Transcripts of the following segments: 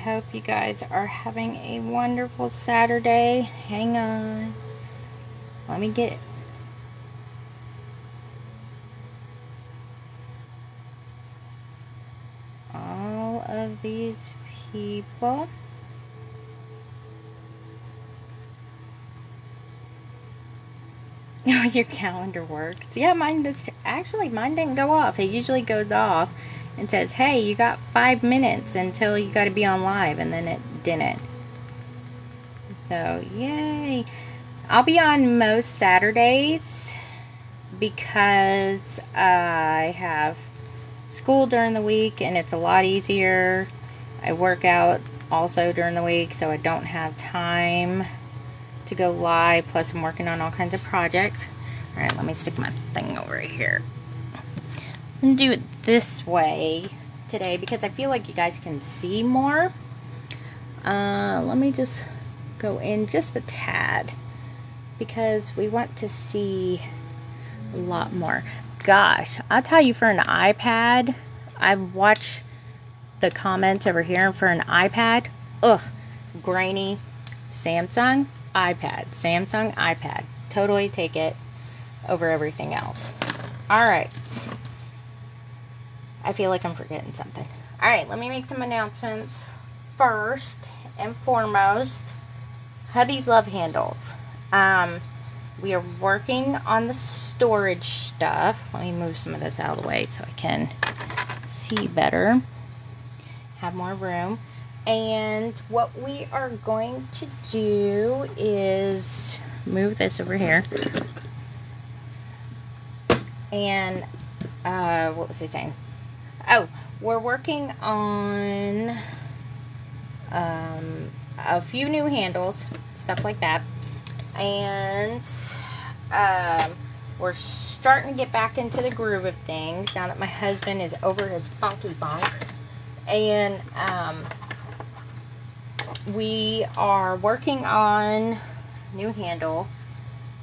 hope you guys are having a wonderful Saturday. Hang on. Let me get all of these people. Your calendar works. Yeah, mine does. Actually, mine didn't go off. It usually goes off and says, hey, you got 5 minutes until you got to be on live, and then it didn't. So, yay. I'll be on most Saturdays because I have school during the week and it's a lot easier. I work out also during the week, so I don't have time to go live. Plus, I'm working on all kinds of projects. Alright, let me stick my thing over here. I'm going to do it this way today because I feel like you guys can see more. Let me just go in just a tad because we want to see a lot more. Gosh, I'll tell you, for an iPad, I watch the comments over here for an iPad. Ugh, grainy. Samsung iPad. Samsung iPad. Totally take it over everything else. Alright. I feel like I'm forgetting something. Alright, let me make some announcements. First and foremost, hubby's love handles. We are working on the storage stuff. Let me move some of this out of the way so I can see better. Have more room. And what we are going to do is move this over here. And, what was I saying? Oh, we're working on a few new handles, stuff like that. And we're starting to get back into the groove of things now that my husband is over his funky bunk. And we are working on new handle.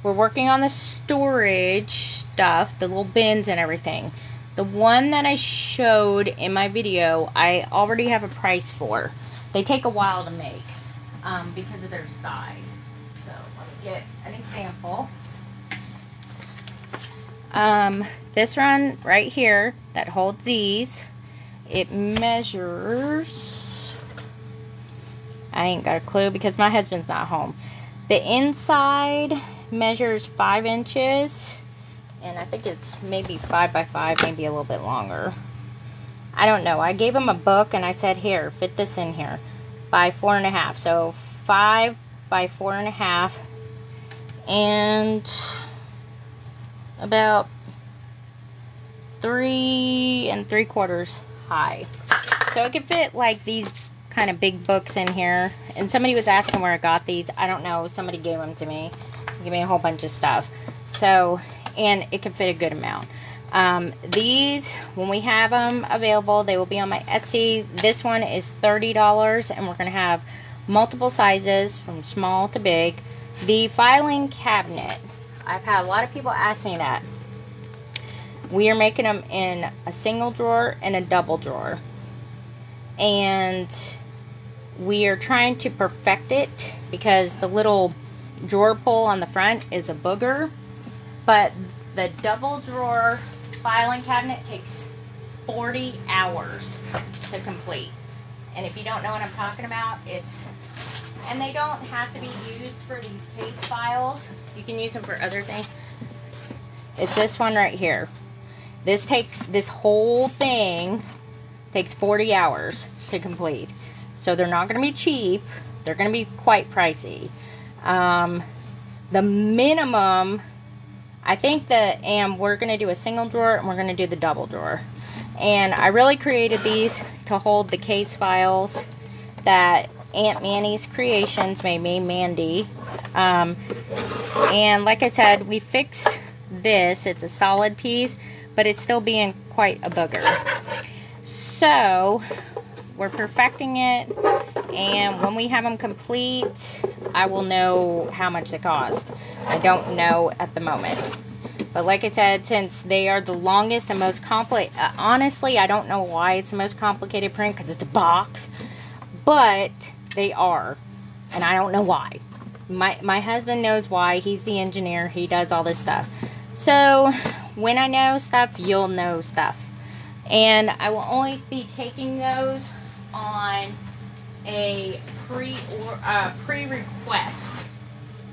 We're working on the storage stuff, the little bins and everything. The one that I showed in my video, I already have a price for. They take a while to make because of their size. So let me get an example. This one right here that holds these, it measures, I ain't got a clue because my husband's not home. The inside measures 5 inches, and I think it's maybe 5 by 5, maybe a little bit longer. I don't know. I gave him a book and I said, here, fit this in here by 4.5. So 5 by 4.5, and about 3 3/4 high. So it could fit like these kind of big books in here. And somebody was asking where I got these. I don't know. Somebody gave them to me. Give me a whole bunch of stuff. So, and it can fit a good amount. These, when we have them available, they will be on my Etsy. This one is $30, and we're going to have multiple sizes from small to big. The filing cabinet, I've had a lot of people ask me that. We are making them in a single drawer and a double drawer. And we are trying to perfect it because the little drawer pull on the front is a booger. But the double drawer filing cabinet takes 40 hours to complete. And if you don't know what I'm talking about, and they don't have to be used for these case files. You can use them for other things. It's this one right here. This whole thing takes 40 hours to complete. So they're not going to be cheap. They're going to be quite pricey. The minimum, I think we're going to do a single drawer and we're going to do the double drawer. And I really created these to hold the case files that Aunt Manny's Creations made me, Mandy. And like I said, we fixed this. It's a solid piece, but it's still being quite a booger. So we're perfecting it, and when we have them complete, I will know how much they cost. I don't know at the moment. But like I said, since they are the longest and most complicated, honestly, I don't know why it's the most complicated print, because it's a box. but they are, and I don't know why. My husband knows why. He's the engineer. He does all this stuff. So when I know stuff, you'll know stuff. And I will only be taking those on a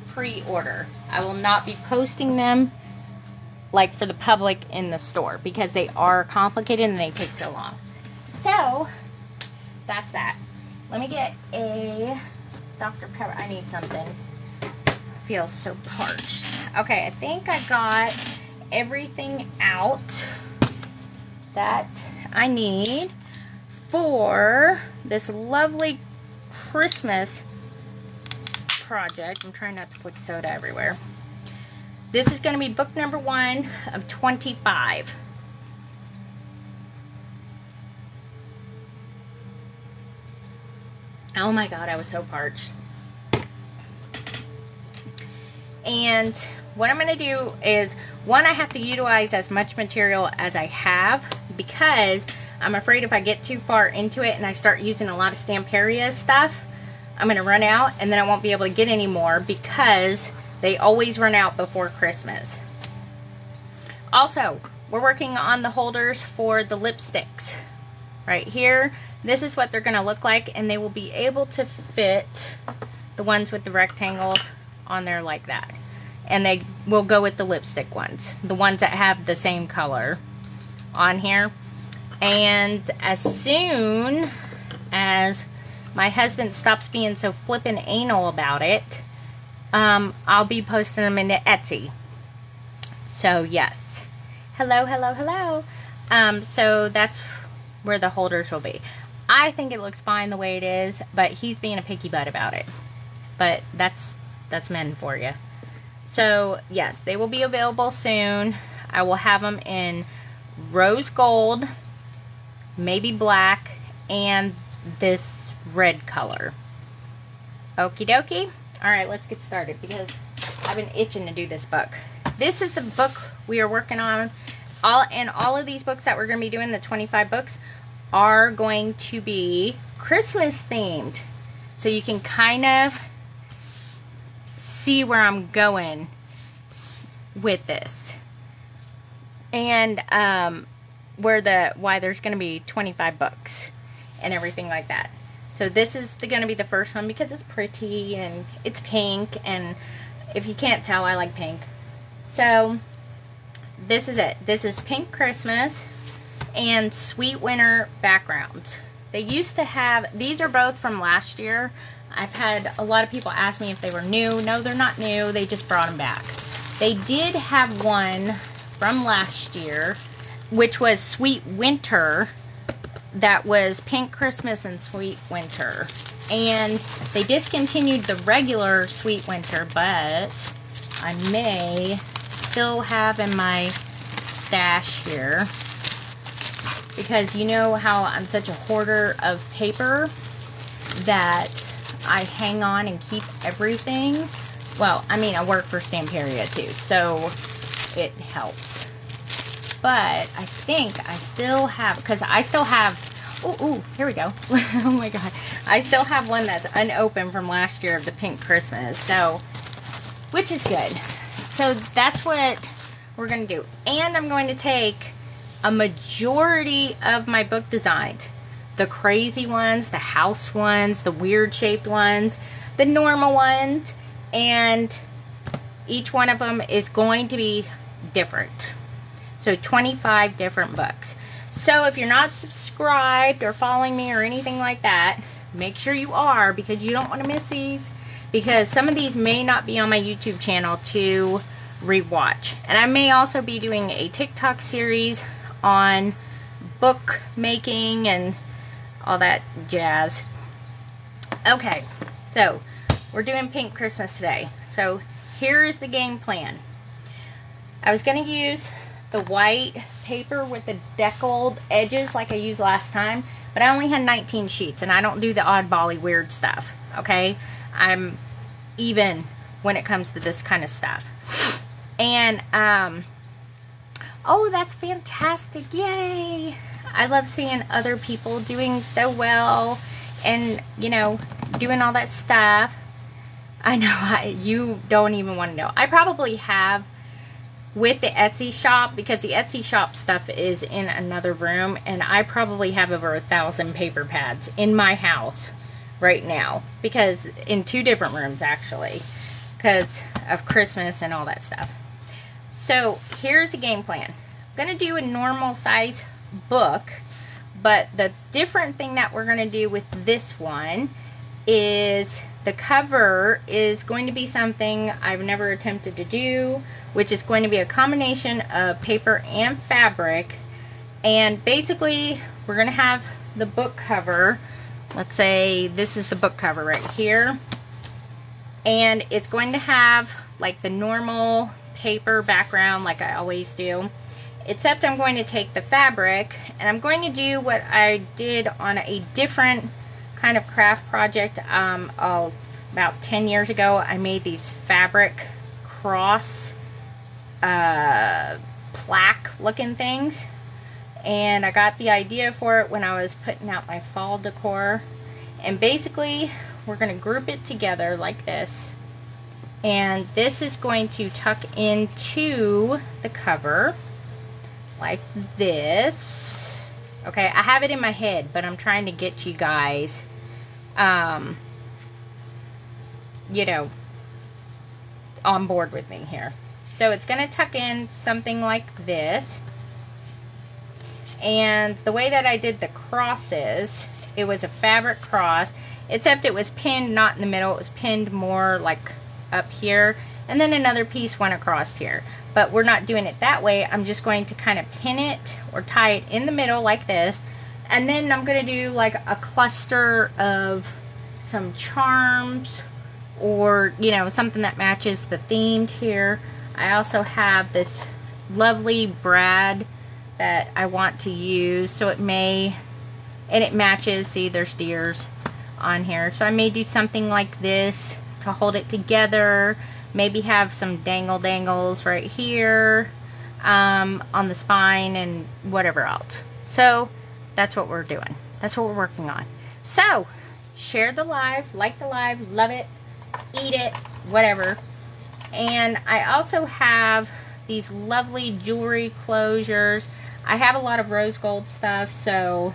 pre-order. I will not be posting them like for the public in the store because they are complicated and they take so long. So that's that. Let me get a Dr. Pepper. I need something. I feel so parched. Okay, I think I got everything out that I need for this lovely Christmas project. I'm trying not to flick soda everywhere. This is going to be book number 1 of 25. Oh my God, I was so parched. And what I'm going to do is, one, I have to utilize as much material as I have because I'm afraid if I get too far into it and I start using a lot of Stamperia stuff, I'm going to run out and then I won't be able to get any more because they always run out before Christmas. Also, we're working on the holders for the lipsticks. Right here, this is what they're going to look like, and they will be able to fit the ones with the rectangles on there like that. And they will go with the lipstick ones, the ones that have the same color on here. And as soon as my husband stops being so flippin' anal about it, I'll be posting them into Etsy. So yes, hello, hello, hello. So that's where the holders will be. I think it looks fine the way it is, but he's being a picky butt about it. But that's men for you. So yes, they will be available soon. I will have them in rose gold, maybe black, and this red color. Okie dokie. Alright, let's get started because I've been itching to do this book. This is the book we are working on. All of these books that we're going to be doing, the 25 books, are going to be Christmas themed. So you can kind of see where I'm going with this. And why there's going to be 25 books and everything like that. So this is going to be the first one because it's pretty and it's pink, and if you can't tell, I like pink. So this is it. This is Pink Christmas and Sweet Winter backgrounds. They used to have, these are both from last year. I've had a lot of people ask me if they were new. No, they're not new. They just brought them back. They did have one from last year, which was Sweet Winter. That was Pink Christmas and Sweet Winter. And they discontinued the regular Sweet Winter, but I may still have in my stash here. Because you know how I'm such a hoarder of paper that I hang on and keep everything. Well, I mean, I work for Stamperia too, so it helps. But I think I still have, because I still have, ooh, here we go. Oh my God. I still have one that's unopened from last year of the Pink Christmas, so, which is good. So that's what we're going to do. And I'm going to take a majority of my book designs. The crazy ones, the house ones, the weird shaped ones, the normal ones, and each one of them is going to be different. So 25 different books. So if you're not subscribed or following me or anything like that, make sure you are, because you don't want to miss these, because some of these may not be on my YouTube channel to rewatch. And I may also be doing a TikTok series on book making and all that jazz. Okay, so we're doing Pink Christmas today. So here is the game plan. I was going to use the white paper with the deckled edges like I used last time, but I only had 19 sheets, and I don't do the oddbally weird stuff, okay? I'm even when it comes to this kind of stuff. And, oh, that's fantastic. Yay. I love seeing other people doing so well and, you know, doing all that stuff. I know, you don't even want to know. I probably have, with the Etsy shop, because the Etsy shop stuff is in another room, and I probably have over 1,000 paper pads in my house right now, because in 2 different rooms actually, because of Christmas and all that stuff. So here's the game plan. I'm going to do a normal size book, but the different thing that we're going to do with this one is the cover is going to be something I've never attempted to do, which is going to be a combination of paper and fabric. And basically we're going to have the book cover, let's say this is the book cover right here, and it's going to have like the normal paper background like I always do, except I'm going to take the fabric and I'm going to do what I did on a different kind of craft project about 10 years ago. I made these fabric cross plaque looking things, and I got the idea for it when I was putting out my fall decor. And basically we're going to group it together like this, and this is going to tuck into the cover like this. Okay, I have it in my head, but I'm trying to get you guys you know, on board with me here. So it's going to tuck in something like this. And the way that I did the crosses, it was a fabric cross, except it was pinned not in the middle, it was pinned more like up here, and then another piece went across here. But we're not doing it that way. I'm just going to kind of pin it or tie it in the middle like this, and then I'm going to do like a cluster of some charms, or, you know, something that matches the theme here. I also have this lovely brad that I want to use, so it may, and it matches, see there's deers on here, so I may do something like this to hold it together. Maybe have some dangles right here on the spine and whatever else. So that's what we're doing. That's what we're working on. So share the live, like the live, love it, eat it, whatever. And I also have these lovely jewelry closures. I have a lot of rose gold stuff, so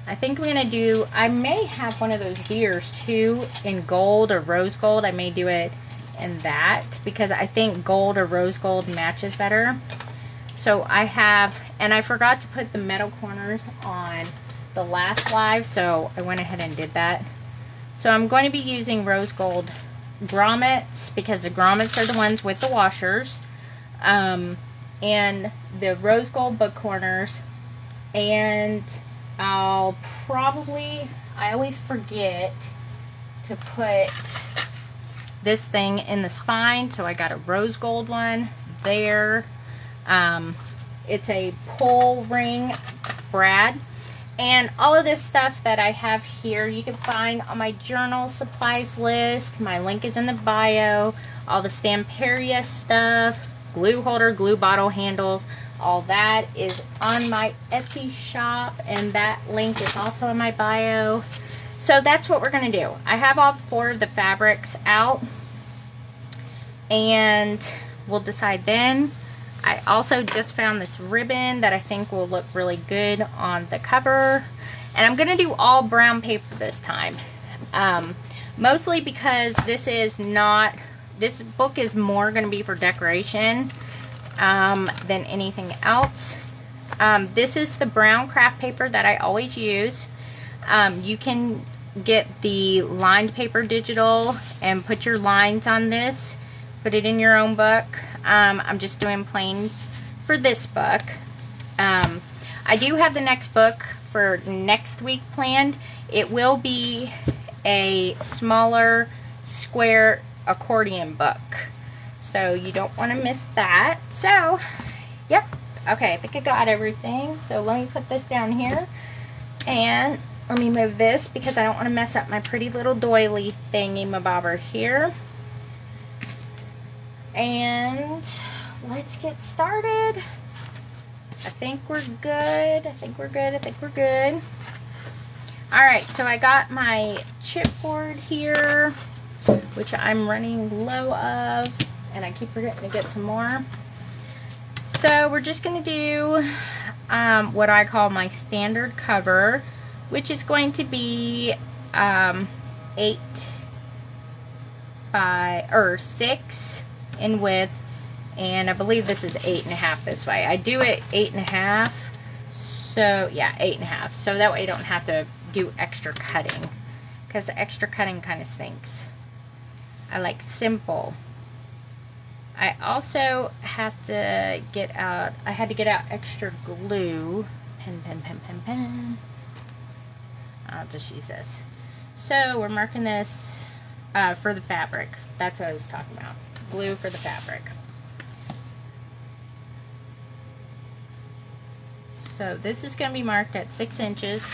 I think I'm gonna do, I may have one of those deers too in gold or rose gold. I may do it in that because I think gold or rose gold matches better. So I have, and I forgot to put the metal corners on the last live, so I went ahead and did that. So I'm going to be using rose gold grommets because the grommets are the ones with the washers, and the rose gold book corners. And I'll probably, I always forget to put this thing in the spine, so I got a rose gold one there. It's a pull ring brad. And all of this stuff that I have here, you can find on my journal supplies list. My link is in the bio. All the Stamperia stuff, glue holder, glue bottle handles, all that is on my Etsy shop, and that link is also in my bio. So that's what we're going to do. I have all 4 of the fabrics out, and we'll decide then. I also just found this ribbon that I think will look really good on the cover. And I'm going to do all brown paper this time. Mostly because this is not, this book is more going to be for decoration than anything else. This is the brown craft paper that I always use. You can get the lined paper digital and put your lines on this. Put it in your own book. I'm just doing plain for this book. I do have the next book for next week planned. It will be a smaller square accordion book, so you don't want to miss that. So yep, okay, I think I got everything. So let me put this down here, and let me move this because I don't want to mess up my pretty little doily thingy-mabobber here. And let's get started. I think we're good. I think we're good. I think we're good. Alright, so I got my chipboard here, which I'm running low of, and I keep forgetting to get some more. So we're just going to do what I call my standard cover, which is going to be 6 in width, and I believe this is 8.5 this way. I do it 8.5, so yeah, 8.5, so that way I don't have to do extra cutting, because the extra cutting kind of stinks. I like simple. I also have to get out, I had to get out extra glue. Pen. I'll just use this. So we're marking this for the fabric. That's what I was talking about. Glue for the fabric. So this is going to be marked at 6 inches.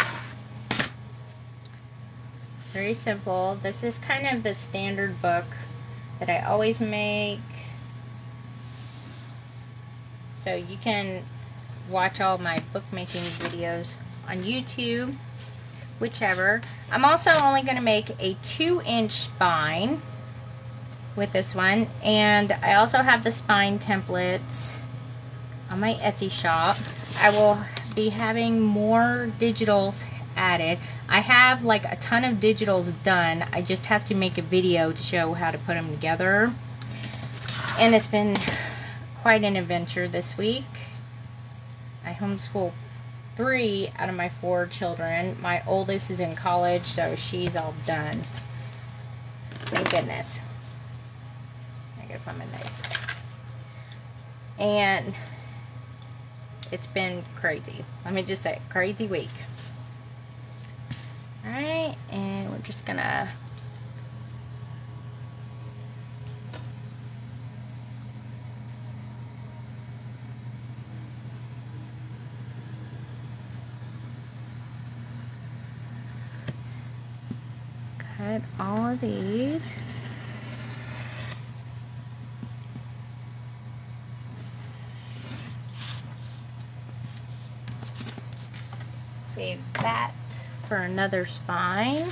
Very simple. This is kind of the standard book that I always make. So you can watch all my bookmaking videos on YouTube, whichever. I'm also only going to make a 2-inch spine with this one, and I also have the spine templates on my Etsy shop. I will be having more digitals added. I have like a ton of digitals done. I just have to make a video to show how to put them together, and it's been quite an adventure this week. I homeschool 3 out of my 4 children. My oldest is in college, so she's all done. Thank goodness. I guess I'm in there. And it's been crazy. Let me just say, crazy week. Alright, and we're just gonna cut all of these. Save that for another spine.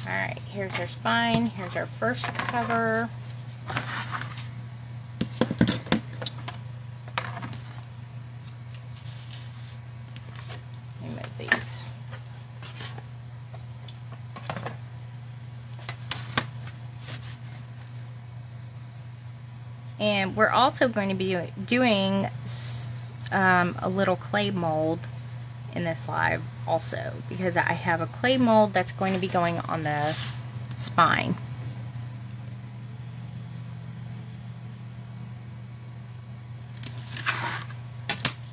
Alright, here's our spine. Here's our first cover. Let me move these. And we're also going to be doing a little clay mold in this live also, because I have a clay mold that's going to be going on the spine.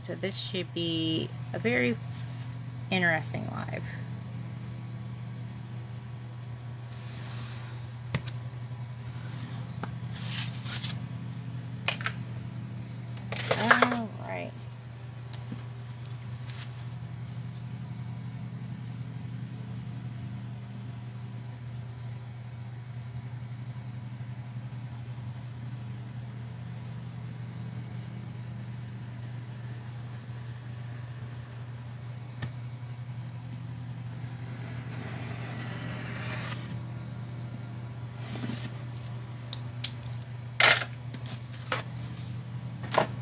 So this should be a very interesting live. All right.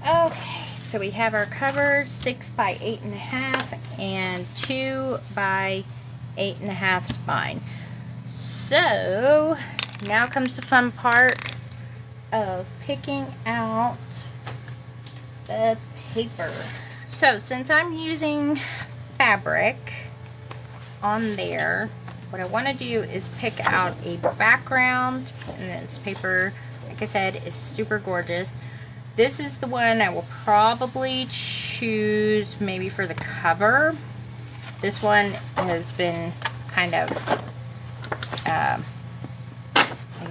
Okay, so we have our cover 6 by 8.5 and 2 by 8.5 spine. So now comes the fun part of picking out the paper. So since I'm using fabric on there, what I want to do is pick out a background, and this paper, like I said, is super gorgeous. This is the one I will probably choose maybe for the cover. This one has been kind of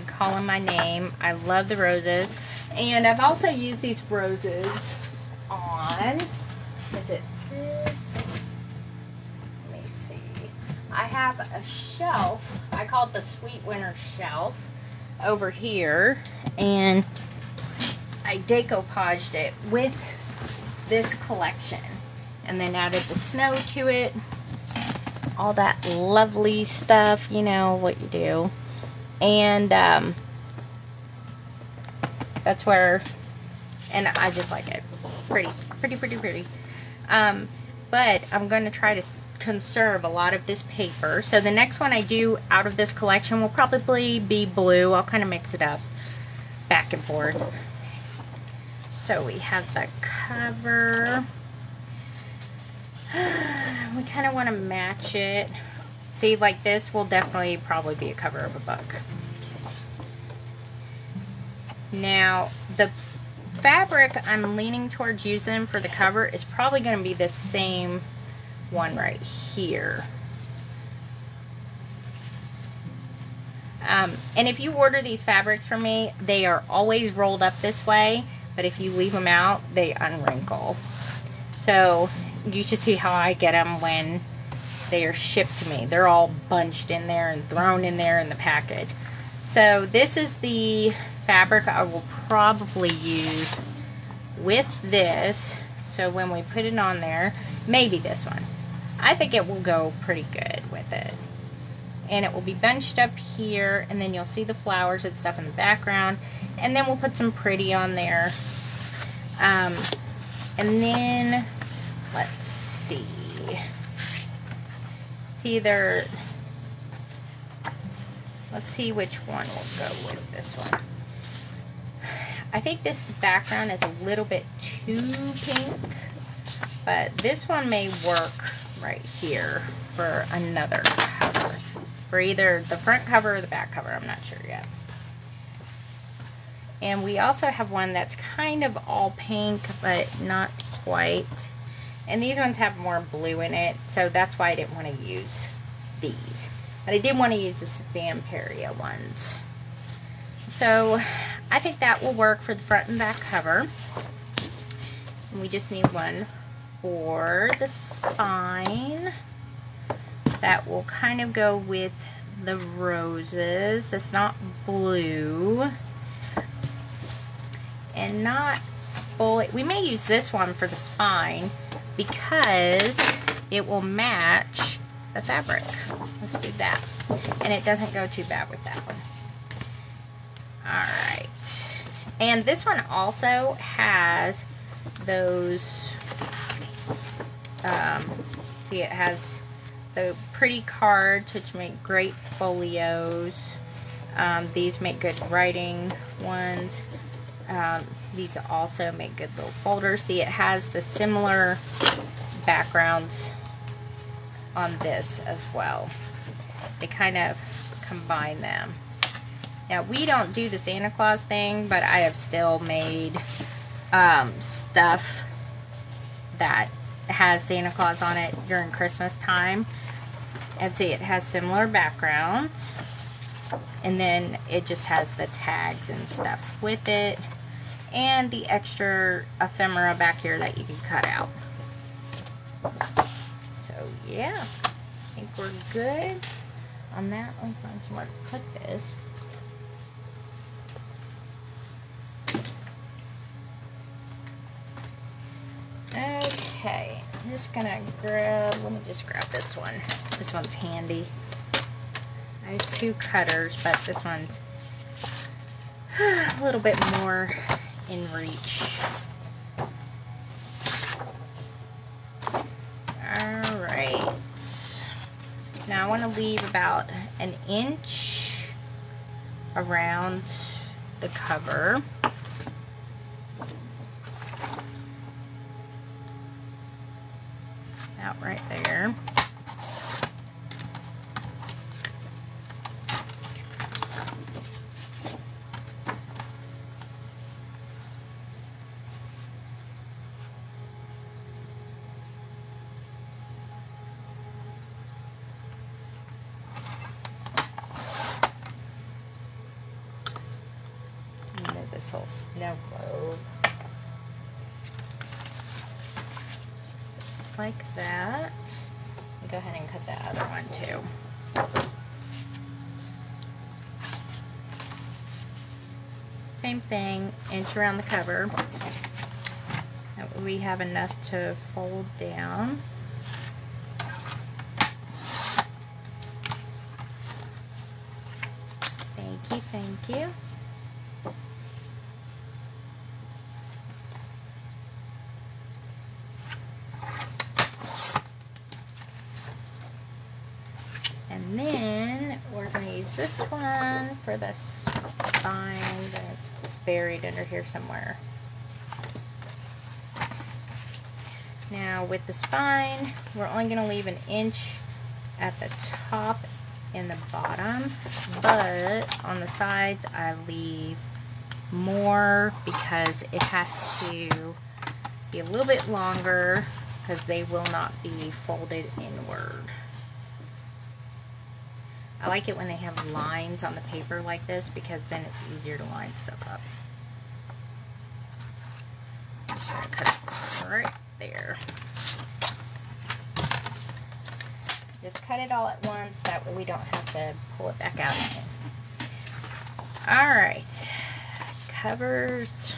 calling my name. I love the roses, and I've also used these roses on, is it this? Let me see. I have a shelf. I call it the Sweet Winter Shelf over here. And I decoupaged it with this collection. And then added the snow to it. All that lovely stuff, you know what you do. And that's where, and I just like it. Pretty. But I'm going to try to conserve a lot of this paper. So the next one I do out of this collection will probably be blue. I'll kind of mix it up back and forth. So we have the cover. We kind of want to match it. See, like this will definitely probably be a cover of a book. Now, the fabric I'm leaning towards using for the cover is probably going to be the same one right here. And if you order these fabrics from me, they are always rolled up this way, but if you leave them out, they unwrinkle. So you should see how I get them when they are shipped to me. They're all bunched in there and thrown in there in the package. So this is the fabric I will probably use with this. So when we put it on there, maybe this one. I think it will go pretty good with it. And it will be bunched up here, and then you'll see the flowers and stuff in the background. And then we'll put some pretty on there. And then, let's see. It's either, let's see which one will go with this one. I think this background is a little bit too pink, but this one may work right here for another cover. For either the front cover or the back cover, I'm not sure yet. And we also have one that's kind of all pink, but not quite. And these ones have more blue in it, so that's why I didn't want to use these. But I did want to use the Stamperia ones. So I think that will work for the front and back cover. And we just need one for the spine. That will kind of go with the roses. It's not blue. And not fully. We may use this one for the spine because it will match the fabric. Let's do that. And it doesn't go too bad with that one. Alright. And this one also has those, see, it has the pretty cards, which make great folios. These make good writing ones. These also make good little folders. See, it has the similar background on this as well. They kind of combine them. Now, we don't do the Santa Claus thing, but I have still made stuff that has Santa Claus on it during Christmas time. And see, it has similar backgrounds. And then it just has the tags and stuff with it. And the extra ephemera back here that you can cut out. So, yeah. I think we're good on that. Let me find somewhere to put this. Okay. I'm just gonna grab, let me just grab this one. This one's handy. I have two cutters, but this one's a little bit more in reach. Alright. Now I want to leave about an inch around the cover. Out right there. This whole snow globe. just like that. Go ahead and cut that other one too. Same thing, inch around the cover. That way we have enough to fold down. Thank you, thank you. And then we're going to use this one for the spine that's buried under here somewhere. Now with the spine, we're only going to leave an inch at the top and the bottom, but on the sides I leave more because it has to be a little bit longer because they will not be folded inward. I like it when they have lines on the paper like this because then it's easier to line stuff up. I'm just going to cut it right there. Just cut it all at once, that way we don't have to pull it back out again. Alright, covers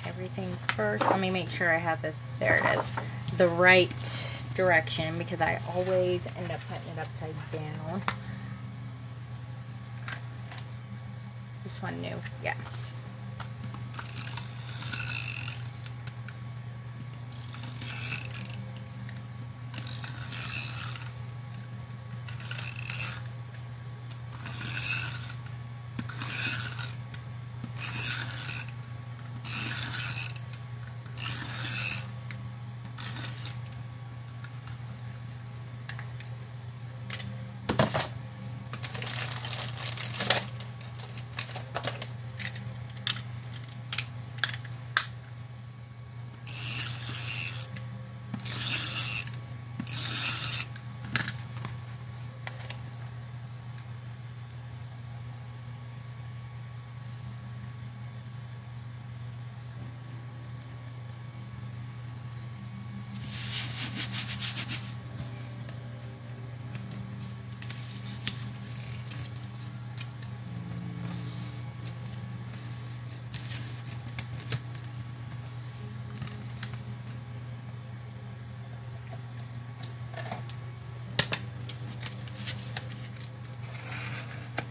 everything first. Let me make sure I have this, there it is, the right direction because I always end up putting it upside down. This one new, yeah.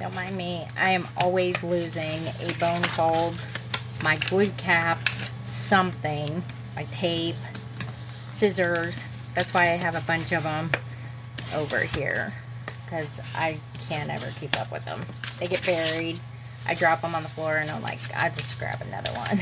Don't mind me, I am always losing a bone fold, my glue caps, something, my tape, scissors. That's why I have a bunch of them over here, because I can't ever keep up with them. They get buried, I drop them on the floor, and I'm like, I'll just grab another one.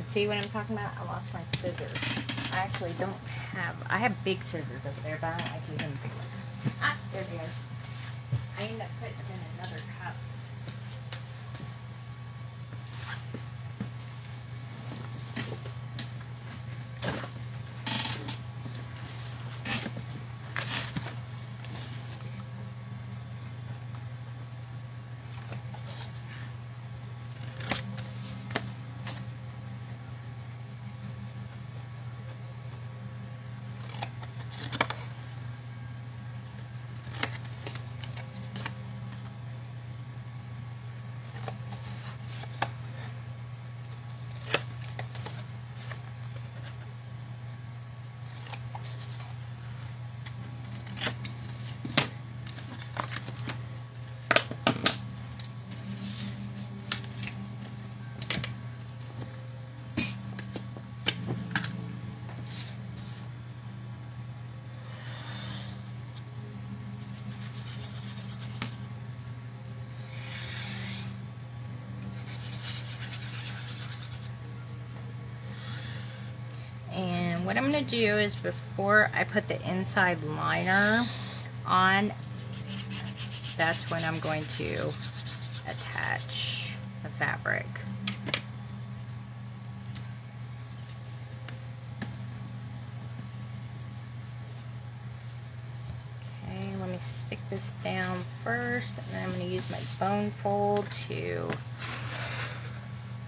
See what I'm talking about? I lost my scissors. I actually don't have, I have big scissors over there, but I don't like using big ones. Ah, there they are. I end up putting them in another cup. And what I'm going to do is before I put the inside liner, on, that's when I'm going to attach the fabric. Okay, let me stick this down first, and then I'm going to use my bone fold to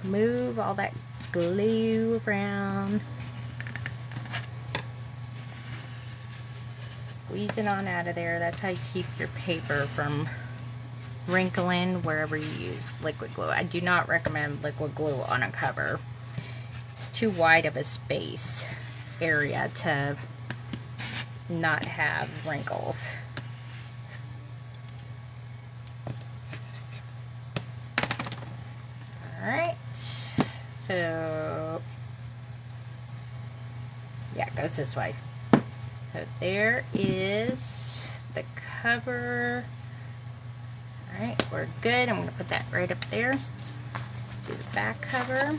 move all that glue around. Squeeze it on out of there. That's how you keep your paper from wrinkling wherever you use liquid glue. I do not recommend liquid glue on a cover. It's too wide of a space area to not have wrinkles. Alright, so yeah, it goes this way. So there is the cover. Alright, we're good. I'm going to put that right up there. Let's do the back cover.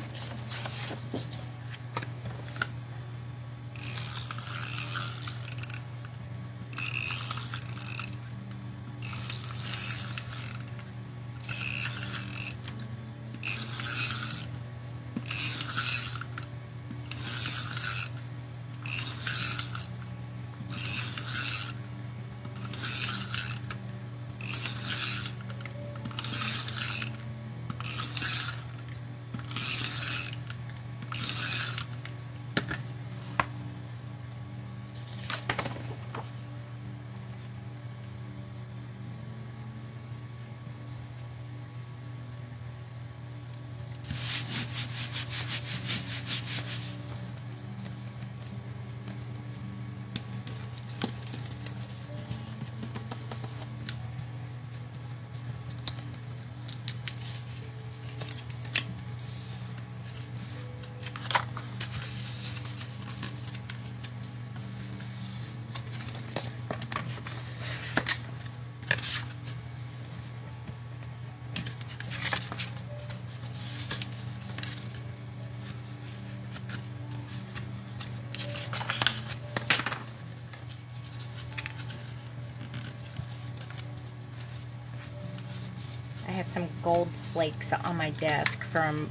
I have some gold flakes on my desk from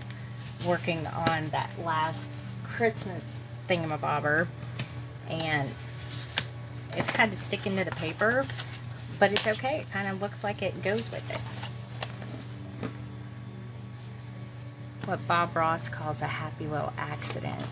working on that last Christmas thingamabobber, and it's kind of sticking to the paper, but it's okay. It kind of looks like it goes with it. What Bob Ross calls a happy little accident.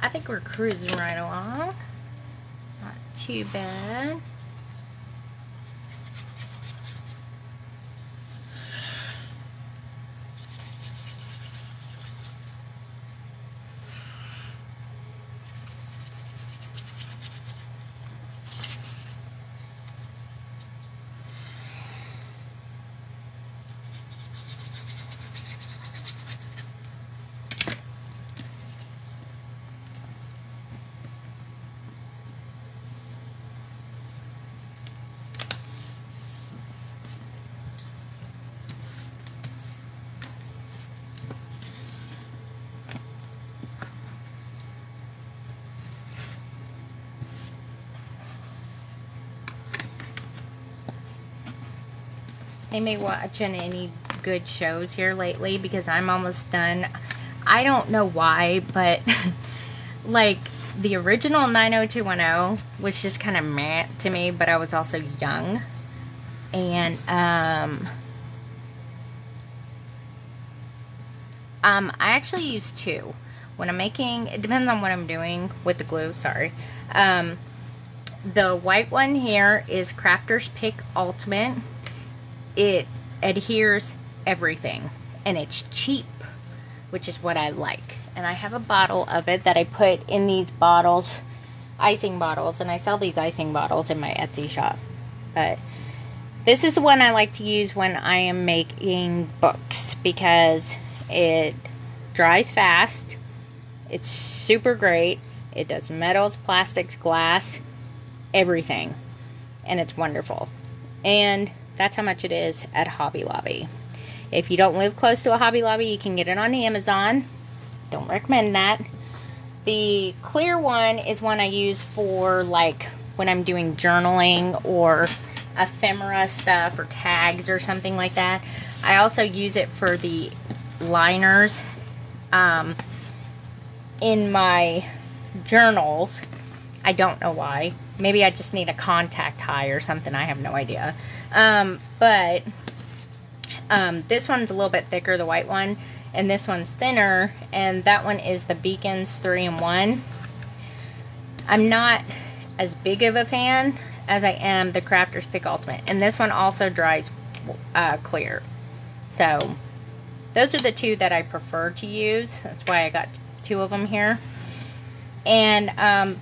I think we're cruising right along. Not too bad. Anybody watching any good shows here lately? Because I'm almost done. I don't know why, but like the original 90210 was just kind of meh to me, but I was also young. And I actually use two. When I'm making, it depends on what I'm doing with the glue, sorry. The white one here is Crafter's Pick Ultimate. It adheres everything, and it's cheap, which is what I like. And I have a bottle of it that I put in these bottles, icing bottles, and I sell these icing bottles in my Etsy shop. But This is the one I like to use when I am making books because it dries fast. It's super great. It does metals, plastics, glass, everything. And it's wonderful. And that's how much it is at Hobby Lobby. If you don't live close to a Hobby Lobby, you can get it on Amazon. Don't recommend that. The clear one is one I use for like when I'm doing journaling or ephemera stuff or tags or something like that. I also use it for the liners in my journals. I don't know why. Maybe I just need a contact high or something. I have no idea. But this one's a little bit thicker, the white one, and this one's thinner, and that one is the Beacons 3-in-1. I'm not as big of a fan as I am the Crafters Pick Ultimate, and this one also dries clear. So those are the two that I prefer to use. That's why I got two of them here. And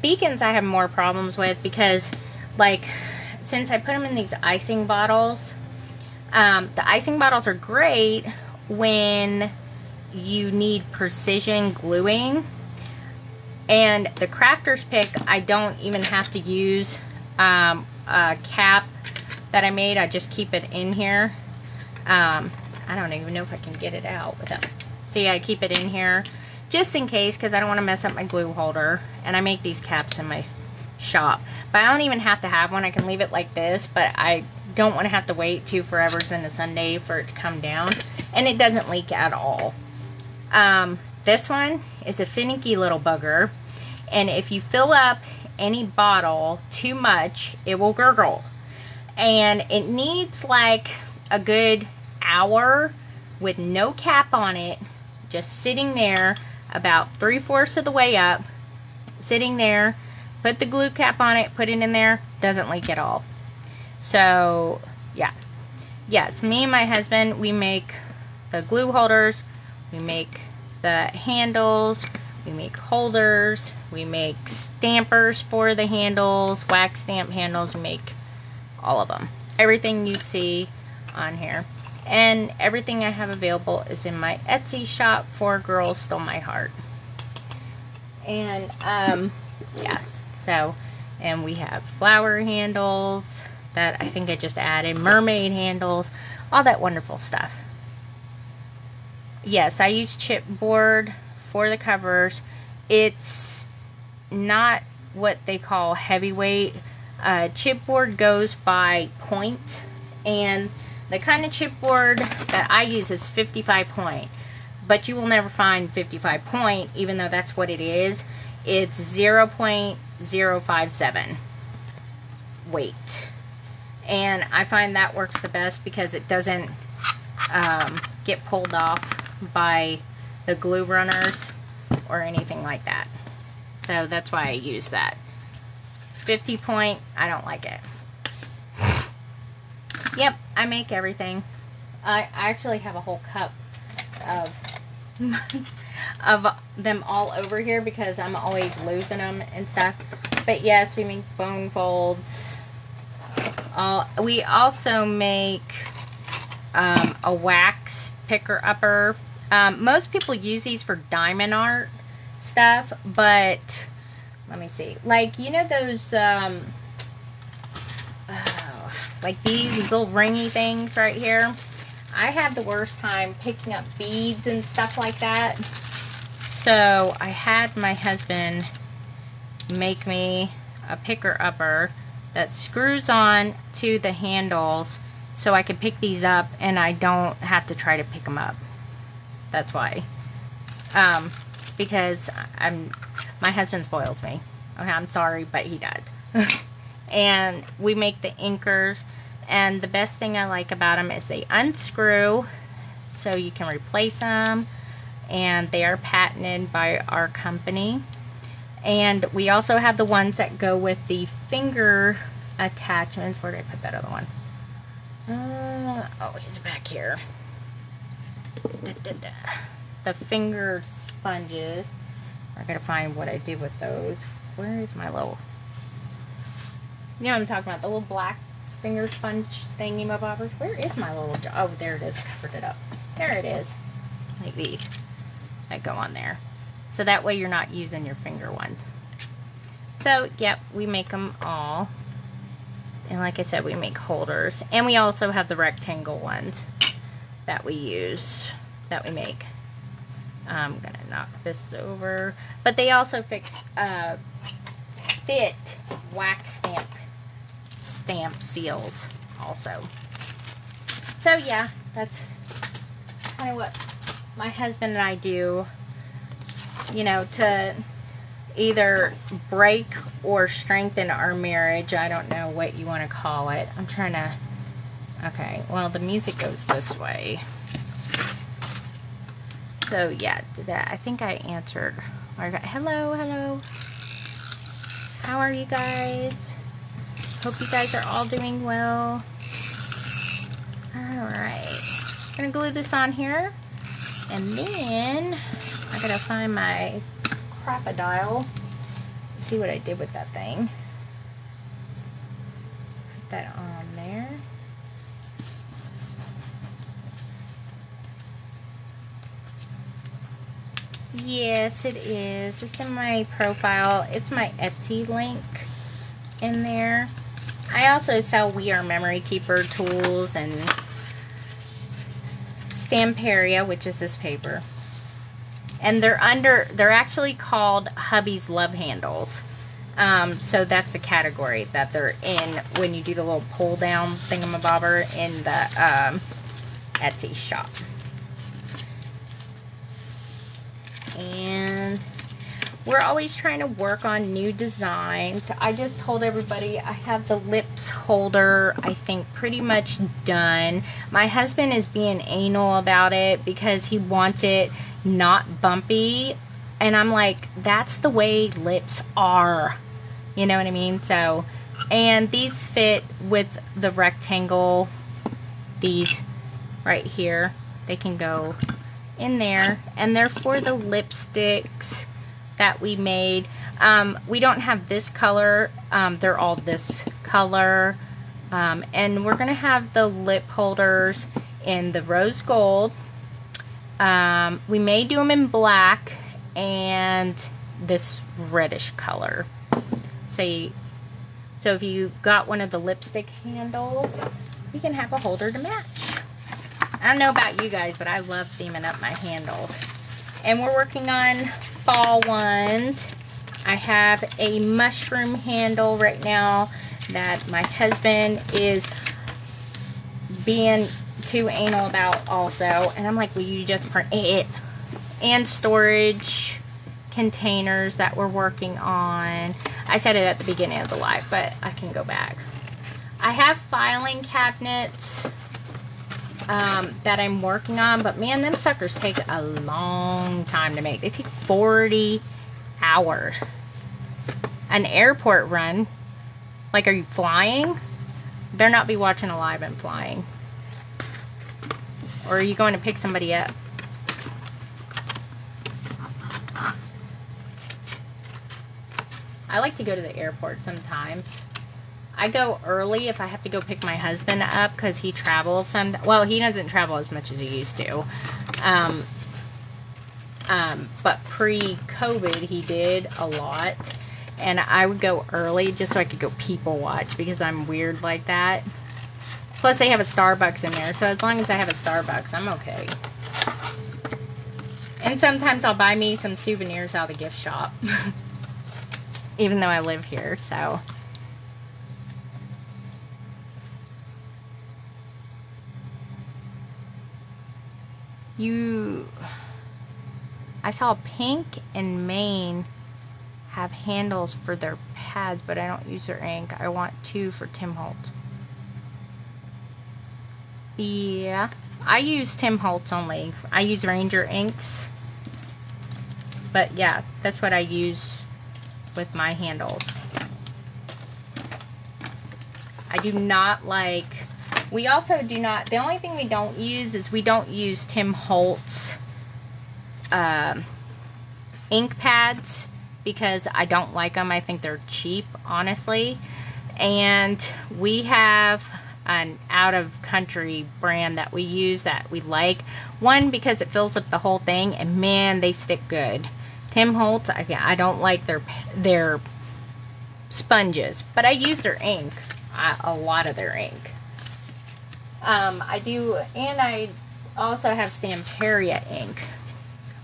Beacons I have more problems with because, like, since I put them in these icing bottles, the icing bottles are great when you need precision gluing. And the Crafters Pick, I don't even have to use a cap that I made. I just keep it in here. I don't even know if I can get it out without. See, I keep it in here just in case, because I don't want to mess up my glue holder. And I make these caps in my shop, but I don't even have to have one. I can leave it like this, but I don't want to have to wait 2 forevers and a Sunday for it to come down. And it doesn't leak at all. This one is a finicky little bugger, and if you fill up any bottle too much, it will gurgle. And it needs like a good hour with no cap on it, just sitting there about 3/4 of the way up, sitting there. Put the glue cap on it, put it in there, doesn't leak at all. So yeah, yes, me and my husband, we make the glue holders, we make the handles, we make holders, we make stampers for the handles, wax stamp handles, we make all of them. Everything you see on here. And everything I have available is in my Etsy shop for Girls Stole My Heart. And yeah, so, and we have flower handles that I think I just added, mermaid handles, all that wonderful stuff. Yes, I use chipboard for the covers. It's not what they call heavyweight. Chipboard goes by point, and the kind of chipboard that I use is 55 point, but you will never find 55 point, even though that's what it is. It's 0.057 weight, and I find that works the best because it doesn't get pulled off by the glue runners or anything like that. So that's why I use that. 50 point, I don't like it. Yep, I make everything. I actually have a whole cup of of them all over here because I'm always losing them and stuff. But yes, we make bone folds. We also make a wax picker-upper. Most people use these for diamond art stuff, but let me see. Like, you know those, like these little ringy things right here? I have the worst time picking up beads and stuff like that. So I had my husband make me a picker-upper that screws on to the handles so I can pick these up and I don't have to try to pick them up. That's why. Because my husband spoils me. Okay, I'm sorry, but he does. And we make the inkers, and the best thing I like about them is they unscrew so you can replace them, and they are patented by our company. And we also have the ones that go with the finger attachments. Where did I put that other one? Oh, he's back here. The finger sponges. I gotta find what I did with those. Where is my little... You know what I'm talking about? The little black finger sponge thingy-mabobbers. Where is my little jar? Oh, there it is. I covered it up. There it is. Like these that go on there. So that way you're not using your finger ones. So, yep, we make them all. And like I said, we make holders. And we also have the rectangle ones that we use, that we make. I'm going to knock this over. But they also fit wax stamp seals also. So, yeah, that's kind of what my husband and I do, you know, to either break or strengthen our marriage. I don't know what you want to call it. I'm trying to... Okay, well, the music goes this way. So, yeah, I think I answered. Hello, hello. How are you guys? Hope you guys are all doing well. Alright. I'm going to glue this on here. And then I got to find my crocodile. See what I did with that thing. Put that on there. Yes, it is. It's in my profile. It's my Etsy link in there. I also sell We Are Memory Keeper tools and Stamperia, which is this paper. And they're actually called Hubby's Love Handles. So that's the category that they're in when you do the little pull down thingamabobber in the Etsy shop. And we're always trying to work on new designs. I just told everybody I have the lips holder, I think, pretty much done. My husband is being anal about it because he wants it not bumpy. And I'm like, that's the way lips are. You know what I mean? So, and these fit with the rectangle. These right here. They can go in there. And they're for the lipsticks that we made. We don't have this color. They're all this color. And we're going to have the lip holders in the rose gold. We may do them in black and this reddish color. So if you got one of the lipstick handles, you can have a holder to match. I don't know about you guys, but I love theming up my handles. And we're working on fall ones. I have a mushroom handle right now that my husband is being too anal about also. And I'm like, will you just print it? And storage containers that we're working on. I said it at the beginning of the live, but I can go back. I have filing cabinets that I'm working on, but man, them suckers take a long time to make. They take 40 hours. An airport run, like, are you flying? Better not be watching a live and flying. Or are you going to pick somebody up? I like to go to the airport sometimes. I go early if I have to go pick my husband up because he travels well, he doesn't travel as much as he used to. But pre-COVID he did a lot. And I would go early just so I could go people watch because I'm weird like that. Plus they have a Starbucks in there, so as long as I have a Starbucks, I'm okay. And sometimes I'll buy me some souvenirs out of the gift shop. Even though I live here, so. I saw Pink and Maine have handles for their pads, but I don't use their ink. I want 2 for Tim Holtz. Yeah, I use Tim Holtz only. I use Ranger inks. But yeah, that's what I use with my handles. I do not like... We also do not... The only thing we don't use is we don't use Tim Holtz ink pads because I don't like them. I think they're cheap, honestly. And we have an out-of-country brand that we use that we like. One, because it fills up the whole thing, and man, they stick good. Tim Holtz, I don't like their sponges, but I use their ink, a lot of their ink. I do, and I also have Stamperia ink.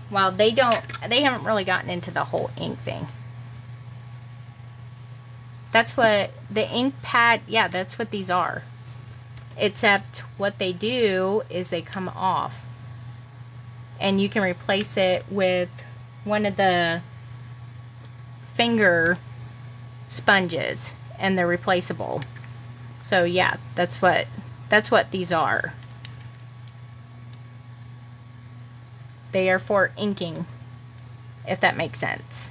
Well, they haven't really gotten into the whole ink thing. That's what the ink pad, yeah, that's what these are. Except what they do is they come off. And you can replace it with one of the finger sponges, and they're replaceable. So yeah, that's what these are. They are for inking, if that makes sense.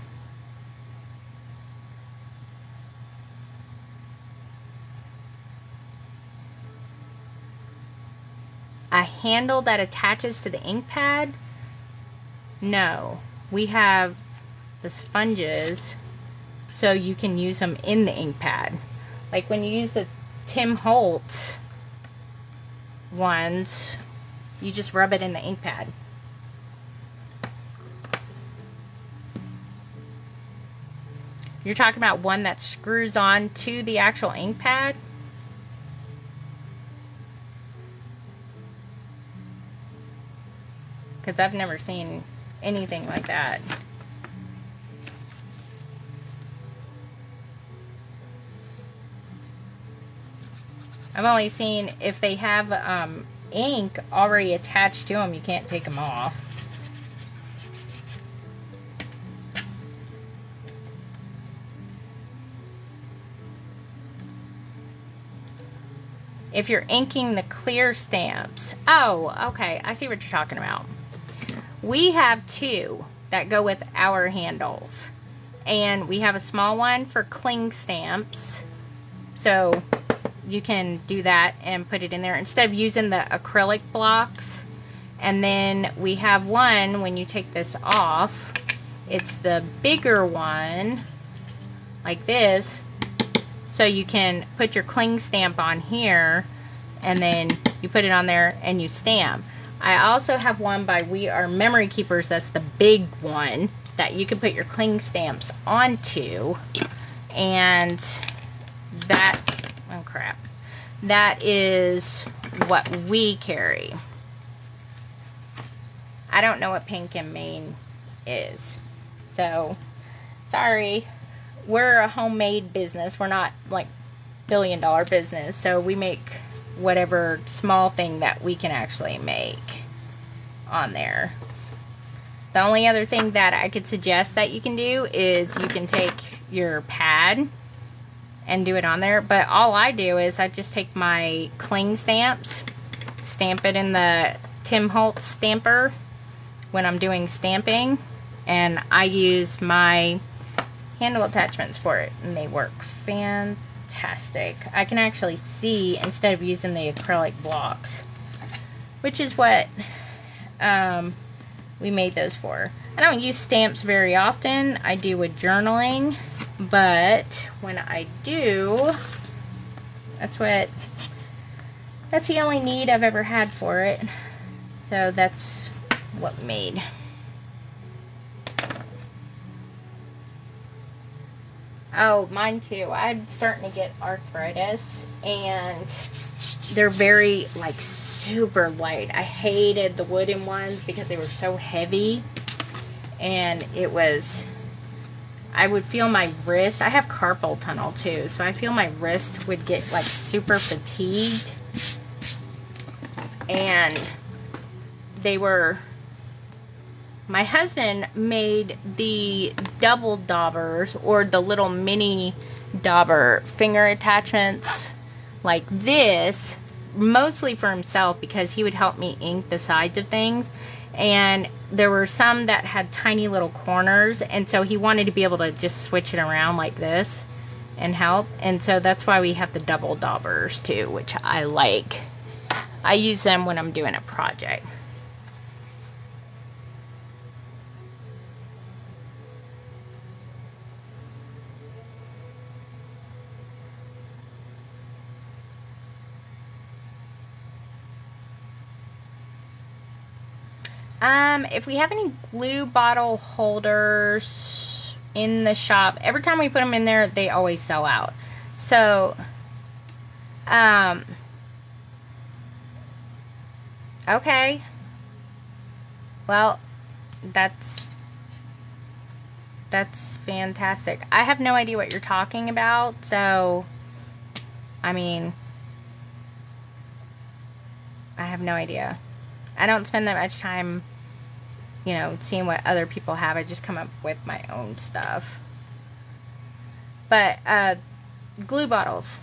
A handle that attaches to the ink pad? No. We have the sponges so you can use them in the ink pad. Like when you use the Tim Holtz ones, you just rub it in the ink pad. You're talking about one that screws on to the actual ink pad? Because I've never seen anything like that. I've only seen if they have ink already attached to them, you can't take them off. If you're inking the clear stamps. Oh, okay. I see what you're talking about. We have two that go with our handles. And we have a small one for cling stamps. So you can do that and put it in there instead of using the acrylic blocks. And then we have one, when you take this off, it's the bigger one, like this. So you can put your cling stamp on here, and then you put it on there and you stamp. I also have one by We Are Memory Keepers. That's the big one that you can put your cling stamps onto. And that, oh crap, that is what we carry. I don't know what Pink and Main is. So, sorry. We're a homemade business. We're not like billion-dollar business. So we make whatever small thing that we can actually make on there. The only other thing that I could suggest that you can do is you can take your pad and do it on there. But all I do is I just take my cling stamps, stamp it in the Tim Holtz stamper when I'm doing stamping, and I use my handle attachments for it, and they work fantastic. I can actually see instead of using the acrylic blocks, which is what we made those for. I don't use stamps very often. I do with journaling, but when I do, that's the only need I've ever had for it. So that's what we made. Oh, mine too. I'm starting to get arthritis, and they're very, like, super light. I hated the wooden ones because they were so heavy, and it was, I would feel my wrist. I have carpal tunnel too, so I feel my wrist would get, like, super fatigued, and they were, my husband made the double daubers, or the little mini dauber finger attachments like this, mostly for himself because he would help me ink the sides of things. And there were some that had tiny little corners, and so he wanted to be able to just switch it around like this and help. And so that's why we have the double daubers too, which I like. I use them when I'm doing a project. If we have any glue bottle holders in the shop, every time we put them in there, they always sell out. So, okay. Well, that's fantastic. I have no idea what you're talking about, so, I mean, I have no idea. I don't spend that much time, you know, seeing what other people have. I just come up with my own stuff. But, glue bottles.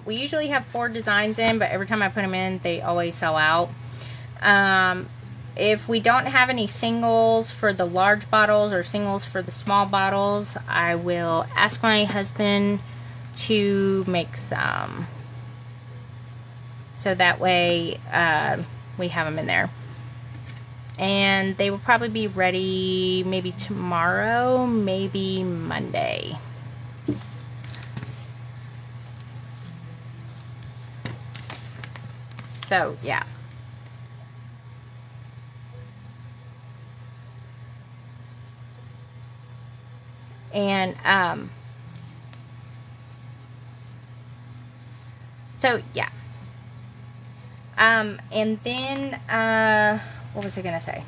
We usually have 4 designs in, but every time I put them in, they always sell out. If we don't have any singles for the large bottles or singles for the small bottles, I will ask my husband to make some. So that way, we have them in there. And they will probably be ready maybe tomorrow, maybe Monday. So, yeah. And, so, yeah. And then, what was I gonna say?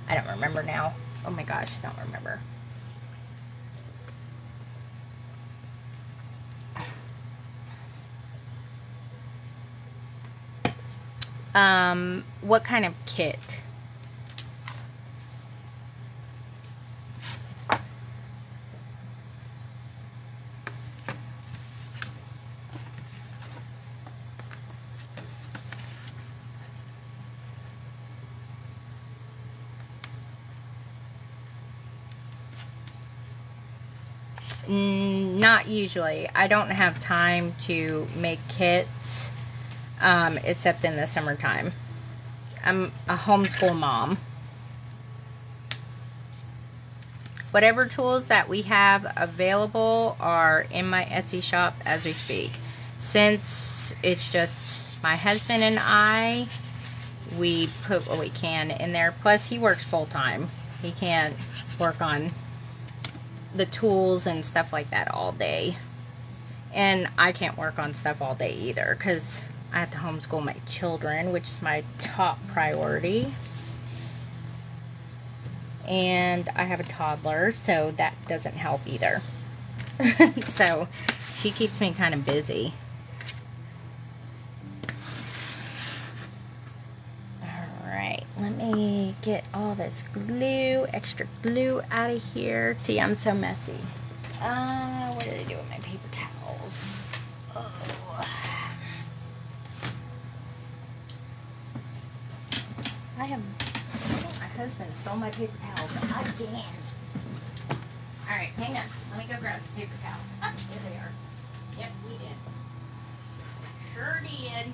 I don't remember now. Oh my gosh, I don't remember. What kind of kit? Not usually. I don't have time to make kits, except in the summertime. I'm a homeschool mom. Whatever tools that we have available are in my Etsy shop as we speak. Since it's just my husband and I, we put what we can in there. Plus, he works full-time. He can't work on the tools and stuff like that all day. And I can't work on stuff all day either, because I have to homeschool my children, which is my top priority. And I have a toddler, so that doesn't help either. So she keeps me kind of busy. Alright, let me get all this glue, extra glue out of here. See, I'm so messy. What did I do with my paper towels? Oh. My husband stole my paper towels again. Alright, hang on. Let me go grab some paper towels. Oh, there they are. Yep, we did. Sure did.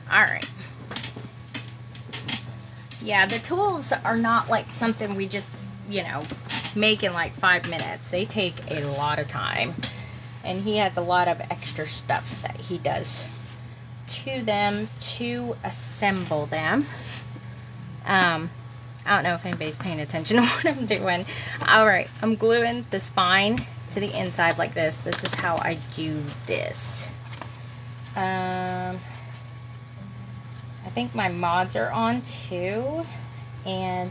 Alright. Yeah, the tools are not like something we just, you know, make in like 5 minutes. They take a lot of time. And he has a lot of extra stuff that he does to them to assemble them. I don't know if anybody's paying attention to what I'm doing. Alright, I'm gluing the spine to the inside like this. This is how I do this. I think my mods are on too. And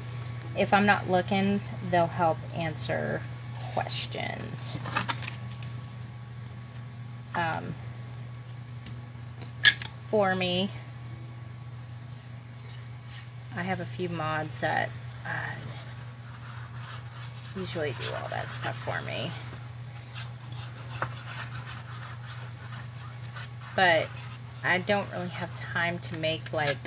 if I'm not looking, they'll help answer questions. For me. I have a few mods that usually do all that stuff for me. But I don't really have time to make like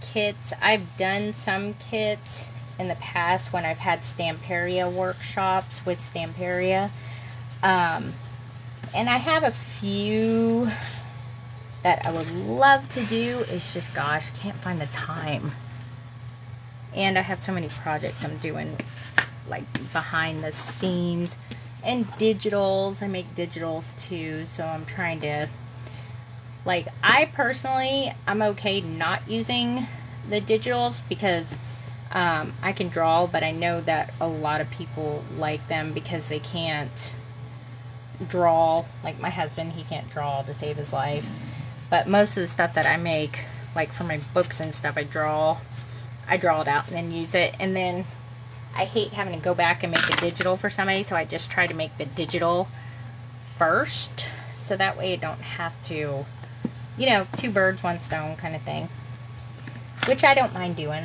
kits. I've done some kits in the past when I've had Stamperia workshops with Stamperia. And I have a few that I would love to do. It's just, gosh, I can't find the time. And I have so many projects I'm doing like behind the scenes. And digitals, I make digitals too, so I'm trying to, like, I personally, I'm okay not using the digitals because I can draw, but I know that a lot of people like them because they can't draw. Like my husband, he can't draw to save his life, but most of the stuff that I make, like for my books and stuff, I draw it out and then use it, and then I hate having to go back and make a digital for somebody, so I just try to make the digital first, so that way I don't have to, you know, two birds, one stone kind of thing, which I don't mind doing.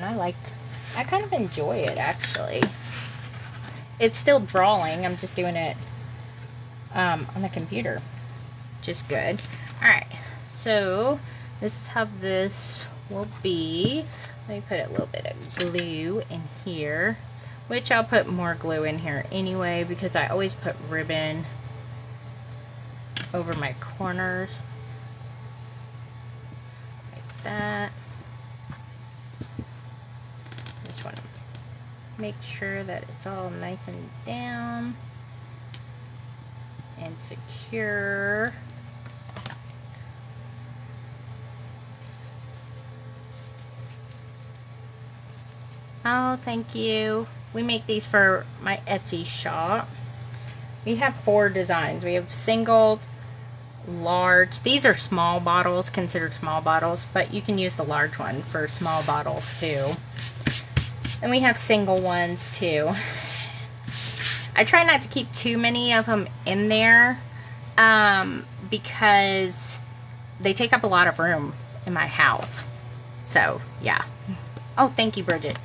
I kind of enjoy it, actually. It's still drawing, I'm just doing it on the computer, which is good. Alright, so this is how this will be. Let me put a little bit of glue in here, which I'll put more glue in here anyway because I always put ribbon over my corners like that. Just want to make sure that it's all nice and down and secure. Oh, thank you. We make these for my Etsy shop. We have 4 designs. We have single, large. These are small bottles, considered small bottles, but you can use the large one for small bottles too. And we have single ones too. I try not to keep too many of them in there because they take up a lot of room in my house. So, yeah. Oh, thank you, Bridget.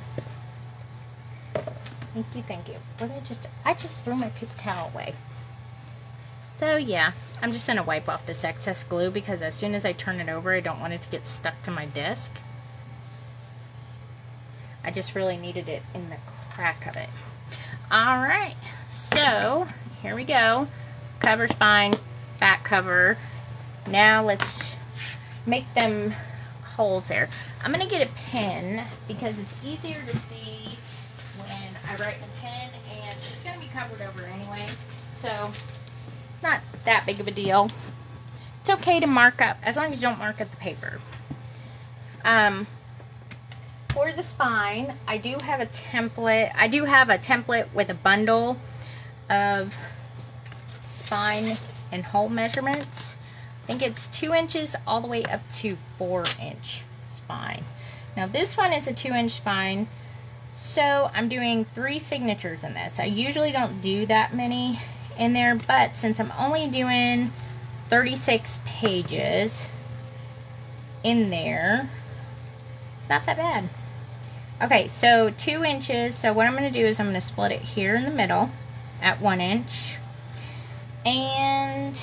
Thank you. What did I just threw my paper towel away. So, yeah. I'm just going to wipe off this excess glue because as soon as I turn it over, I don't want it to get stuck to my desk. I just really needed it in the crack of it. Alright. So, here we go. Cover, spine, back cover. Now, let's make them holes there. I'm going to get a pen because it's easier to see when I write in a pen, and it's going to be covered over anyway, so not that big of a deal. It's okay to mark up as long as you don't mark up the paper. For the spine, I do have a template. I do have a template with a bundle of spine and hole measurements. I think it's 2 inches all the way up to 4-inch spine. Now this one is a 2-inch spine, so I'm doing 3 signatures in this. I usually don't do that many in there, but since I'm only doing 36 pages in there, it's not that bad. Okay, so 2 inches. So what I'm going to do is I'm going to split it here in the middle at 1 inch, and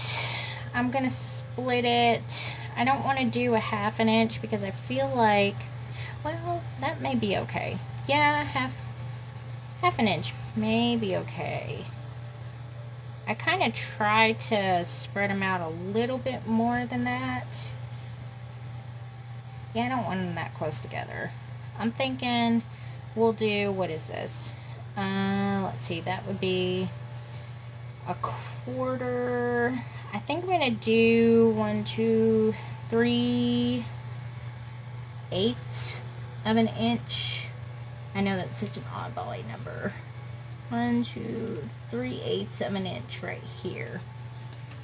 I'm going to split it. I don't want to do a 1/2 inch because I feel like, well, that may be okay. Yeah, half an inch may be okay. I kind of try to spread them out a little bit more than that. Yeah, I don't want them that close together. I'm thinking we'll do, what is this? Let's see, that would be 1/4. I think I'm going to do 1, 2, 3 eighths of an inch. I know that's such an oddball number. 1, 2, 3 eighths of an inch right here.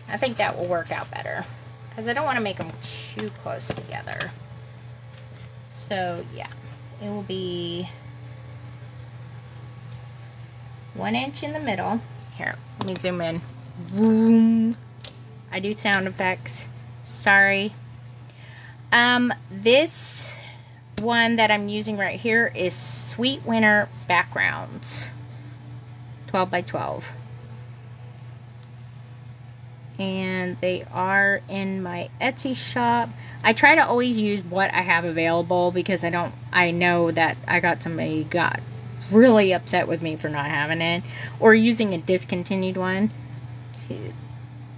I think that will work out better because I don't want to make them too close together. So yeah, it will be 1 inch in the middle. Here, let me zoom in. Boom. I do sound effects. Sorry. This one that I'm using right here is Sweet Winter Backgrounds. 12 by 12. And they are in my Etsy shop. I try to always use what I have available because I know that I got somebody got really upset with me for not having it or using a discontinued one.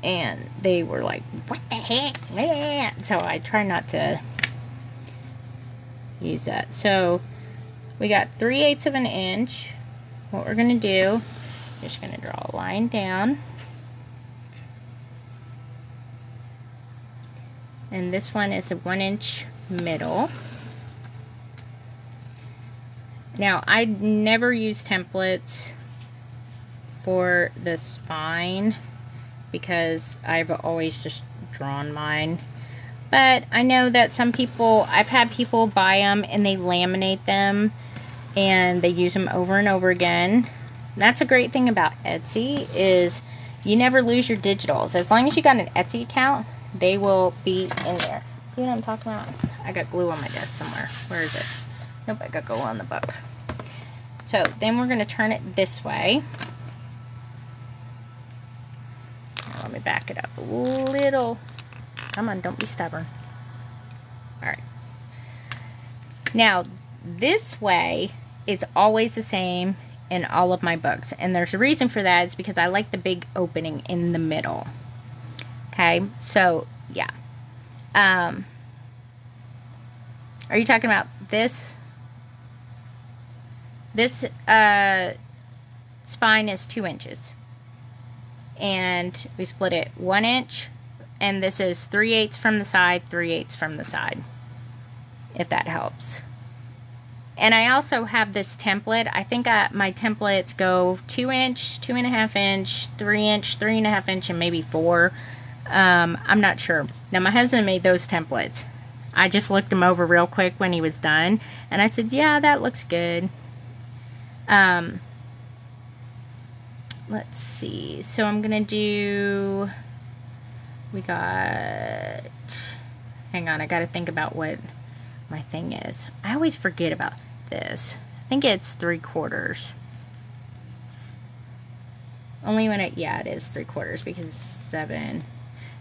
And they were like, what the heck? So I try not to use that. So we got 3/8 of an inch what we're going to do, just going to draw a line down. And this one is a 1-inch middle. Now, I never use templates for the spine because I've always just drawn mine. But I know that some people, I've had people buy them and they laminate them and they use them over and over again. That's a great thing about Etsy, is you never lose your digitals. As long as you got an Etsy account, they will be in there. See what I'm talking about? I got glue on my desk somewhere. Where is it? Nope, I got glue on the book. So then we're going to turn it this way. Now, let me back it up a little. Come on, don't be stubborn. Alright. Now, this way is always the same in all of my books. And there's a reason for that. It's because I like the big opening in the middle. Okay, so, yeah. Are you talking about this? This spine is 2 inches. And we split it 1 inch. And this is 3/8 from the side, 3/8 from the side. If that helps. And I also have this template. I think my templates go 2 inch, 2.5 inch, 3 inch, 3.5 inch, and maybe 4. I'm not sure. Now, my husband made those templates. I just looked them over real quick when he was done. And I said, yeah, that looks good. Let's see. So I'm going to do... We got... Hang on, I got to think about what my thing is. I always forget about this. I think it's 3/4. Only when yeah, it is 3/4 because it's 7.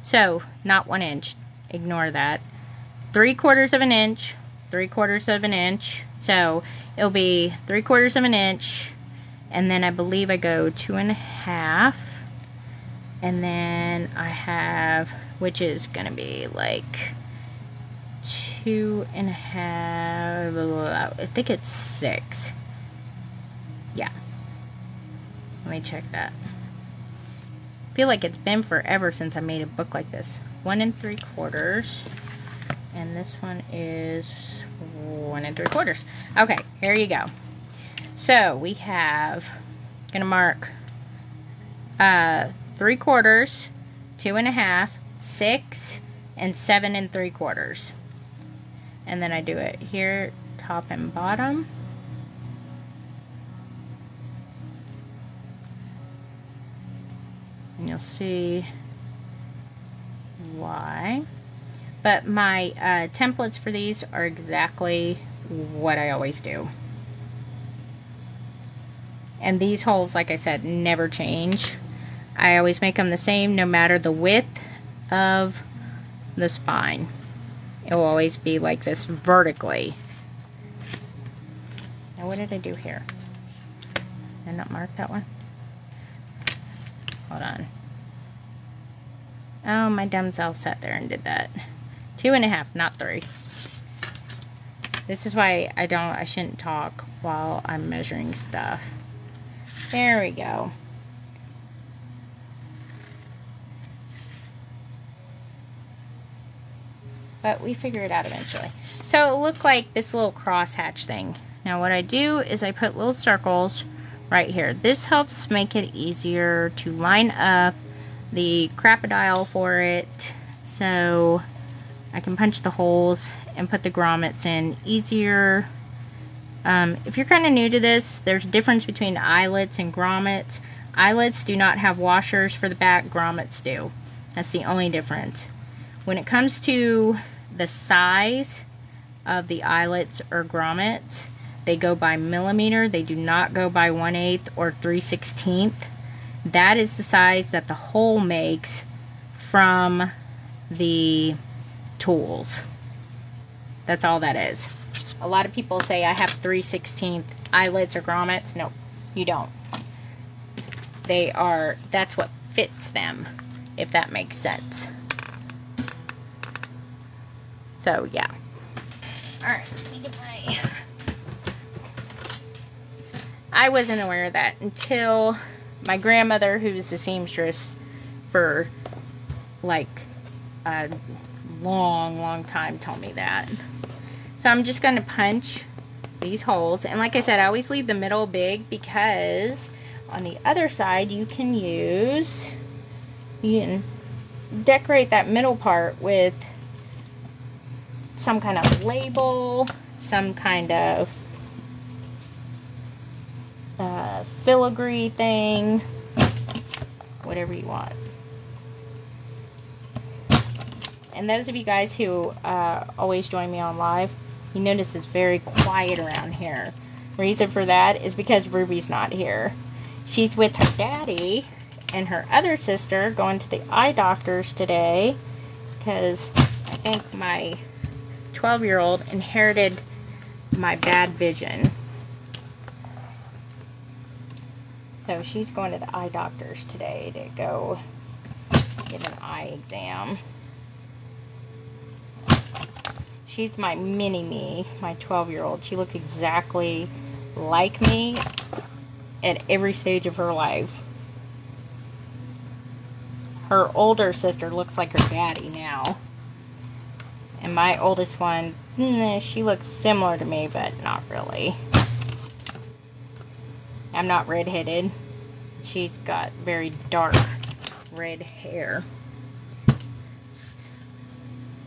So, not 1 inch. Ignore that. 3/4 of an inch, 3/4 of an inch. So, it'll be 3/4 of an inch. And then I believe I go 2.5. And then I have, which is going to be like 2.5, I think it's 6. Yeah. Let me check that. I feel like it's been forever since I made a book like this. 1 3/4. And this one is 1 3/4. Okay, here you go. So we have, gonna mark 3/4, 2.5, 6, and 7 3/4. And then I do it here, top and bottom. And you'll see why. But my templates for these are exactly what I always do. And these holes, like I said, never change. I always make them the same no matter the width of the spine. It will always be like this vertically. Now what did I do here? Did I not mark that one? Hold on. Oh, my dumb self sat there and did that. 2.5, not 3. This is why I shouldn't talk while I'm measuring stuff. There we go. But we figure it out eventually. So it looked like this little crosshatch thing. Now what I do is I put little circles right here. This helps make it easier to line up the crocodile for it, so I can punch the holes and put the grommets in easier. If you're kind of new to this, there's a difference between eyelets and grommets. Eyelets do not have washers for the back, grommets do. That's the only difference. When it comes to the size of the eyelets or grommets, they go by millimeter. They do not go by 1/8 or 3/16. That is the size that the hole makes from the tools. That's all that is. A lot of people say I have 3/16 eyelets or grommets. No, you don't. They are, that's what fits them, if that makes sense. So, yeah. Alright, let me get my... I wasn't aware of that until my grandmother, who was a seamstress for like a long time, told me that. So I'm just going to punch these holes. And like I said, I always leave the middle big because on the other side you can decorate that middle part with some kind of label, some kind of filigree thing, whatever you want. And those of you guys who always join me on live, you notice it's very quiet around here. Reason for that is because Ruby's not here. She's with her daddy and her other sister going to the eye doctors today because I think my 12-year-old inherited my bad vision. So she's going to the eye doctors today to go get an eye exam. She's my mini-me, my 12-year-old. She looks exactly like me at every stage of her life. Her older sister looks like her daddy now. And my oldest one, she looks similar to me, but not really. I'm not redheaded. She's got very dark red hair.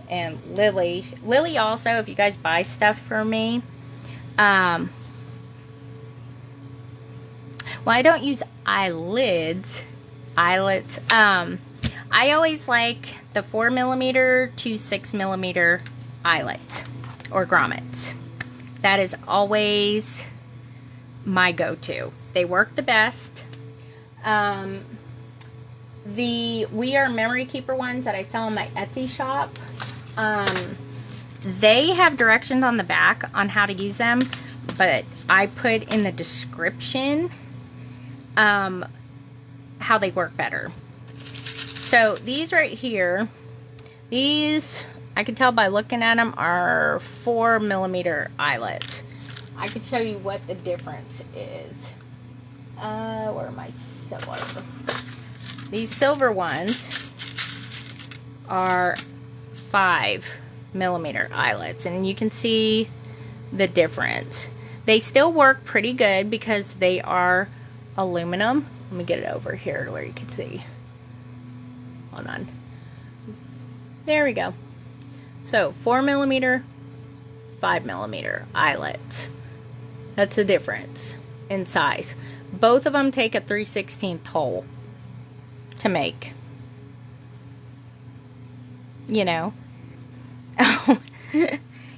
And Lily also, if you guys buy stuff for me, well, I don't use eyelets. I always like the 4mm to 6mm eyelets or grommets. That is always my go-to. They work the best. The We Are Memory Keeper ones that I sell in my Etsy shop, they have directions on the back on how to use them, but I put in the description how they work better. So these right here, these I can tell by looking at them are 4mm eyelets. I can show you what the difference is. Where are my silver? These silver ones are 5mm eyelets, and you can see the difference. They still work pretty good because they are aluminum. Let me get it over here to where you can see. Hold on. There we go. So 4mm, 5mm eyelets. That's the difference in size. Both of them take a 3/16 hole to make. You know.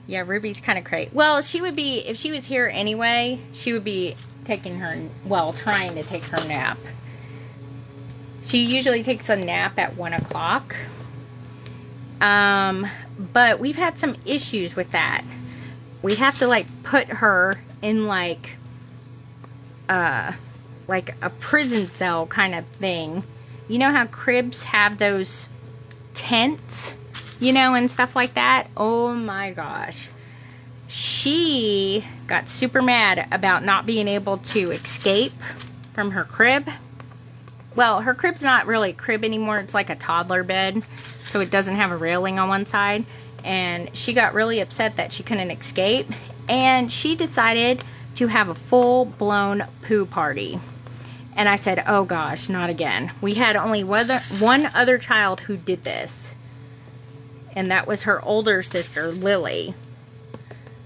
Yeah, Ruby's kind of crazy. Well, she would be, if she was here anyway, she would be taking her, well, trying to take her nap. She usually takes a nap at 1 o'clock. But we've had some issues with that. We have to, like, put her in, like a prison cell kind of thing. You know how cribs have those tents, you know, and stuff like that? Oh my gosh. She got super mad about not being able to escape from her crib. Well, her crib's not really a crib anymore. It's like a toddler bed, so it doesn't have a railing on one side. And she got really upset that she couldn't escape. And she decided to have a full-blown poo party. And I said, oh gosh, not again. We had only one other child who did this. And that was her older sister, Lily.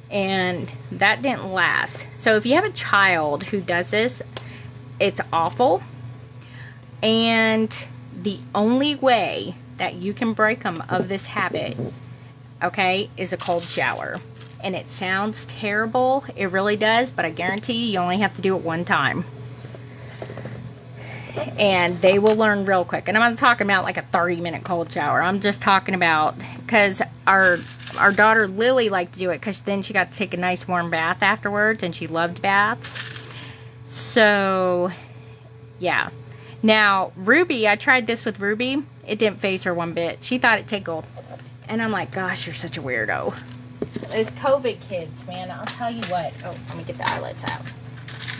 And that didn't last. So if you have a child who does this, it's awful. And the only way that you can break them of this habit, okay, is a cold shower. And it sounds terrible. It really does. But I guarantee you only have to do it one time. And they will learn real quick. And I'm not talking about like a 30-minute cold shower. I'm just talking about, because our daughter Lily liked to do it because then she got to take a nice warm bath afterwards, and she loved baths. So, yeah. Now, Ruby, I tried this with Ruby. It didn't faze her one bit. She thought it tickled. And I'm like, gosh, you're such a weirdo. Those COVID kids, man, I'll tell you what. Oh, let me get the eyelets out.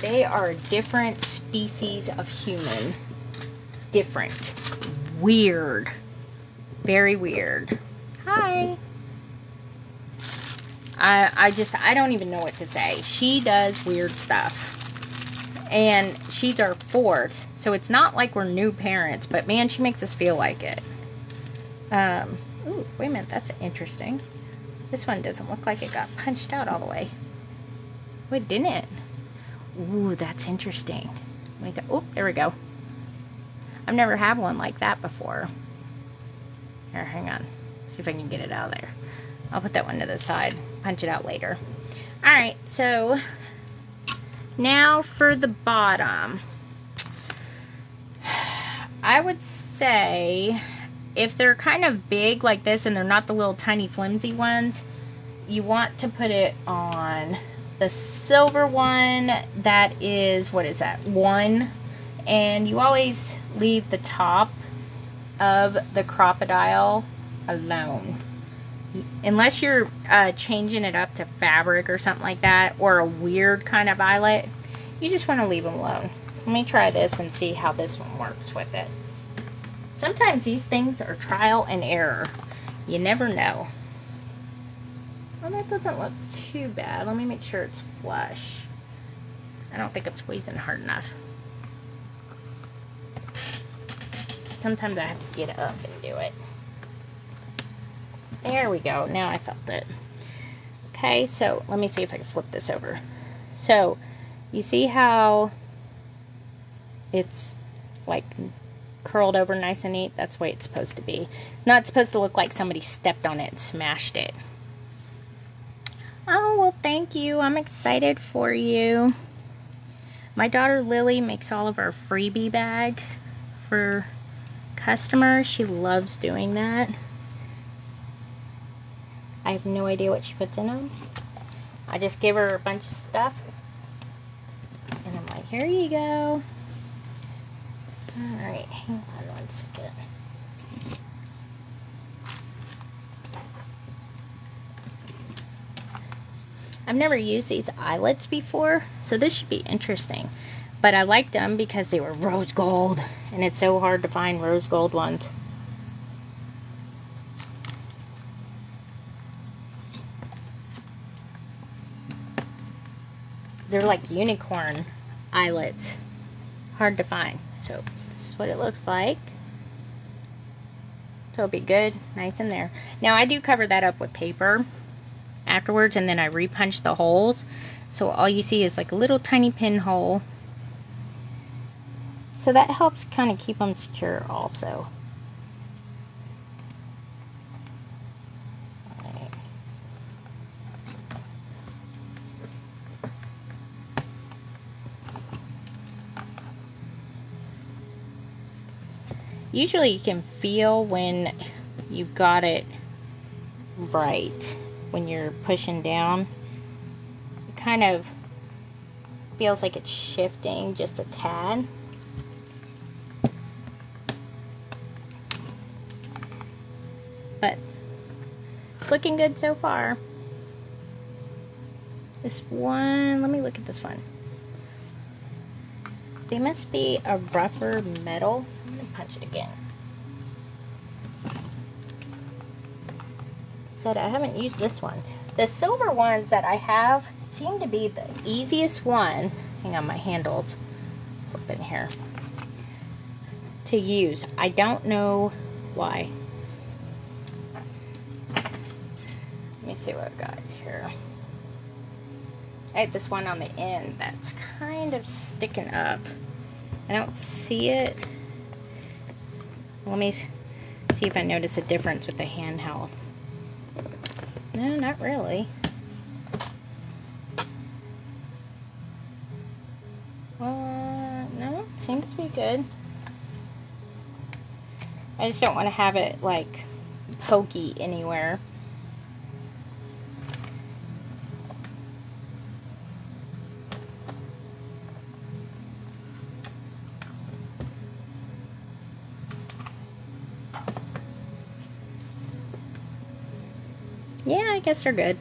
They are a different species of human. Different. Weird. Very weird. Hi. I don't even know what to say. She does weird stuff. And she's our fourth, so it's not like we're new parents, but man, she makes us feel like it. Ooh, wait a minute, that's interesting. This one doesn't look like it got punched out all the way. Wait, didn't it? Ooh, that's interesting. Oh, there we go. I've never had one like that before. Here, hang on. See if I can get it out of there. I'll put that one to the side. Punch it out later. Alright, so now for the bottom. I would say if they're kind of big like this and they're not the little tiny flimsy ones, you want to put it on the silver one that is, what is that, 1. And you always leave the top of the crocodile alone. Unless you're changing it up to fabric or something like that, or a weird kind of eyelet, you just want to leave them alone. Let me try this and see how this one works with it. Sometimes these things are trial and error. You never know. Well, that doesn't look too bad. Let me make sure it's flush. I don't think I'm squeezing hard enough. Sometimes I have to get up and do it. There we go. Now I felt it. Okay, so let me see if I can flip this over. So, you see how it's like curled over nice and neat? That's the way it's supposed to be. Not supposed to look like somebody stepped on it and smashed it. Oh, well, thank you. I'm excited for you. My daughter Lily makes all of our freebie bags for customers. She loves doing that. I have no idea what she puts in them. I just give her a bunch of stuff. And I'm like, here you go. Alright, hang on one second. I've never used these eyelets before, so this should be interesting. But I liked them because they were rose gold, and it's so hard to find rose gold ones. They're like unicorn eyelets. Hard to find. So this is what it looks like. So it'll be good, nice in there. Now I do cover that up with paper afterwards, and then I repunch the holes. So all you see is like a little tiny pinhole. So that helps kind of keep them secure also. Usually you can feel when you've got it right when you're pushing down. It kind of feels like it's shifting just a tad. But looking good so far. This one, let me look at this one. They must be a rougher metal. I'm going to punch it again. Said I haven't used this one. The silver ones that I have seem to be the easiest one. Hang on, my handles slip in here. To use. I don't know why. Let me see what I've got here. I have this one on the end that's kind of sticking up. I don't see it. Let me see if I notice a difference with the handheld. No, not really. No, seems to be good. I just don't want to have it like pokey anywhere. Yeah, I guess they're good.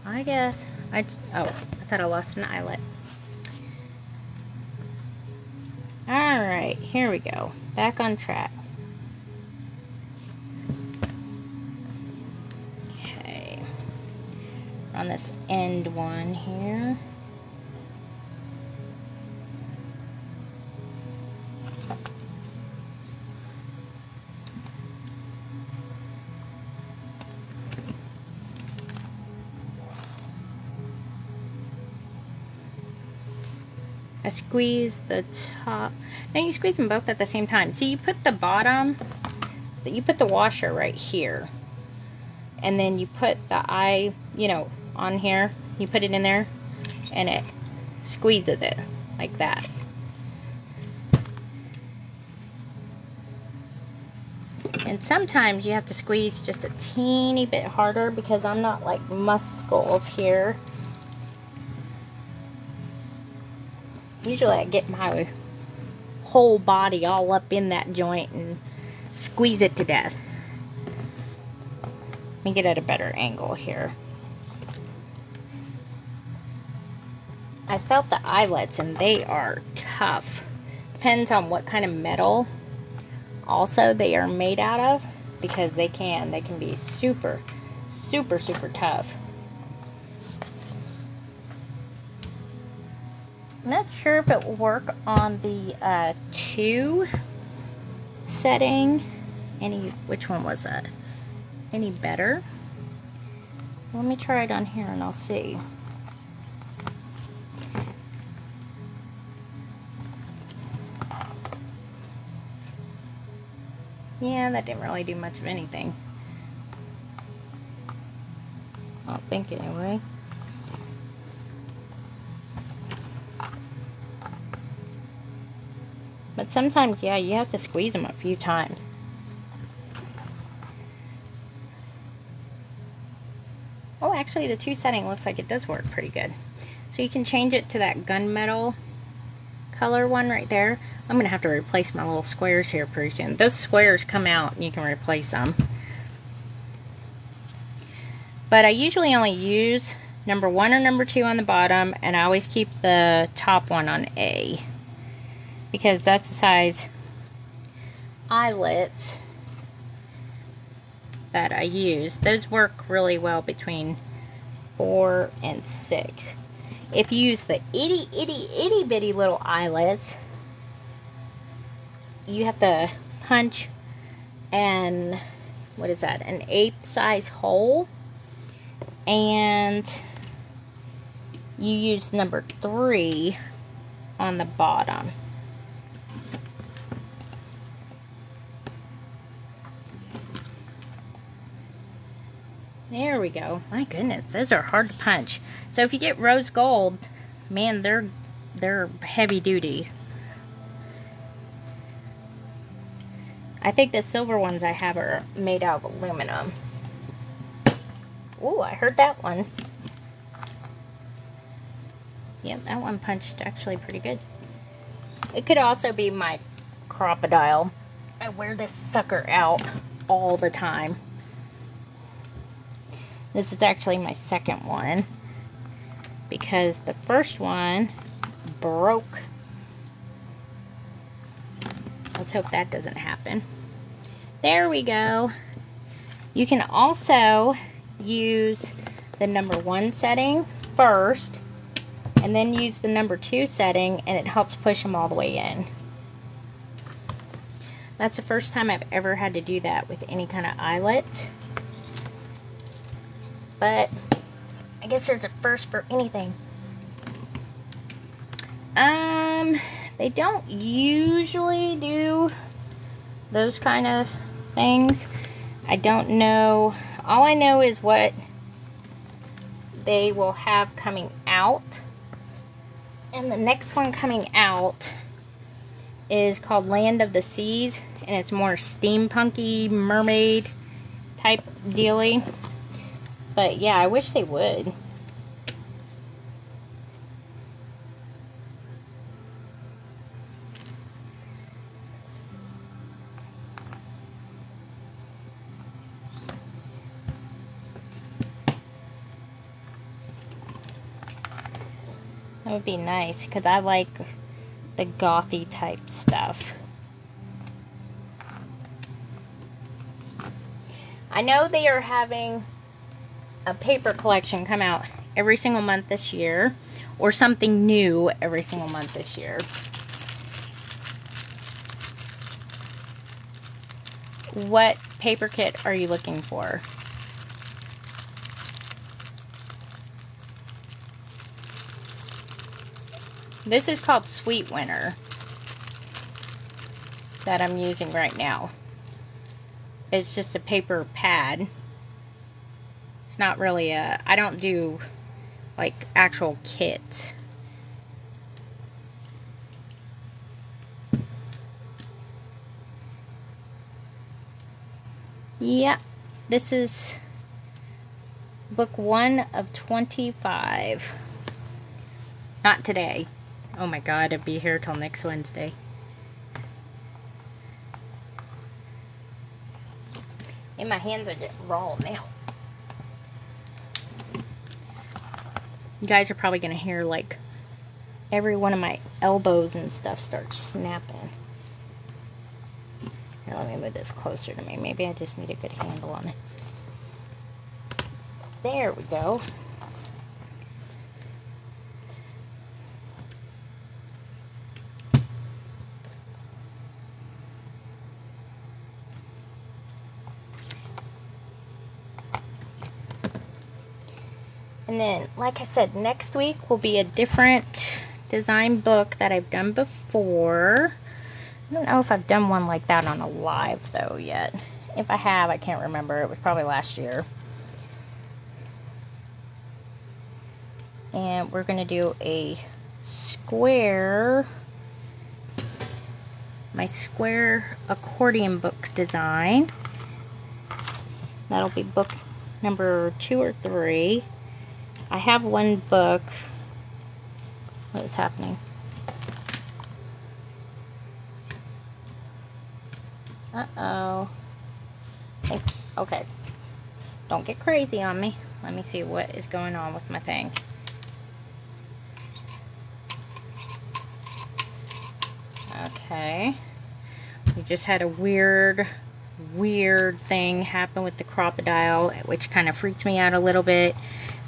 I guess. Oh, I thought I lost an eyelet. Alright, here we go. Back on track. Okay. On this end one here. I squeeze the top. Now you squeeze them both at the same time. So you put the bottom, you put the washer right here. And then you put the eye, you know, on here. You put it in there and it squeezes it like that. And sometimes you have to squeeze just a teeny bit harder because I'm not like muscles here. Usually I get my whole body all up in that joint and squeeze it to death. Let me get at a better angle here. I felt the eyelets and they are tough. Depends on what kind of metal also they are made out of, because they can be super tough. I'm not sure if it will work on the 2 setting. Which one was that? Any better? Let me try it on here and I'll see. Yeah, that didn't really do much of anything. I don't think anyway. But sometimes, yeah, you have to squeeze them a few times. Oh, actually, the 2 setting looks like it does work pretty good. So you can change it to that gunmetal color one right there. I'm going to have to replace my little squares here pretty soon. Those squares come out and you can replace them. But I usually only use number 1 or number 2 on the bottom, and I always keep the top one on A, because that's the size eyelets that I use. Those work really well between 4 and 6. If you use the itty bitty little eyelets, you have to punch an, what is that, an 1/8 size hole, and you use number 3 on the bottom. There we go. My goodness, those are hard to punch. So if you get rose gold, man, they're heavy duty. I think the silver ones I have are made out of aluminum. Ooh, I heard that one. Yep, that one punched actually pretty good. It could also be my crocodile. I wear this sucker out all the time. This is actually my second one, because the first one broke. Let's hope that doesn't happen. There we go. You can also use the number 1 setting first, and then use the number 2 setting, and it helps push them all the way in. That's the first time I've ever had to do that with any kind of eyelet. But I guess there's a first for anything. They don't usually do those kind of things. I don't know. All I know is what they will have coming out. And the next one coming out is called Land of the Seas, and it's more steampunky mermaid type dealy. But yeah, I wish they would. That would be nice, because I like the gothy type stuff. I know they are having a paper collection come out every single month this year, or something new every single month this year. What paper kit are you looking for? This is called Sweet Winter that I'm using right now. It's just a paper pad. It's not really a, I don't do like actual kits. Yeah, this is book 1 of 25. Not today. Oh my god, I'd be here till next Wednesday. And my hands are getting raw now. You guys are probably going to hear like every one of my elbows and stuff start snapping. Here, let me move this closer to me. Maybe I just need a good handle on it. There we go. And then, like I said, next week will be a different design book that I've done before. I don't know if I've done one like that on a live, though, yet. If I have, I can't remember. It was probably last year. And we're going to do a square, my square accordion book design. That'll be book number 2 or 3. I have one book. What is happening? Uh-oh. Okay. Don't get crazy on me. Let me see what is going on with my thing. Okay. We just had a weird thing happen with the crocodile, which kind of freaked me out a little bit,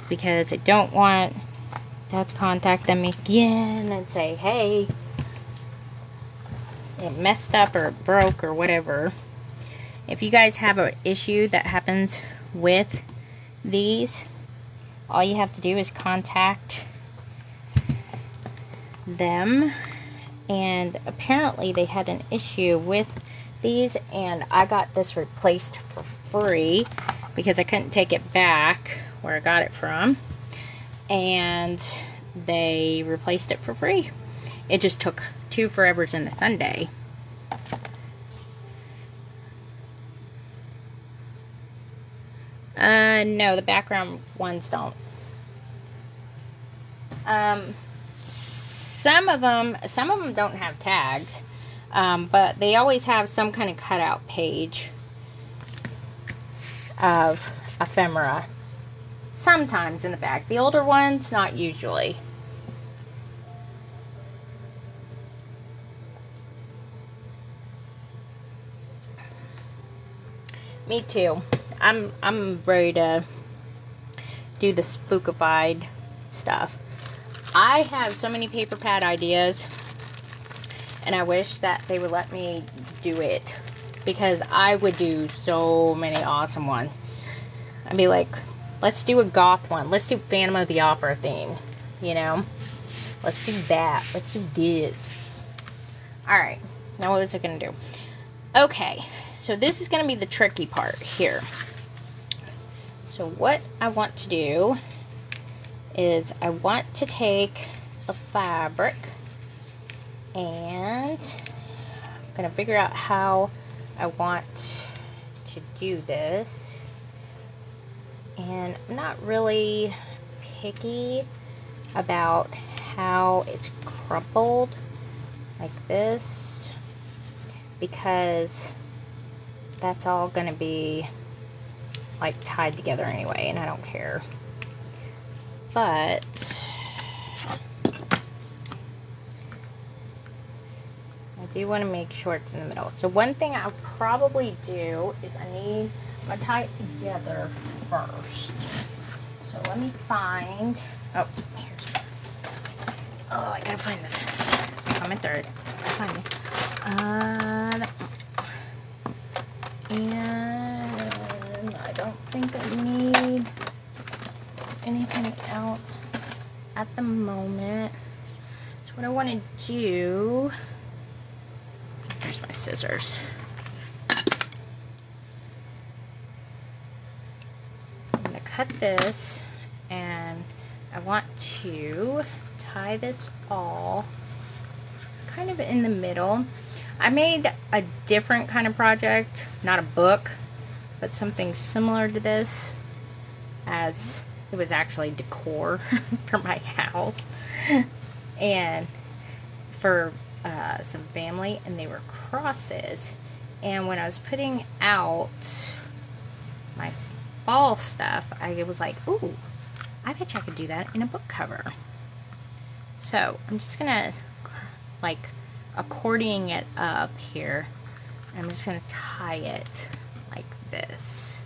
because I don't want to have to contact them again and say, hey, it messed up or it broke or whatever. If you guys have an issue that happens with these, all you have to do is contact them. And apparently they had an issue with these, and I got this replaced for free because I couldn't take it back where I got it from, and they replaced it for free. It just took 2 forevers and a Sunday. No, the background ones don't. Some of them don't have tags, but they always have some kind of cutout page of ephemera. Sometimes in the back. The older ones, not usually. Me too. I'm ready to do the spookified stuff. I have so many paper pad ideas, and I wish that they would let me do it, because I would do so many awesome ones. I'd be like, let's do a goth one. Let's do Phantom of the Opera theme, you know? Let's do that. Let's do this. Alright, now what was I going to do? Okay, so this is going to be the tricky part here. So what I want to do is I want to take a fabric, and I'm going to figure out how I want to do this. And I'm not really picky about how it's crumpled like this, because that's all going to be like tied together anyway, and I don't care. But do want to make sure it's in the middle. So one thing I'll probably do is I'm gonna tie it together first. So let me find, oh, here's, oh, I gotta find this. I'm in third. Find it. And I don't think I need anything else at the moment. So what I want to do, here's my scissors. I'm going to cut this, and I want to tie this all kind of in the middle. I made a different kind of project, not a book, but something similar to this, as it was actually decor for my house and for some family, and they were crosses. And when I was putting out my fall stuff, I was like, ooh, I bet you I could do that in a book cover. So I'm just gonna like accordion it up here. I'm just gonna tie it like this.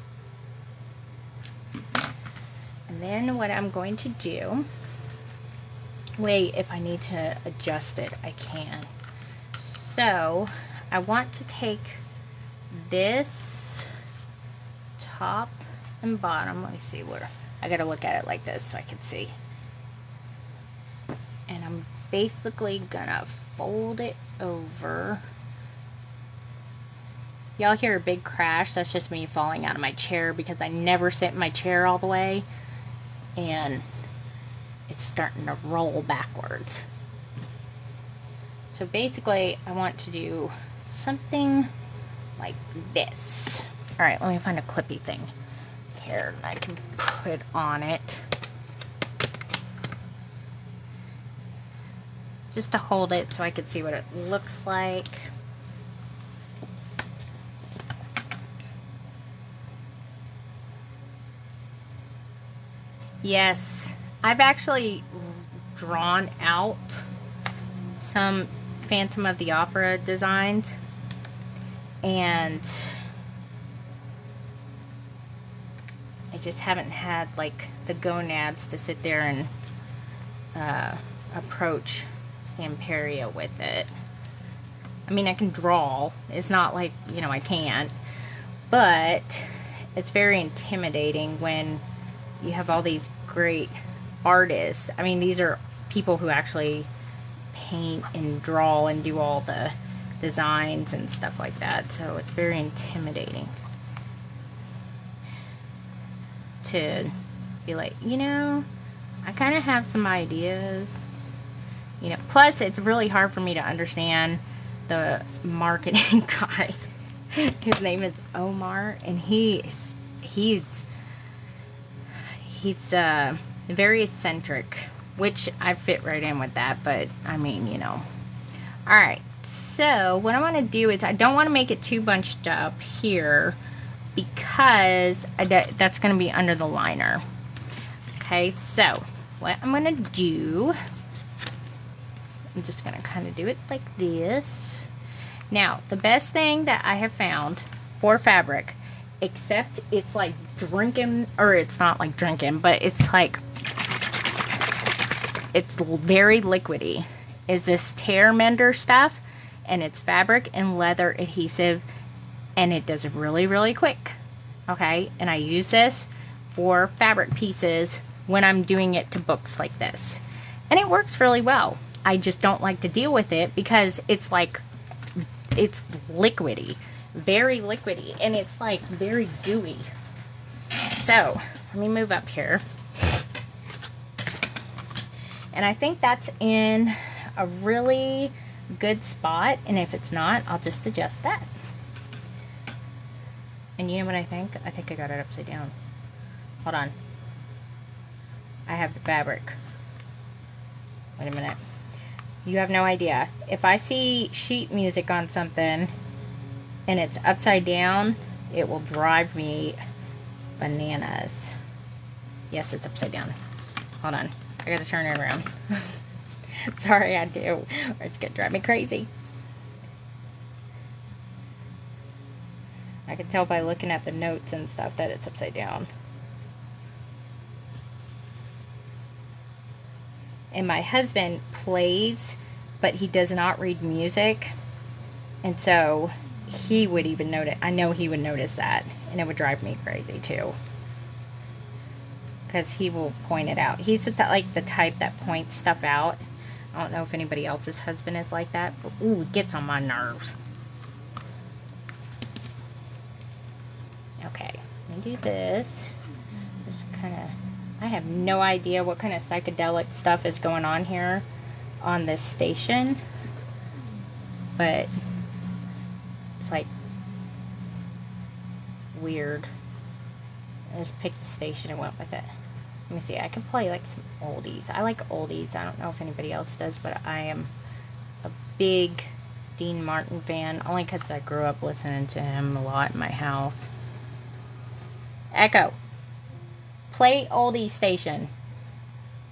And then what I'm going to do, wait, if I need to adjust it, I can. So I want to take this top and bottom. Let me see where, I gotta look at it like this so I can see. And I'm basically gonna fold it over. Y'all hear a big crash? That's just me falling out of my chair because I never sit in my chair all the way. And it's starting to roll backwards. So basically, I want to do something like this. Alright, let me find a clippy thing here and I can put on it. Just to hold it so I could see what it looks like. Yes, I've actually drawn out some Phantom of the Opera designs, and I just haven't had like the gonads to sit there and approach Stamperia with it. I mean, I can draw. It's not like, you know, I can't, but it's very intimidating when you have all these great artists. I mean, these are people who actually paint and draw and do all the designs and stuff like that. So it's very intimidating to be like, you know, I kind of have some ideas. You know, plus it's really hard for me to understand the marketing guy. His name is Omar, and he's very eccentric, which I fit right in with that, but I mean, you know. Alright, so what I want to do is I don't want to make it too bunched up here because that's going to be under the liner. Okay, so what I'm going to do, I'm just going to kind of do it like this. Now, the best thing that I have found for fabric, except it's like drinking, or it's not like drinking, but it's like, it's very liquidy, is this tear mender stuff, and it's fabric and leather adhesive, and it does it really, really quick. Okay, and I use this for fabric pieces when I'm doing it to books like this, and it works really well. I just don't like to deal with it because it's like, it's liquidy, very liquidy, and it's like very gooey. So let me move up here, and I think that's in a really good spot, and if it's not, I'll just adjust that. And you know what I think? I think I got it upside down. Hold on. I have the fabric. Wait a minute. You have no idea. If I see sheet music on something and it's upside down, it will drive me bananas. Yes, it's upside down. Hold on. I gotta turn it around. Sorry, I do. Or it's gonna drive me crazy. I can tell by looking at the notes and stuff that it's upside down. And my husband plays, but he does not read music. And so he would even notice, I know he would notice that. And it would drive me crazy too. Because he will point it out. He's like the type that points stuff out. I don't know if anybody else's husband is like that. But ooh, it gets on my nerves. Okay, let me do this. Just kind of, I have no idea what kind of psychedelic stuff is going on here on this station. But it's like weird. I just picked the station and went with it. Let me see, I can play like some oldies. I like oldies. I don't know if anybody else does, but I am a big Dean Martin fan. Only because I grew up listening to him a lot in my house. Echo. Play oldie station.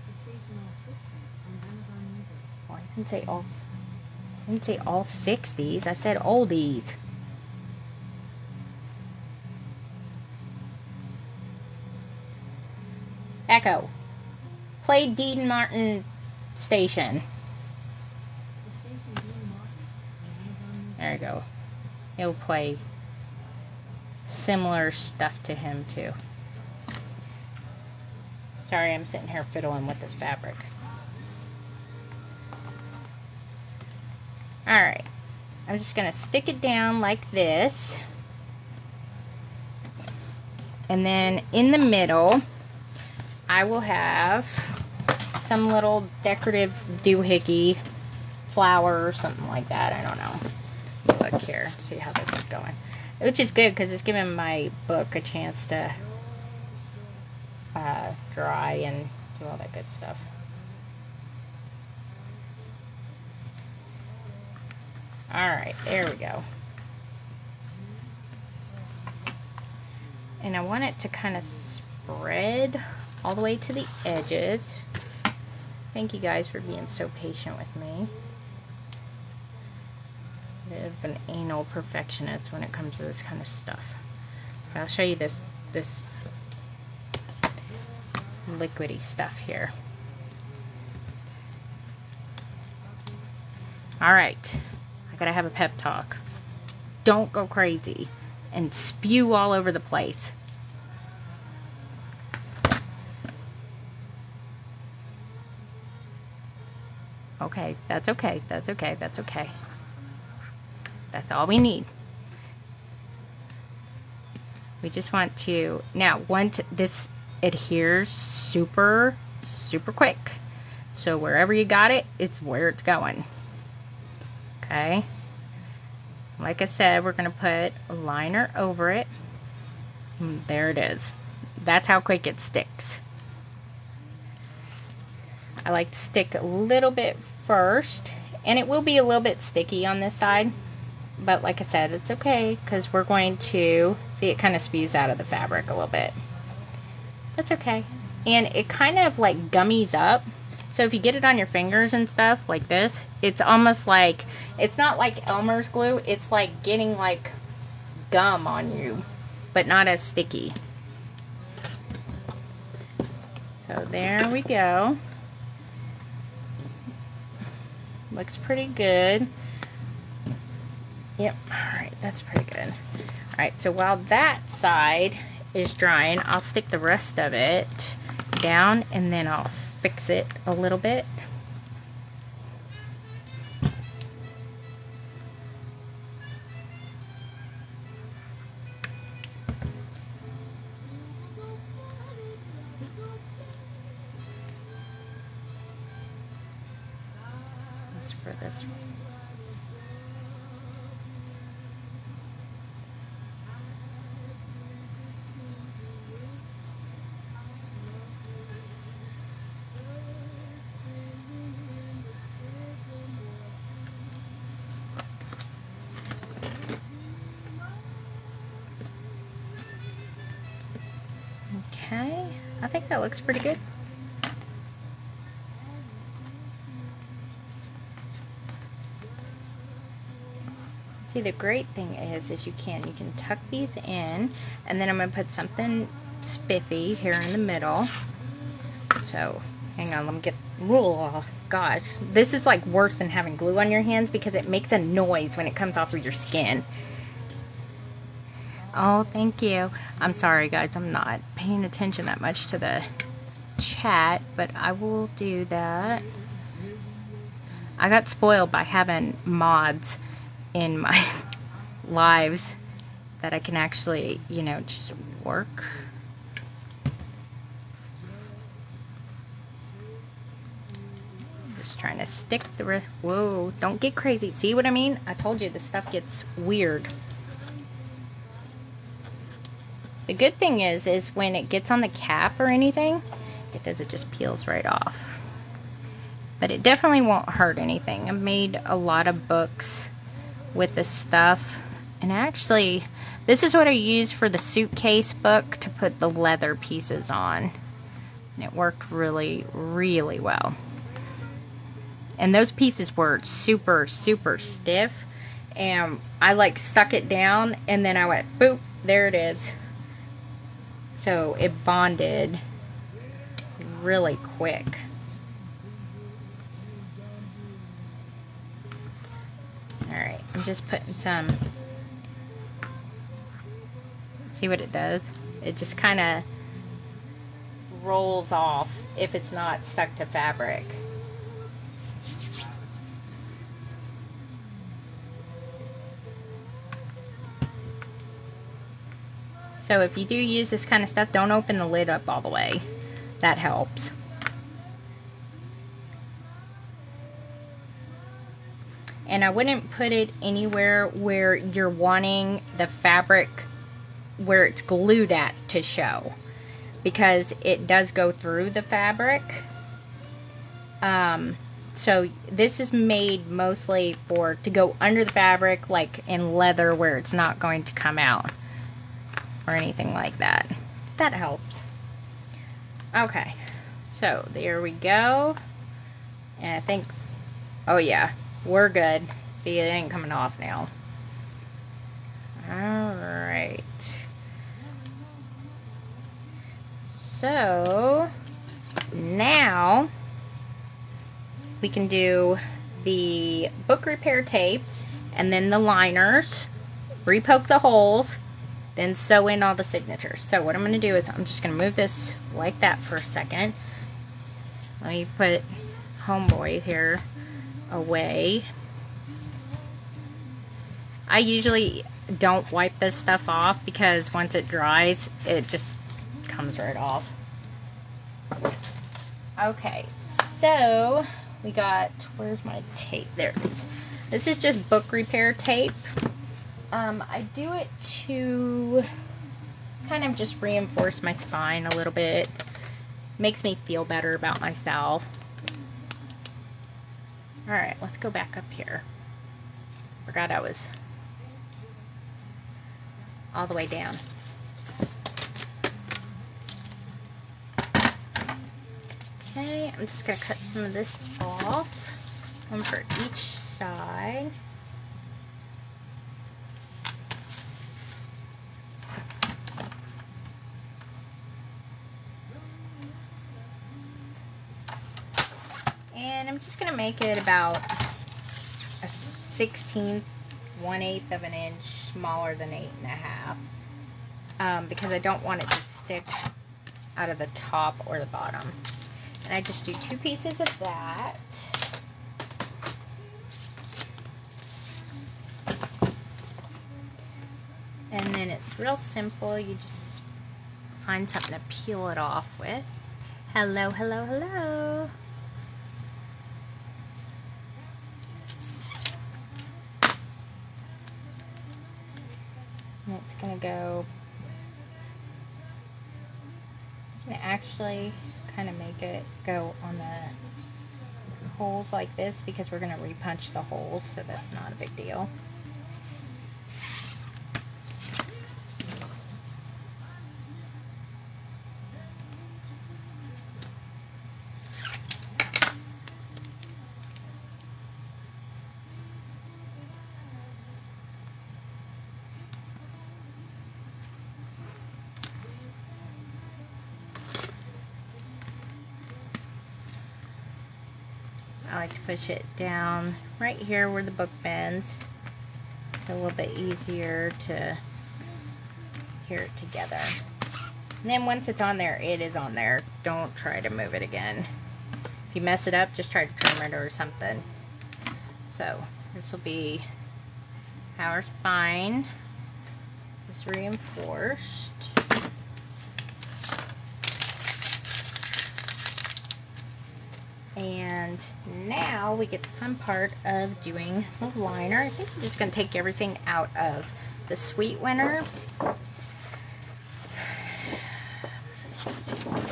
The station all 60s on Amazon Music. Oh, I didn't say all. I didn't say all 60s. I said oldies. Echo. Play Dean Martin station. The station Dean Martin on Amazon Music. There you go. He'll play similar stuff to him too. Sorry, I'm sitting here fiddling with this fabric. Alright. I'm just going to stick it down like this. And then in the middle, I will have some little decorative doohickey flower or something like that. I don't know. Look here. See how this is going. Which is good because it's giving my book a chance to dry and do all that good stuff. Alright, there we go. And I want it to kind of spread all the way to the edges. Thank you guys for being so patient with me. A bit of an anal perfectionist when it comes to this kind of stuff. I'll show you this liquidy stuff here. Alright, I gotta have a pep talk. Don't go crazy and spew all over the place. Okay, that's okay, that's okay, that's okay. That's all we need. We just want to, now once this adheres super quick, so wherever you got it, it's where it's going. Okay, like I said, we're going to put a liner over it. There it is. That's how quick it sticks. I like to stick a little bit first, and it will be a little bit sticky on this side, but like I said, it's okay because we're going to see it kind of spews out of the fabric a little bit. That's okay. And it kind of like gummies up. So if you get it on your fingers and stuff like this, it's almost like, it's not like Elmer's glue. It's like getting like gum on you, but not as sticky. So there we go. Looks pretty good. Yep. Alright, that's pretty good. Alright, so while that side is drying, I'll stick the rest of it down and then I'll fix it a little bit. That's for this one. Okay, I think that looks pretty good. See, the great thing is you can tuck these in, and then I'm going to put something spiffy here in the middle. So, hang on, let me get, oh gosh, this is like worse than having glue on your hands because it makes a noise when it comes off of your skin. Oh, thank you. I'm sorry guys, I'm not paying attention that much to the chat, but I will do that. I got spoiled by having mods in my lives that I can actually, you know, just work. Just trying to stick the rest. Whoa, don't get crazy. See what I mean? I told you this stuff gets weird. The good thing is when it gets on the cap or anything, it just peels right off. But it definitely won't hurt anything. I've made a lot of books with this stuff. And actually, this is what I used for the suitcase book to put the leather pieces on. And it worked really, really well. And those pieces were super, super stiff. And I like stuck it down and then I went, boop, there it is. So it bonded really quick. Alright, I'm just putting some, see what it does? It just kind of rolls off if it's not stuck to fabric. So if you do use this kind of stuff, don't open the lid up all the way. That helps. And I wouldn't put it anywhere where you're wanting the fabric where it's glued at to show, because it does go through the fabric. So this is made mostly to go under the fabric, like in leather, where it's not going to come out or anything like that. That helps. Okay, so there we go. And I think, oh yeah, we're good. See, it ain't coming off now. Alright. So, now we can do the book repair tape and then the liners, repoke the holes, then sew in all the signatures. So what I'm going to do is I'm just going to move this like that for a second. Let me put Homeboy here away. I usually don't wipe this stuff off because once it dries, it just comes right off. Okay, so we got, where's my tape? There it is. This is just book repair tape. I do it to kind of just reinforce my spine a little bit. Makes me feel better about myself. Alright, let's go back up here. Forgot I was all the way down. Okay, I'm just going to cut some of this off. One for each side. And I'm just going to make it about a 1/16, 1/8 of an inch smaller than 8.5. Because I don't want it to stick out of the top or the bottom. And I just do 2 pieces of that. And then it's real simple. You just find something to peel it off with. Hello, hello, hello. And it's going to go, I'm going to actually kind of make it go on the holes like this because we're going to repunch the holes, so that's not a big deal. I like to push it down right here where the book bends. It's a little bit easier to hear it together. And then once it's on there, it is on there. Don't try to move it again. If you mess it up, just try to trim it or something. So this will be how our spine is reinforced. And now we get the fun part of doing the liner. I think I'm just going to take everything out of the Sweet Winter.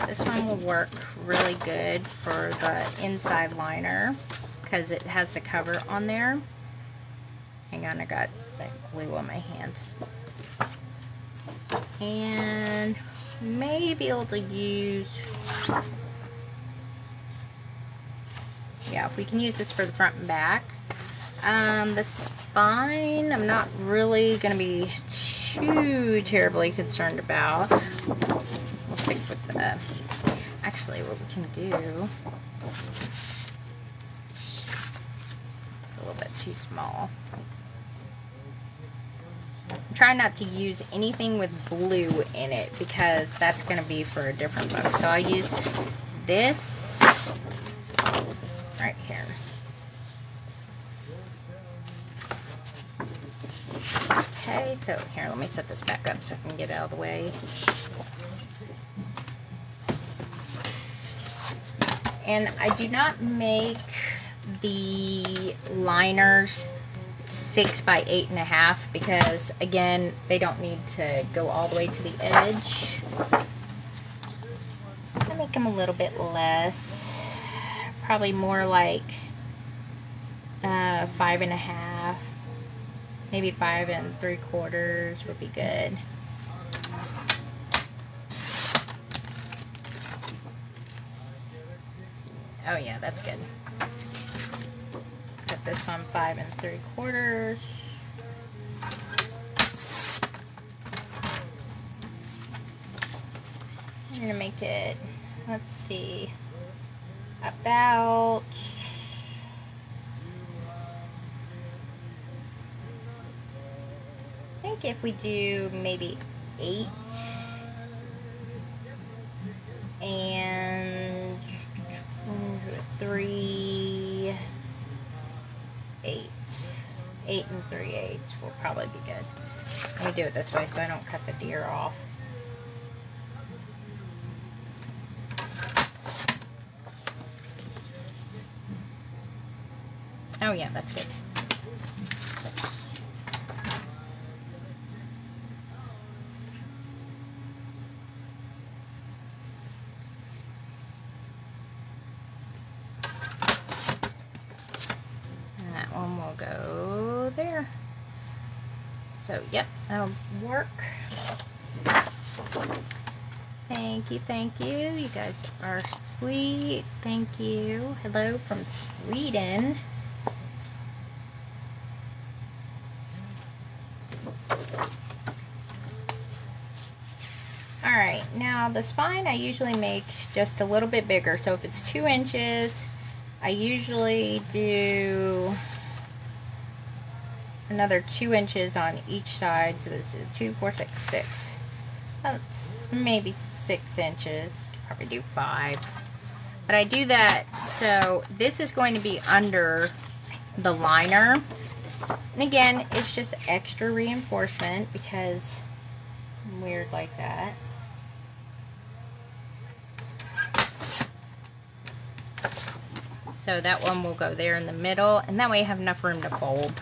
This one will work really good for the inside liner because it has the cover on there. Hang on, I got that glue on my hand. And may be able to use, yeah, we can use this for the front and back. The spine, I'm not really going to be too terribly concerned about. We'll stick with the, actually what we can do, a little bit too small. Try not to use anything with blue in it because that's going to be for a different book. So I'll use this right here. Okay, so here, let me set this back up so I can get it out of the way. And I do not make the liners 6 by 8.5 because, again, they don't need to go all the way to the edge. I make them a little bit less, probably more like 5.5, maybe 5 3/4 would be good. Oh yeah, that's good. Cut this one 5 3/4. I'm gonna make it, let's see, about, I think if we do maybe 8 and 3/8, 8 3/8 will probably be good. Let me do it this way so I don't cut the deer off. Oh yeah, that's good. And that one will go there. So, yep, that'll work. Thank you, thank you. You guys are sweet. Thank you. Hello from Sweden. Alright, now the spine I usually make just a little bit bigger. So if it's 2 inches, I usually do another 2 inches on each side. So this is 2, 4, 6, 6. That's maybe 6 inches. Probably do 5. But I do that so this is going to be under the liner. And again, it's just extra reinforcement because I'm weird like that. So that one will go there in the middle, and that way you have enough room to fold.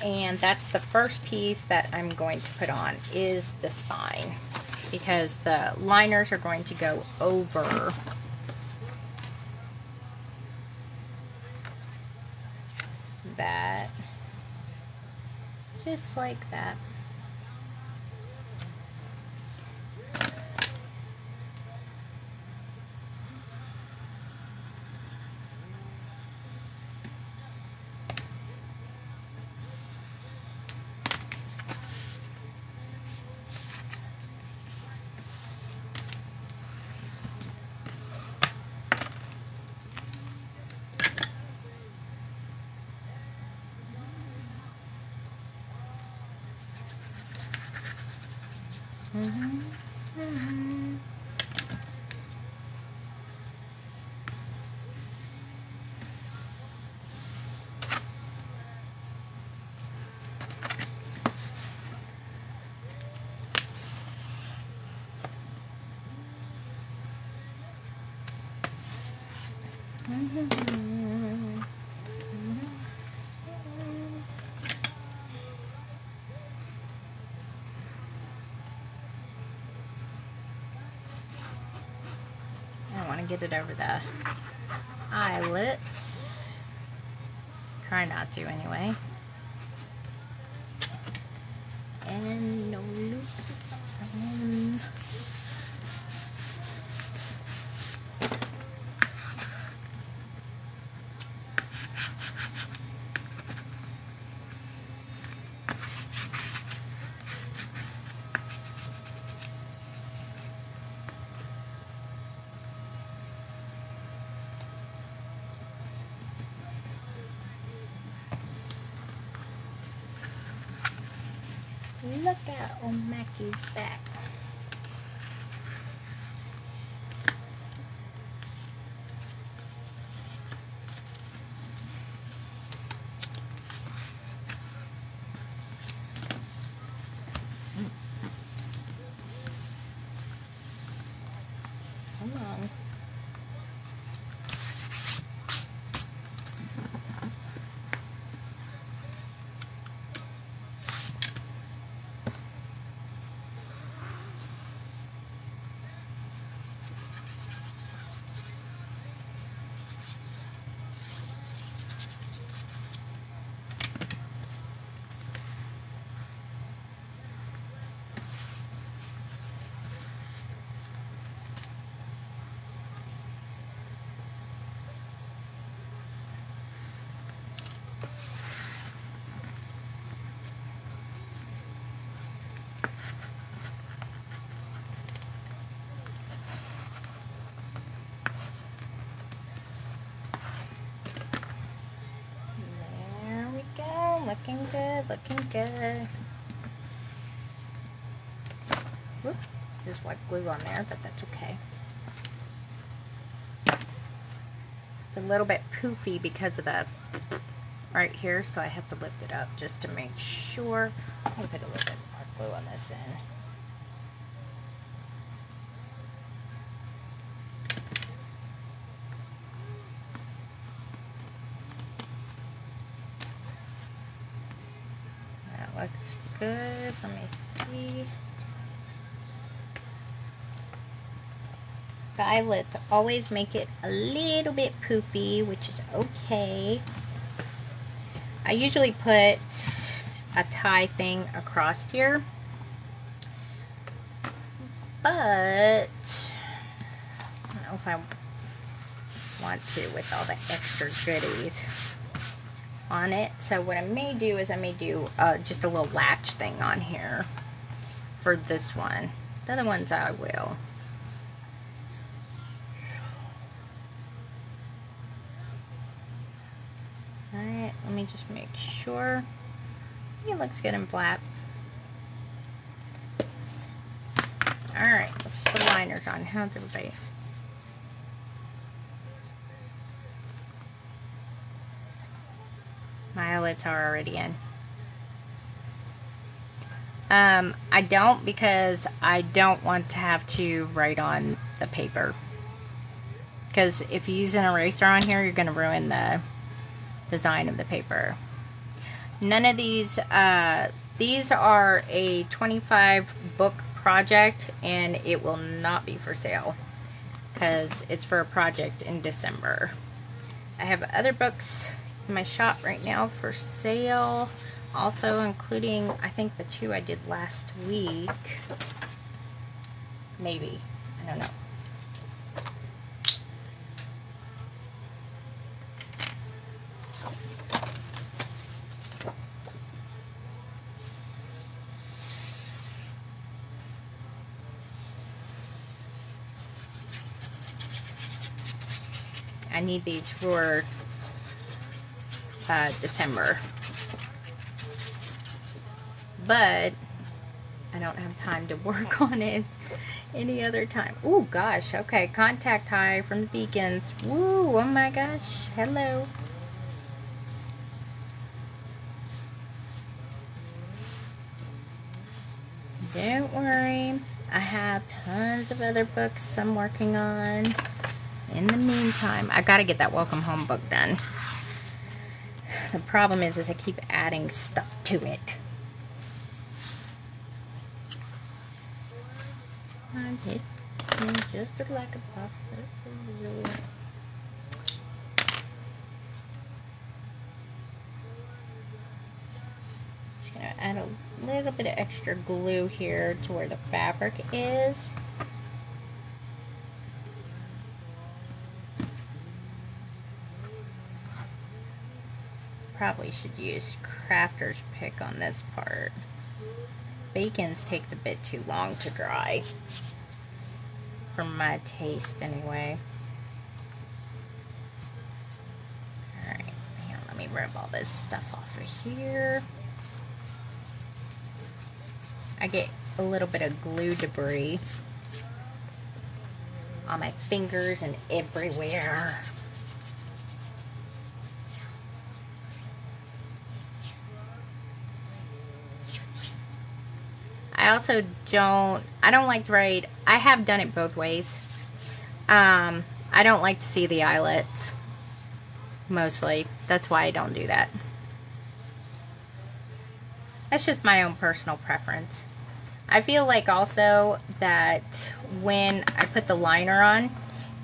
And that's the first piece that I'm going to put on is the spine, because the liners are going to go over that, just like that. I want to get it over the eyelets. Try not to anyway. And no loop. Look out on Mackie's back. Come on. There we go. Looking good, looking good. Whoop. There's white glue on there, but that's okay. It's a little bit poofy because of the right here, so I have to lift it up just to make sure. I'm going to put a little bit more glue on this end. That looks good. Let me see. The eyelets always make it a little bit poofy, which is okay. I usually put a tie thing across here, but I don't know if I want to with all the extra goodies on it. So what I may do is I may do just a little latch thing on here for this one. The other ones I will. Alright, let me just make sure. It looks good and flat. Alright, let's put the liners on. How's everybody? My eyelets are already in. I don't, because I don't want to have to write on the paper. Because if you use an eraser on here, you're going to ruin the design of the paper. None of these are a 25 book project, and it will not be for sale because it's for a project in December. I have other books in my shop right now for sale, also including I think the 2 I did last week, maybe, I don't know. I need these for December. But I don't have time to work on it any other time. Oh gosh, okay, contact high from the beacons. Woo, oh my gosh, hello. Don't worry, I have tons of other books I'm working on. In the meantime, I gotta get that Welcome Home book done. The problem is I keep adding stuff to it. And it just like a pasta. Just gonna add a little bit of extra glue here to where the fabric is. Probably should use crafter's pick on this part. Bacon's takes a bit too long to dry. For my taste anyway. Alright, let me rub all this stuff off of here. I get a little bit of glue debris on my fingers and everywhere. I don't like to write, I have done it both ways. I don't like to see the eyelets, mostly. That's why I don't do that. That's just my own personal preference. I feel like also that when I put the liner on,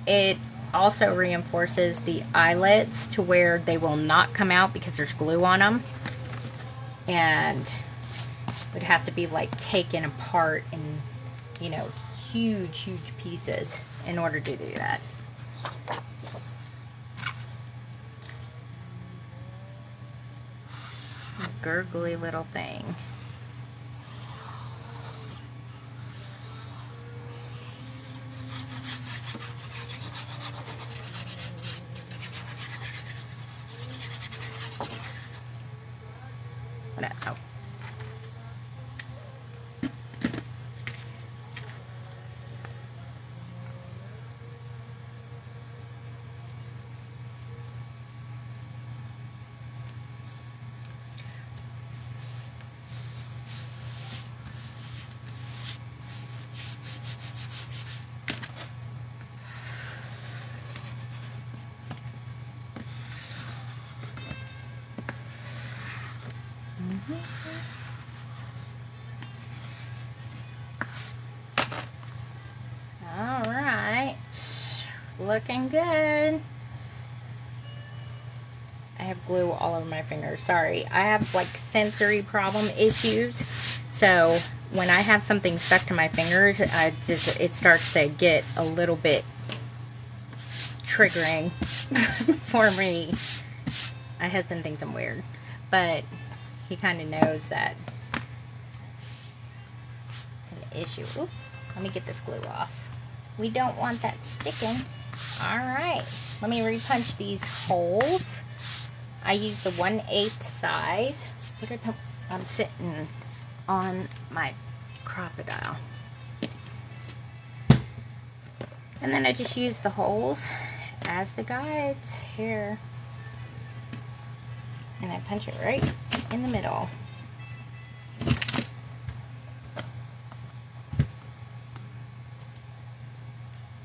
it also reinforces the eyelets to where they will not come out because there's glue on them. And would have to be like taken apart in, you know, huge pieces in order to do that. Gurgly little thing. What? Oh. All right, looking good. I have glue all over my fingers. Sorry, I have like sensory problem issues. So when I have something stuck to my fingers, it starts to get a little bit triggering for me. My husband thinks I'm weird, but he kind of knows that it's an issue. Oop, let me get this glue off. We don't want that sticking. All right, let me repunch these holes. I use the 1/8 size. I'm sitting on my crocodile. And then I just use the holes as the guides here. And I punch it right in the middle.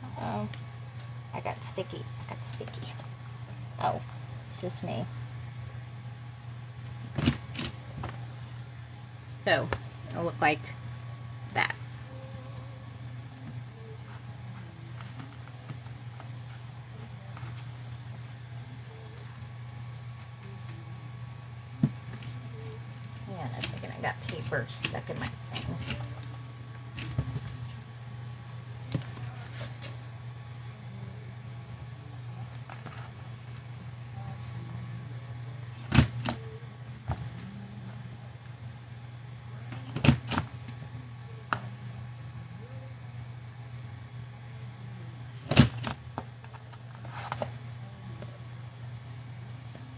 Uh-oh. I got sticky. Oh, it's just me. So, it'll look like that. Yeah, I was thinking I got paper stuck in my thing.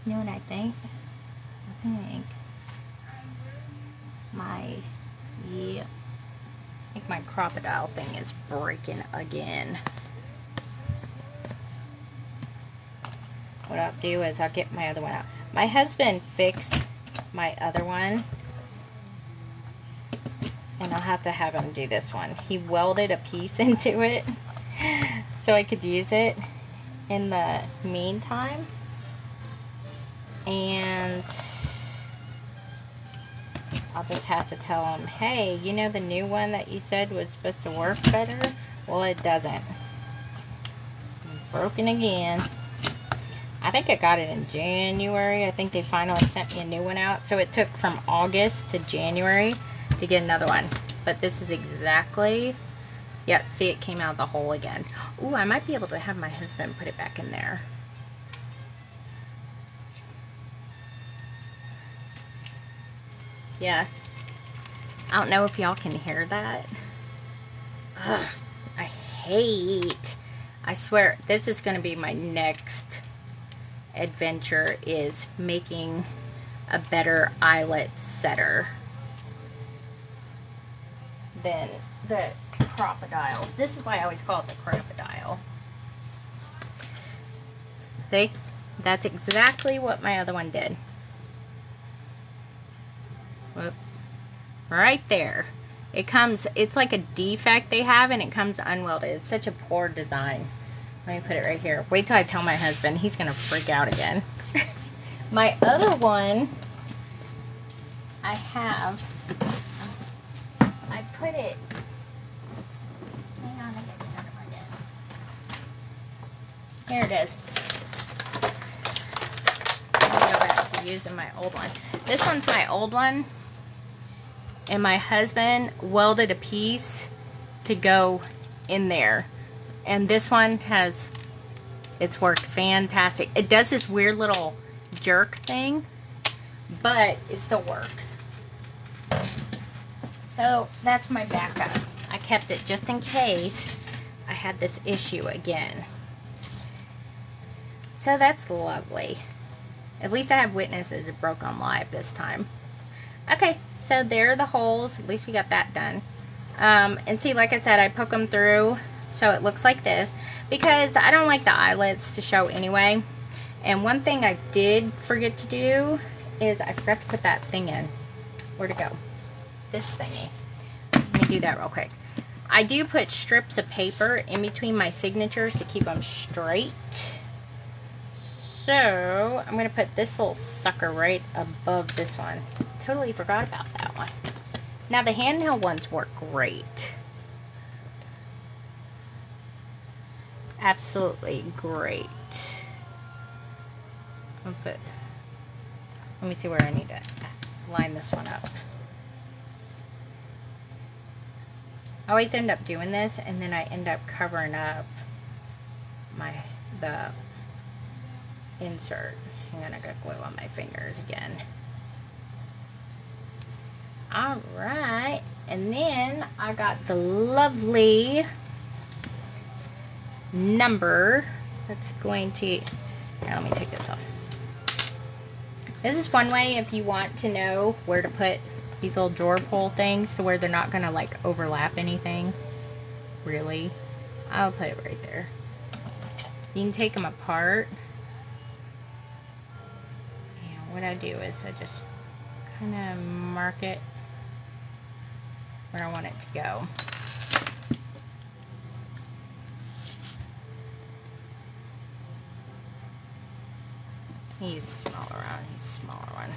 You know what I think? I think yeah. My crocodile thing is breaking again. What I'll do is I'll get my other one out. My husband fixed my other one, and I'll have to have him do this one. He welded a piece into it so I could use it in the meantime. And I'll just have to tell him, hey, you know the new one that you said was supposed to work better? Well, it doesn't. Broken again. I think I got it in January. I think they finally sent me a new one out. So it took from August to January to get another one. But this is exactly... Yep, see, it came out of the hole again. Ooh, I might be able to have my husband put it back in there. Yeah. I don't know if y'all can hear that. Ugh, I hate... I swear, this is going to be my next adventure, is making a better eyelet setter than the crocodile. This is why I always call it the crocodile. See? That's exactly what my other one did. Whoop. Right there. It comes, it's like a defect they have, and it comes unwelded. It's such a poor design. Let me put it right here. Wait till I tell my husband. He's going to freak out again. My other one, I have, I put it, hang on, I get it under my desk. Here it is. Let me go back to using my old one. This one's my old one, and my husband welded a piece to go in there. And this one has, it's worked fantastic. It does this weird little jerk thing, but it still works. So that's my backup. I kept it just in case I had this issue again. So that's lovely. At least I have witnesses it broke on live this time. Okay, so there are the holes. At least we got that done. And see, like I said, I poke them through so it looks like this, because I don't like the eyelets to show anyway. And one thing I did forget to do is I forgot to put that thing in. Where'd it go? This thingy. Let me do that real quick. I do put strips of paper in between my signatures to keep them straight. So I'm going to put this little sucker right above this one. Totally forgot about that one. Now the handheld ones work great. Absolutely great. I'll put, let me see where I need to line this one up. I always end up doing this, and then I end up covering up the insert. Hang on, I got glue on my fingers again. Alright, and then I got the lovely number that's going to, here, let me take this off. This is one way if you want to know where to put these little drawer pull things to where they're not going to like overlap anything. Really, I'll put it right there. You can take them apart. And what I do is I just kind of mark it where I want it to go. Use a smaller one, use a smaller one.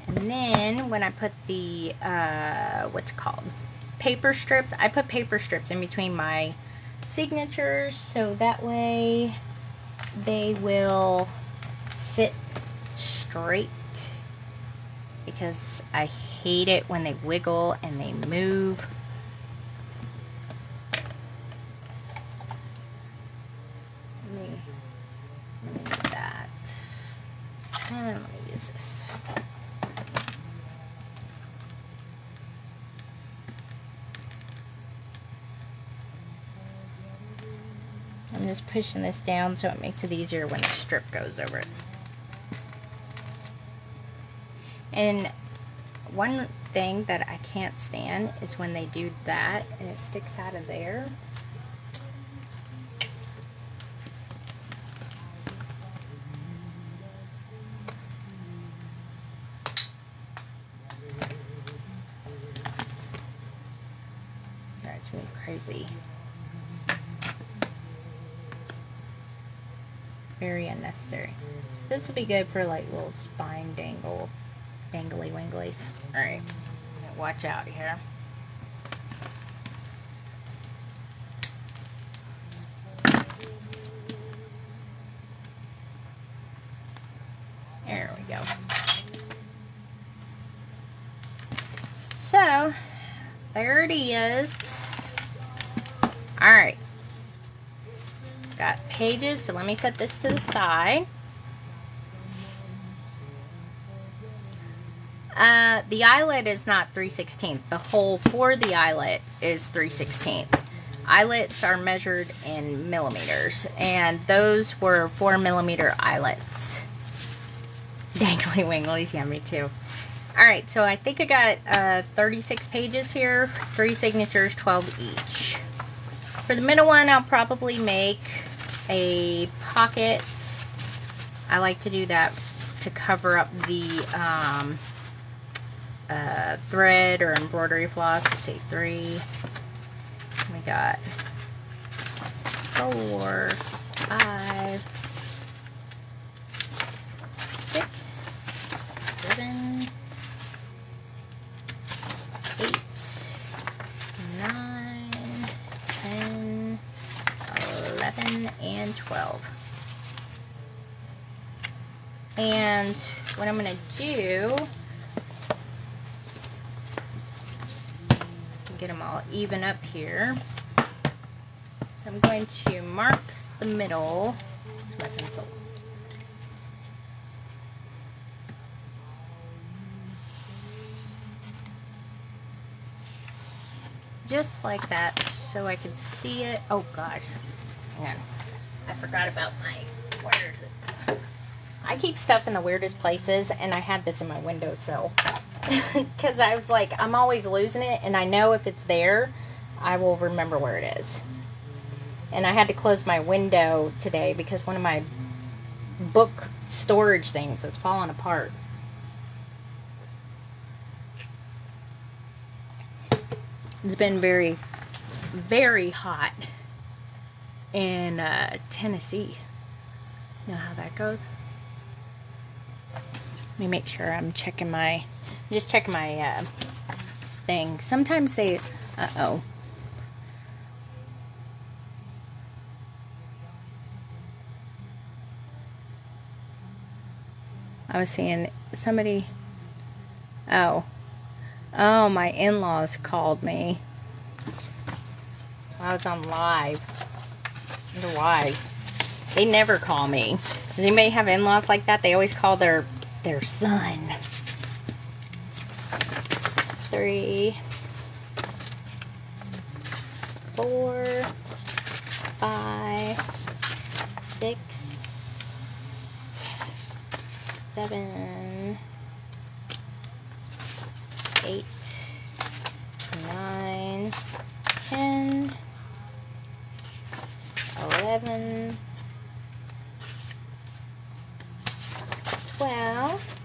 And then when I put the, what's it called? Paper strips, I put paper strips in between my signatures so that way they will sit straight, because I hate it when they wiggle and they move. Let me do that. And let me use this. I'm just pushing this down so it makes it easier when the strip goes over it. And one thing that I can't stand is when they do that and it sticks out of there. Drives me crazy. Very unnecessary. This would be good for like little spine dangly winglies. Alright, watch out here. There we go. So, there it is. Alright. Got pages, so let me set this to the side. The eyelet is not 3/16. The hole for the eyelet is 3/16. Eyelets are measured in millimeters, and those were 4mm eyelets. Dangly winglies, yeah, me too. Alright, so I think I got 36 pages here, 3 signatures, 12 each. For the middle one, I'll probably make a pocket. I like to do that to cover up the thread or embroidery floss. Let's see, 3. We got 4, 5, 6, 7, 8, 9, 10, 11, and 12. And what I'm going to do, get them all even up here. So I'm going to mark the middle with my pencil. Just like that, so I can see it. Oh gosh, hang on. I forgot about my, where is it? I keep stuff in the weirdest places, and I had this in my windowsill. Because I was like, I'm always losing it, and I know if it's there, I will remember where it is. And I had to close my window today because one of my book storage things is falling apart. It's been very, very hot in Tennessee. You know how that goes? Let me make sure I'm checking my, just checking my thing. Sometimes they, uh-oh. I was seeing somebody, oh, my in-laws called me. I was on live. I wonder why. They never call me. Does anybody have in-laws like that? They always call their son. 3, 4, 5, 6, 7, 8, 9, 10, 11, 12,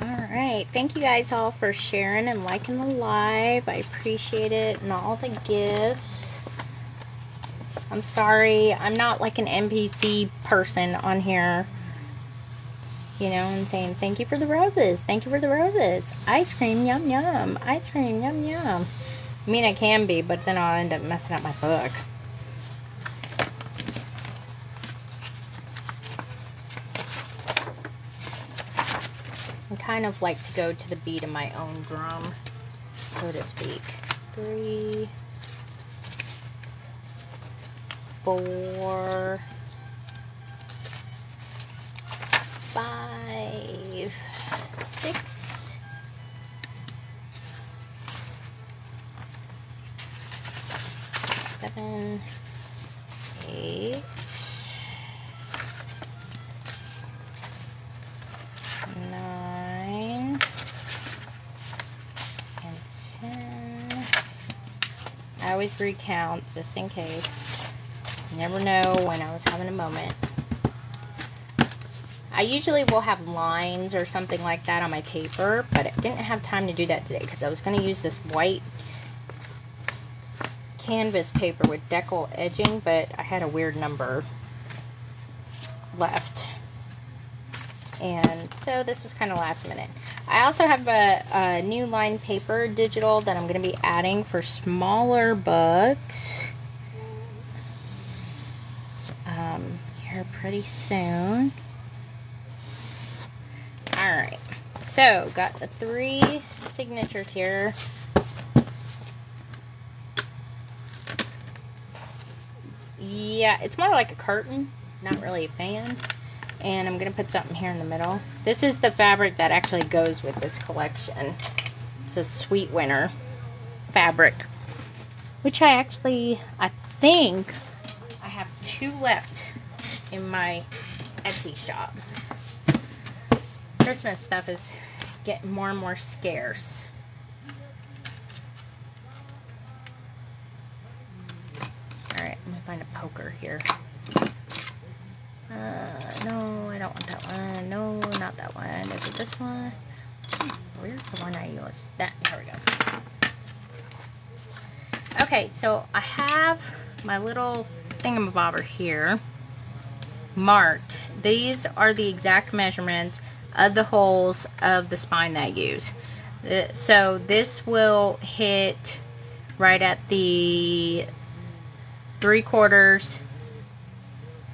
Alright, thank you guys all for sharing and liking the live. I appreciate it, and all the gifts. I'm sorry, I'm not like an NPC person on here. You know, and saying thank you for the roses. Thank you for the roses. Ice cream, yum yum. Ice cream, yum yum. I mean, I can be, but then I'll end up messing up my book. I kind of like to go to the beat of my own drum, so to speak. 3, 4, 5, 6, 7, 8, always recount just in case. Never know when I was having a moment. I usually will have lines or something like that on my paper, but I didn't have time to do that today because I was going to use this white canvas paper with decal edging, but I had a weird number left. And so this was kind of last minute. I also have a new line paper digital that I'm going to be adding for smaller books here pretty soon. Alright, so got the 3 signatures here. Yeah, it's more like a curtain, not really a fan. And I'm going to put something here in the middle. This is the fabric that actually goes with this collection. It's a Sweet Winter fabric, which I think I have 2 left in my Etsy shop. Christmas stuff is getting more and more scarce. Alright, I'm going to find a poker here. No, I don't want that one. No, not that one. Is it this one? Where's the one I used? That, here we go. Okay, so I have my little thingamabobber here marked. These are the exact measurements of the holes of the spine that I use. So this will hit right at the 3/4,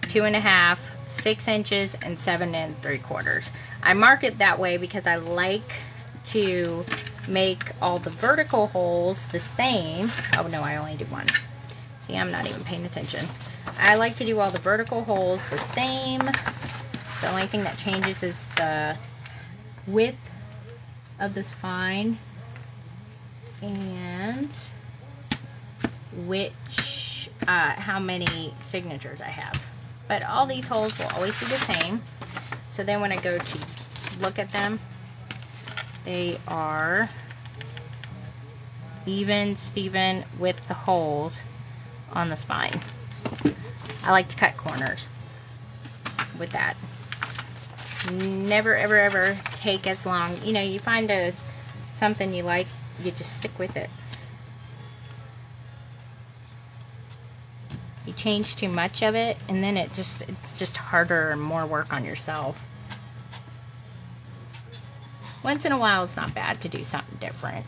2 1/2, 6 inches, and 7 3/4. I mark it that way because I like to make all the vertical holes the same. Oh no, I only do one. See, I'm not even paying attention. I like to do all the vertical holes the same. The only thing that changes is the width of the spine and how many signatures I have. But all these holes will always be the same. So then when I go to look at them, they are even, Steven, with the holes on the spine. I like to cut corners with that. Never, ever, ever take as long. You know, you find something you like, you just stick with it. You change too much of it, and then it's just harder and more work on yourself. Once in a while, it's not bad to do something different.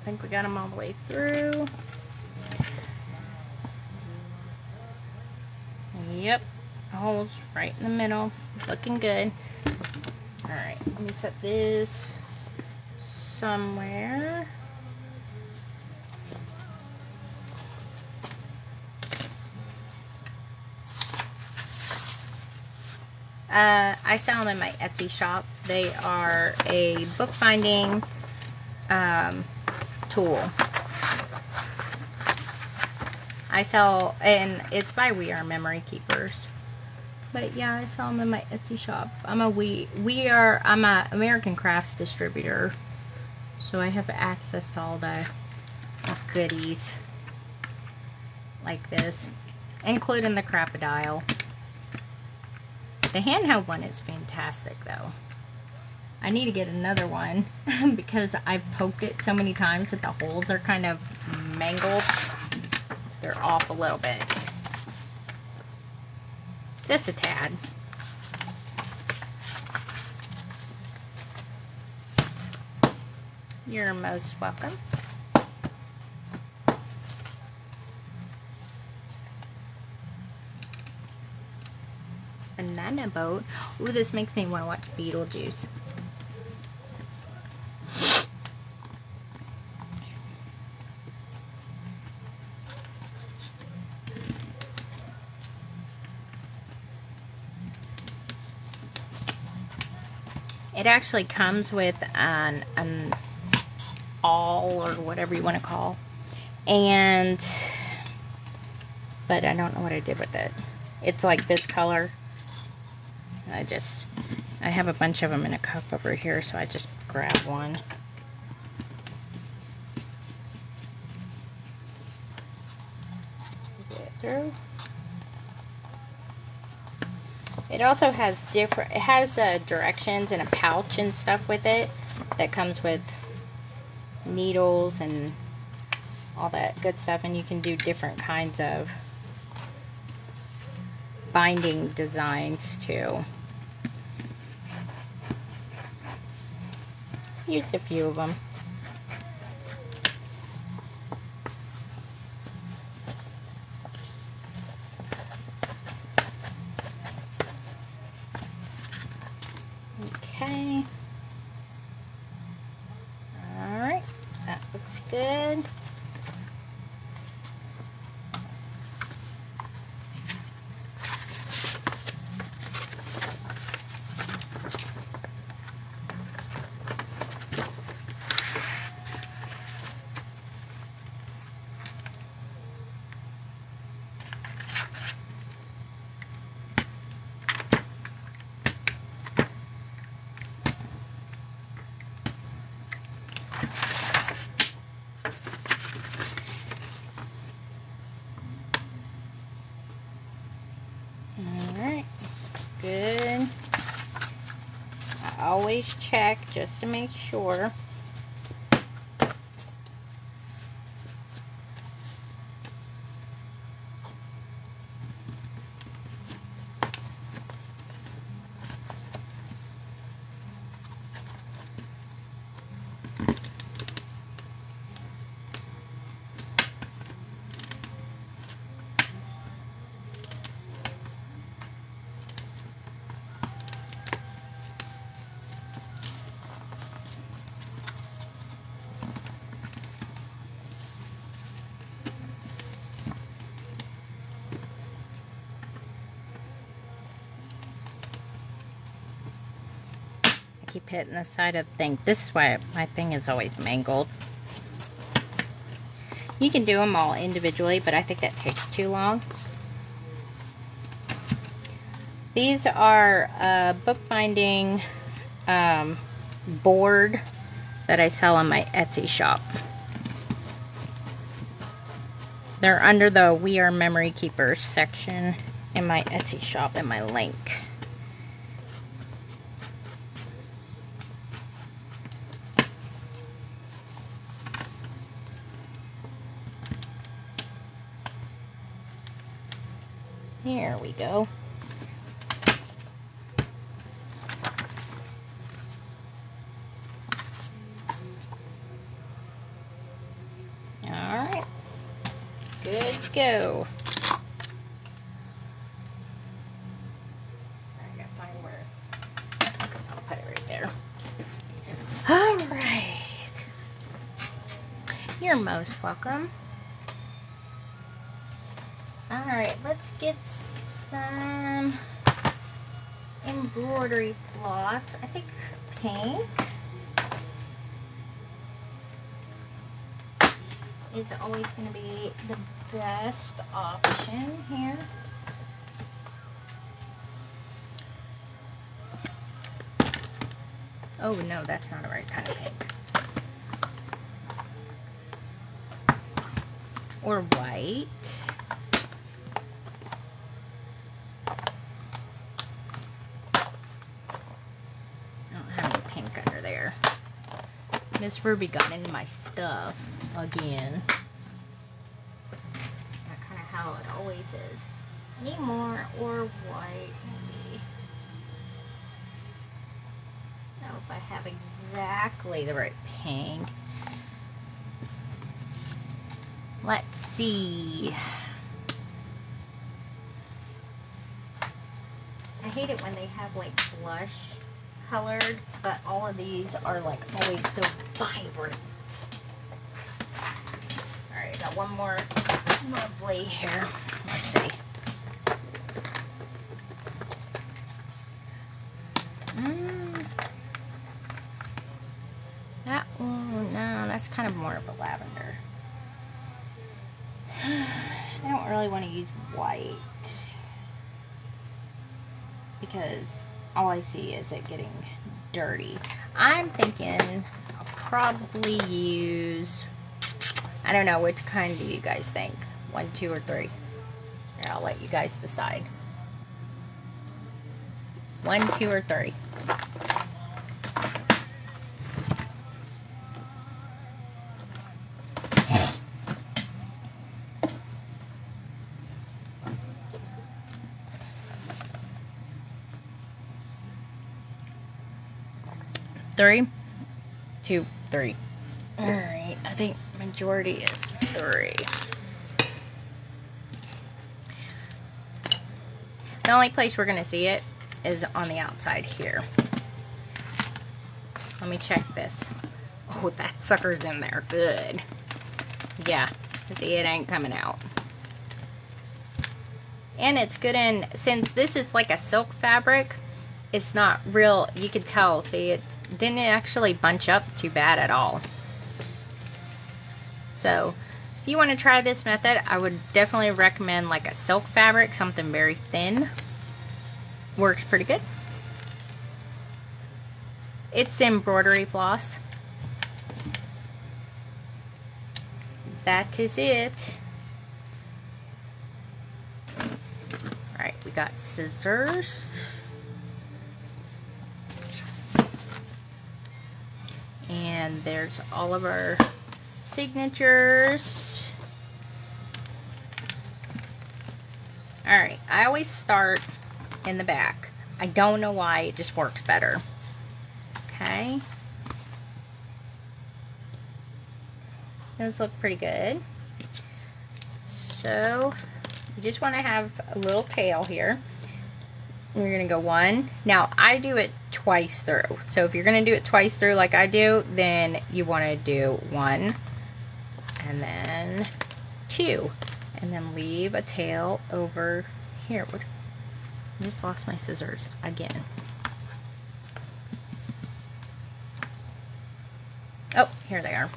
I think we got them all the way through. Yep, holes right in the middle, looking good. Alright, let me set this somewhere. I sell them in my Etsy shop. They are a bookbinding tool. I sell, and it's by We Are Memory Keepers. But yeah, I sell them in my Etsy shop. I'm a American Crafts distributor, so I have access to all the goodies like this, including the Crapodile. The handheld one is fantastic, though. I need to get another one because I've poked it so many times that the holes are kind of mangled. So they're off a little bit. Just a tad. You're most welcome. Banana boat. Ooh, this makes me want to watch Beetlejuice. It actually comes with an awl or whatever you want to call. But I don't know what I did with it. It's like this color. I have a bunch of them in a cup over here, so I just grab one. Get it through. It also has directions and a pouch and stuff with it that comes with needles and all that good stuff, and you can do different kinds of binding designs too. Used a few of them. Okay. Alright, that looks good. Alright, good. I always check just to make sure. Keep hitting the side of the thing. This is why my thing is always mangled. You can do them all individually, but I think that takes too long. These are a bookbinding board that I sell on my Etsy shop. They're under the We Are Memory Keepers section in my Etsy shop in my link. Here we go. Alright. Good to go. I gotta find where. I'll put it right there. Alright. You're most welcome. Alright, let's get some embroidery floss. I think pink is always going to be the best option here. Oh no, that's not the right kind of pink. Or white. Miss Ruby got in my stuff again. That's kind of how it always is. Need more or white, maybe. I don't know if I have exactly the right pink. Let's see. I hate it when they have like blush colored, but all of these are like always so vibrant. Alright, got one more lovely here. Let's see. That's kind of more of a lavender. I don't really want to use white because all I see is it getting dirty. I'm thinking I'll probably use, I don't know, which kind do you guys think? 1, 2, or 3? Here, I'll let you guys decide. 1, 2, or 3. Three, 2, 3. Alright, I think majority is 3. The only place we're going to see it is on the outside here. Let me check this. Oh, that sucker's in there. Good. Yeah, see, it ain't coming out. And it's good in, since this is like a silk fabric, it's not real, you could tell, see, it didn't actually bunch up too bad at all. So, if you want to try this method, I would definitely recommend like a silk fabric, something very thin. Works pretty good. It's embroidery floss. That is it. Alright, we got scissors. And there's all of our signatures. Alright, I always start in the back. I don't know why, it just works better. Okay. Those look pretty good. So, you just want to have a little tail here. We're going to go 1. Now, I do it twice through. So, if you're going to do it twice through like I do, then you want to do 1 and then 2. And then leave a tail over here. I just lost my scissors again. Oh, here they are.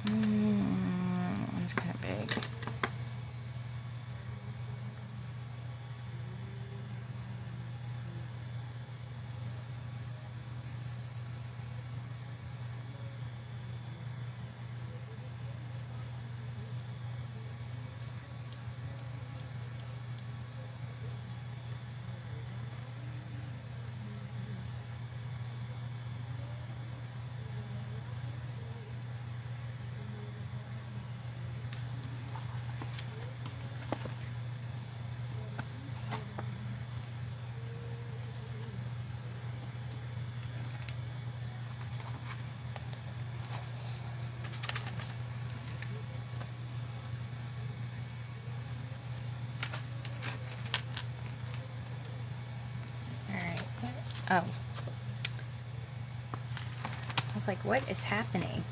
One's kind of big. Oh. I was like, what is happening?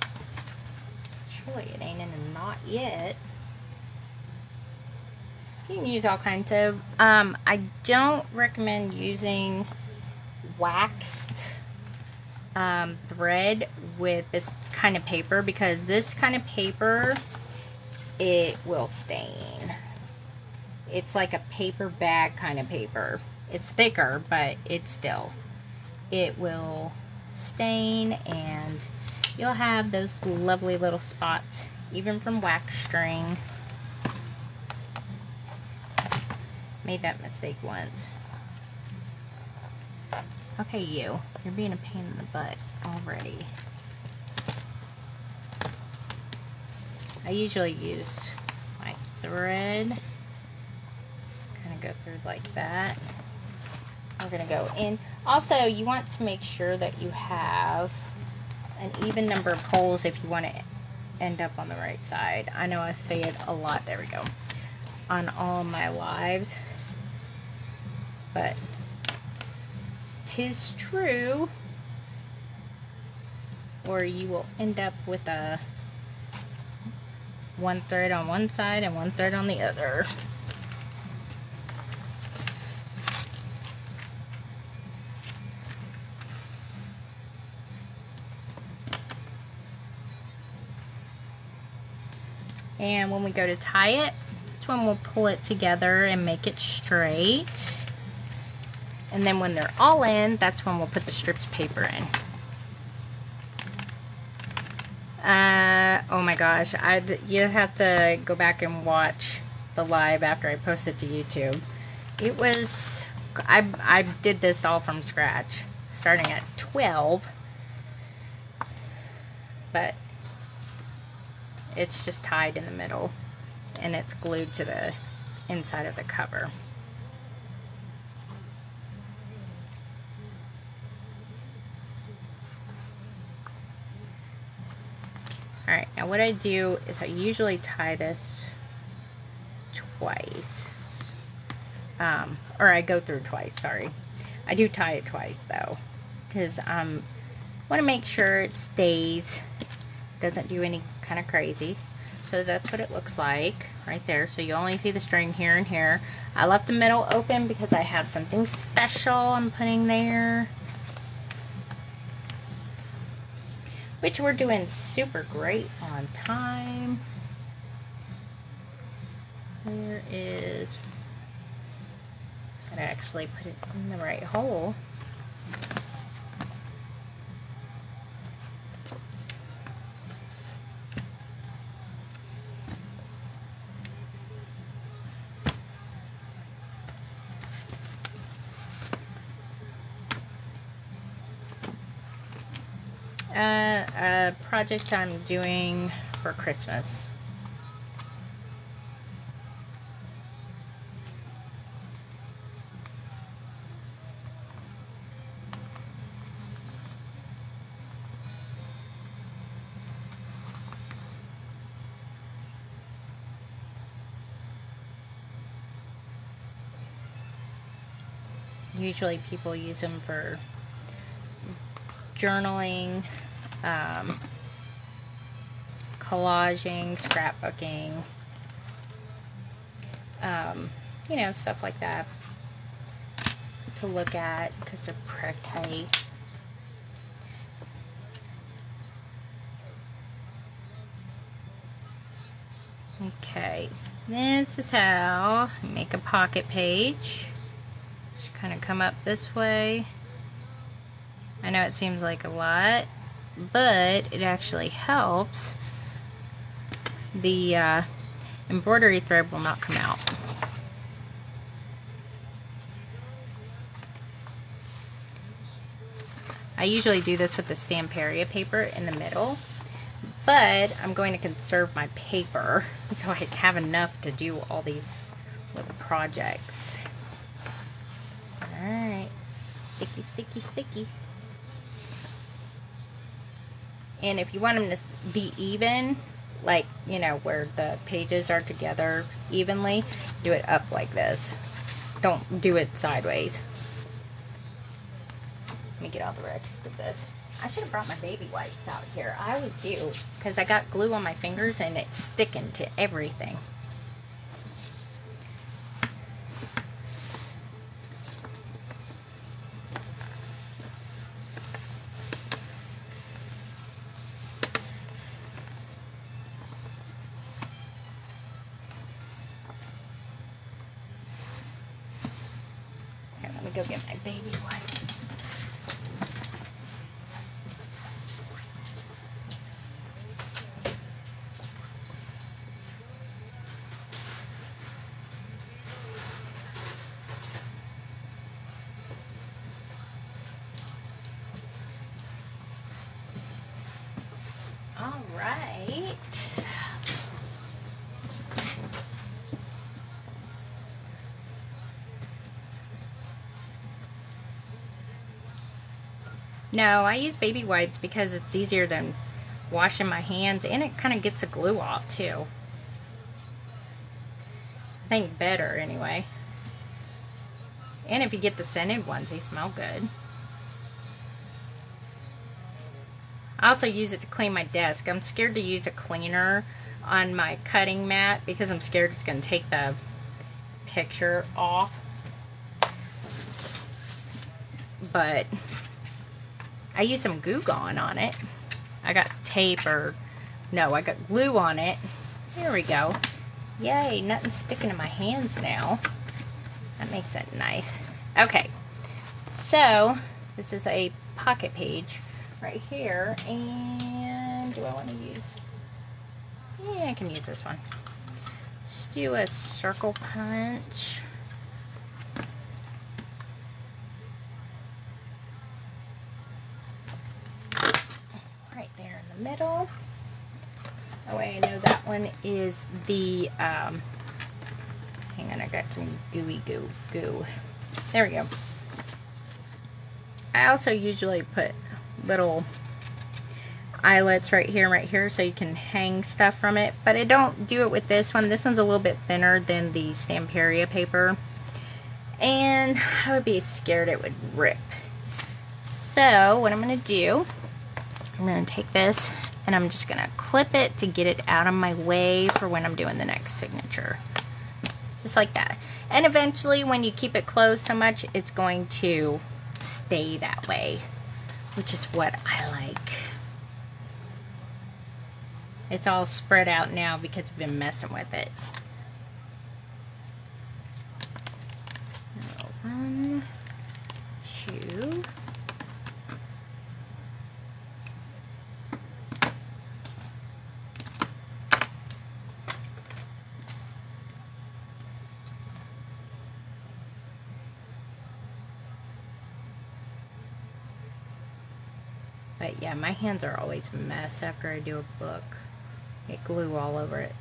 Surely it ain't in a knot yet. You can use all kinds of, I don't recommend using waxed thread with this kind of paper, because this kind of paper, it will stain. It's like a paper bag kind of paper. It's thicker, but it's still, it will stain, and you'll have those lovely little spots, even from wax string. Made that mistake once. Okay, you're being a pain in the butt already. I usually use my thread, kind of go through like that. We're going to go in. Also, you want to make sure that you have an even number of holes if you want to end up on the right side. I know I say it a lot, there we go, on all my lives, but 'tis true, or you will end up with a one thread on one side and one thread on the other. And when we go to tie it, that's when we'll pull it together and make it straight. And then when they're all in, that's when we'll put the strips of paper in. Oh my gosh, you have to go back and watch the live after I post it to YouTube. It was, I did this all from scratch, starting at 12, but it's just tied in the middle, and it's glued to the inside of the cover. Alright, now what I do is I usually tie this twice. Or I go through twice, sorry. I do tie it twice though, because I want to make sure it stays, doesn't do any kind of crazy. So that's what it looks like right there. So you only see the string here and here. I left the middle open because I have something special I'm putting there, which we're doing super great on time. There is, gotta actually put it in the right hole. A project I'm doing for Christmas. Usually people use them for journaling, collaging, scrapbooking, you know, stuff like that to look at because they're pretty. Okay, this is how I make a pocket page. Just kind of come up this way. I know it seems like a lot, but it actually helps. The embroidery thread will not come out. I usually do this with the Stamperia paper in the middle, but I'm going to conserve my paper so I have enough to do all these little projects. Alright, sticky, sticky, sticky. And if you want them to be even, like, you know, where the pages are together evenly, do it up like this. Don't do it sideways. Let me get all the rest of this. I should have brought my baby wipes out here. I always do, because I got glue on my fingers and it's sticking to everything. Here, let me go get my baby wipes. All right. No, I use baby wipes because it's easier than washing my hands, and it kind of gets the glue off too. I think better anyway. And if you get the scented ones, they smell good. I also use it to clean my desk. I'm scared to use a cleaner on my cutting mat because I'm scared it's going to take the picture off. But I use some Goo Gone on it. I got tape, or no, I got glue on it, There we go. Yay, nothing's sticking to my hands now. That makes it nice. Okay, so this is a pocket page right here, and do I want to use, yeah, I can use this one. Just do a circle punch. Right there in the middle. Oh wait, I know that one is the, hang on, I got some gooey goo. There we go. I also usually put little eyelets right here, so you can hang stuff from it, but I don't do it with this one. This one's a little bit thinner than the Stamperia paper, and I would be scared it would rip. So what I'm going to do, I'm going to take this and I'm just going to clip it to get it out of my way for when I'm doing the next signature. Just like that. And eventually when you keep it closed so much, it's going to stay that way, which is what I like. It's all spread out now because I've been messing with it. So 1, 2. But yeah, my hands are always a mess after I do a book. Get glue all over it.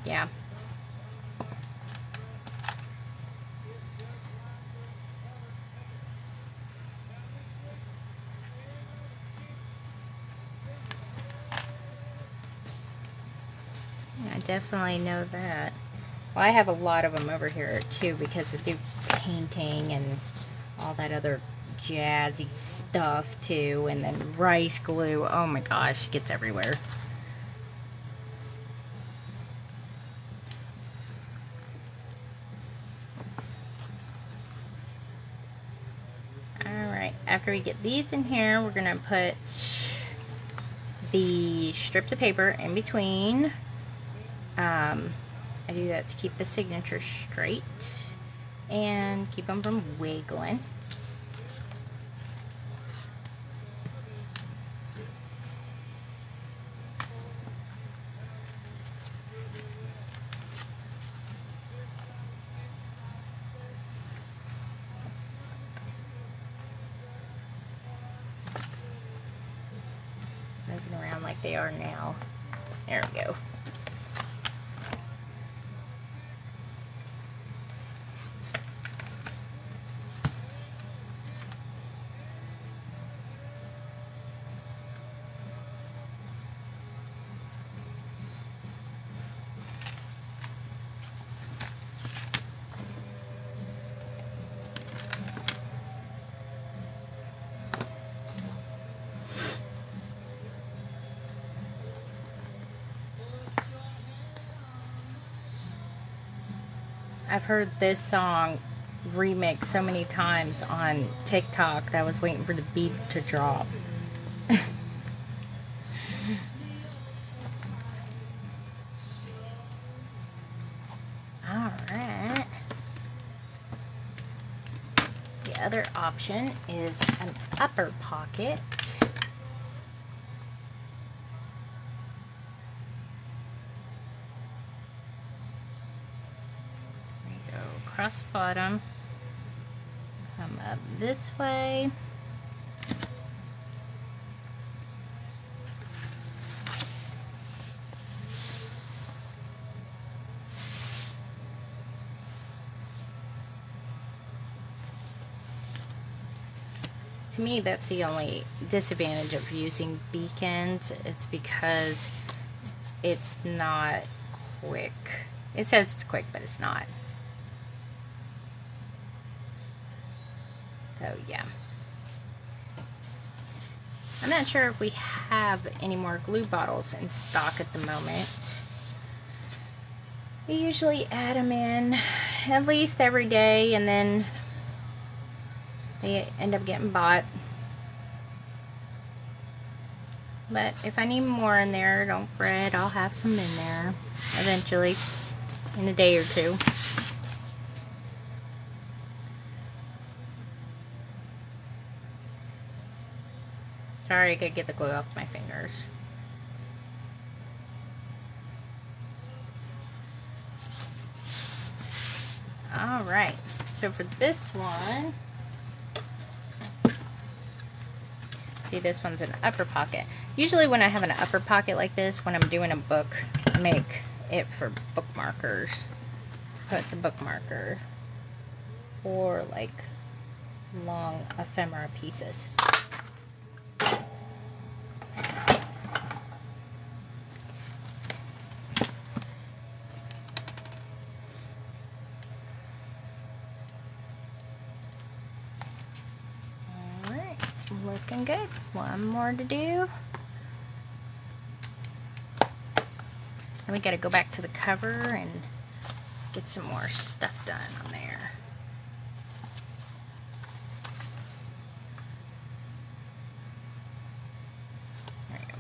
Yeah. I definitely know that. Well, I have a lot of them over here too because I do painting and all that other jazzy stuff too, and then rice glue. Oh my gosh, it gets everywhere. Alright, after we get these in here, we're going to put the strips of paper in between. I do that to keep the signature straight and keep them from wiggling. Moving around like they are now. There we go. I've heard this song remixed so many times on TikTok that I was waiting for the beat to drop. Alright. The other option is an upper pocket. across the bottom. Come up this way. To me, that's the only disadvantage of using beacons. It's because it's not quick. It says it's quick, but it's not. So, yeah. I'm not sure if we have any more glue bottles in stock at the moment. We usually add them in at least every day, and then they end up getting bought. But if I need more in there, don't fret, I'll have some in there eventually, in a day or two. Sorry, I could get the glue off my fingers. Alright, so for this one, see, this one's an upper pocket. Usually when I have an upper pocket like this, when I'm doing a book, I make it for bookmarkers. Put the bookmarker or like long ephemera pieces. Alright, looking good. One more to do. And we gotta go back to the cover and get some more stuff done on there. There you go.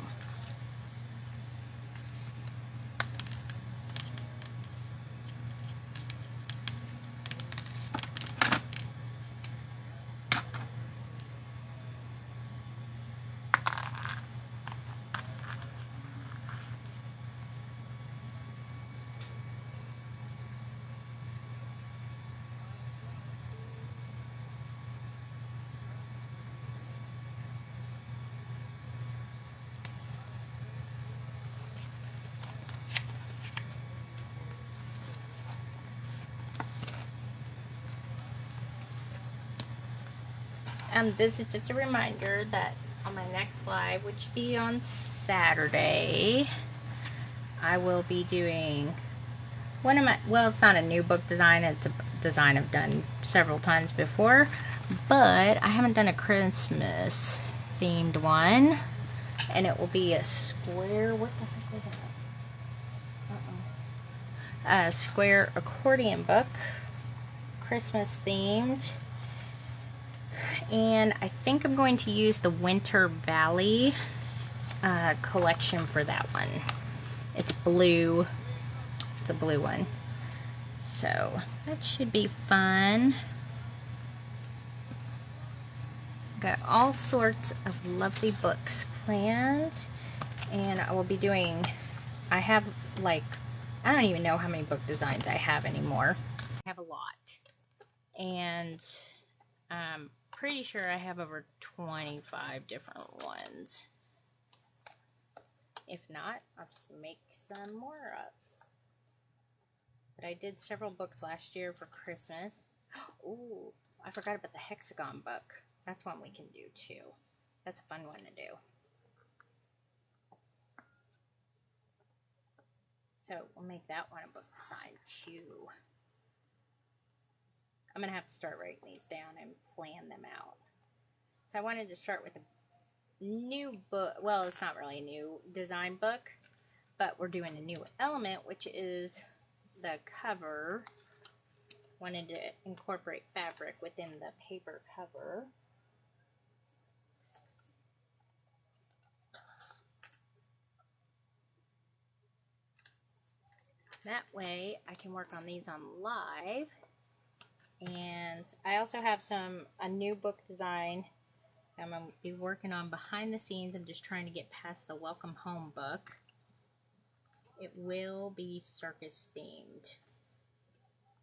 This is just a reminder that on my next live, which will be on Saturday, I will be doing one of my, well, it's not a new book design, it's a design I've done several times before, but I haven't done a Christmas themed one, and it will be a square, what the heck was that? A square accordion book, Christmas themed. And I think I'm going to use the Winter Valley collection for that one. It's blue, the blue one. So that should be fun. Got all sorts of lovely books planned. And I will be doing, I have like, I don't even know how many book designs I have anymore. I have a lot. And pretty sure I have over 25 different ones. If not, I'll just make some more up. But I did several books last year for Christmas. Ooh, I forgot about the hexagon book. That's one we can do too. That's a fun one to do. So we'll make that one a book design too. I'm going to have to start writing these down and plan them out. So I wanted to start with a new book. Well, it's not really a new design book, but we're doing a new element, which is the cover. Wanted to incorporate fabric within the paper cover. That way I can work on these on live. And I also have a new book design I'm going to be working on behind the scenes. I'm just trying to get past the Welcome Home book. It will be circus themed.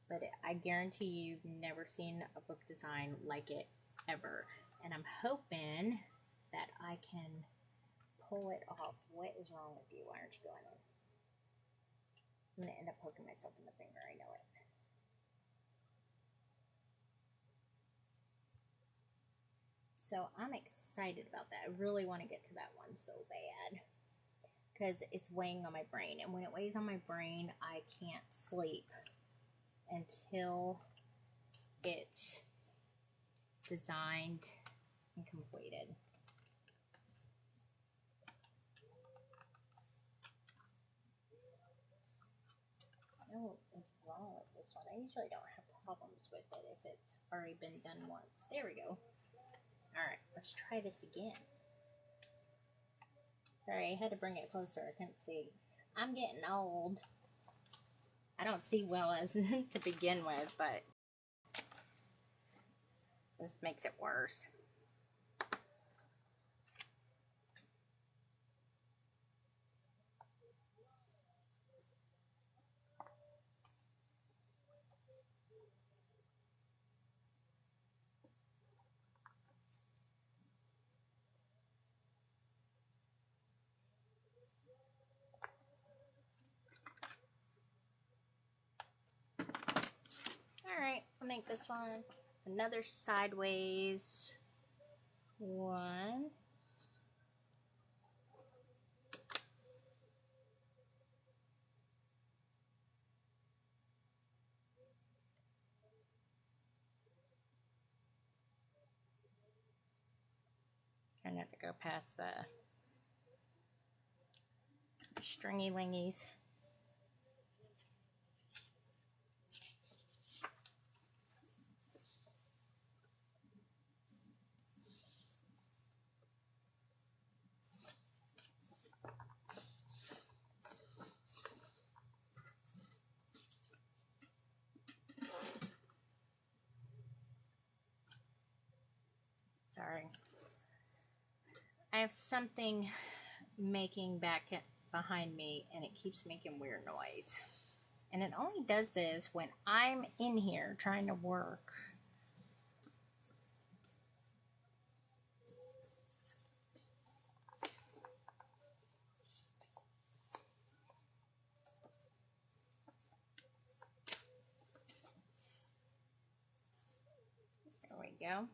but I guarantee you've never seen a book design like it ever. And I'm hoping that I can pull it off. What is wrong with you? Why aren't you going in? I'm going to end up poking myself in the finger. I know it. So I'm excited about that. I really want to get to that one so bad because it's weighing on my brain. And when it weighs on my brain, I can't sleep until it's designed and completed. I don't know what's wrong with this one. I usually don't have problems with it if it's already been done once. There we go. Alright, let's try this again. Sorry, I had to bring it closer. I couldn't see. I'm getting old. I don't see well as to begin with, but this makes it worse. Alright, I'll make this one another sideways one. Try not to go past the stringy lingies. Sorry. I have something making back behind me and it keeps making weird noise. And it only does this when I'm in here trying to work. There we go.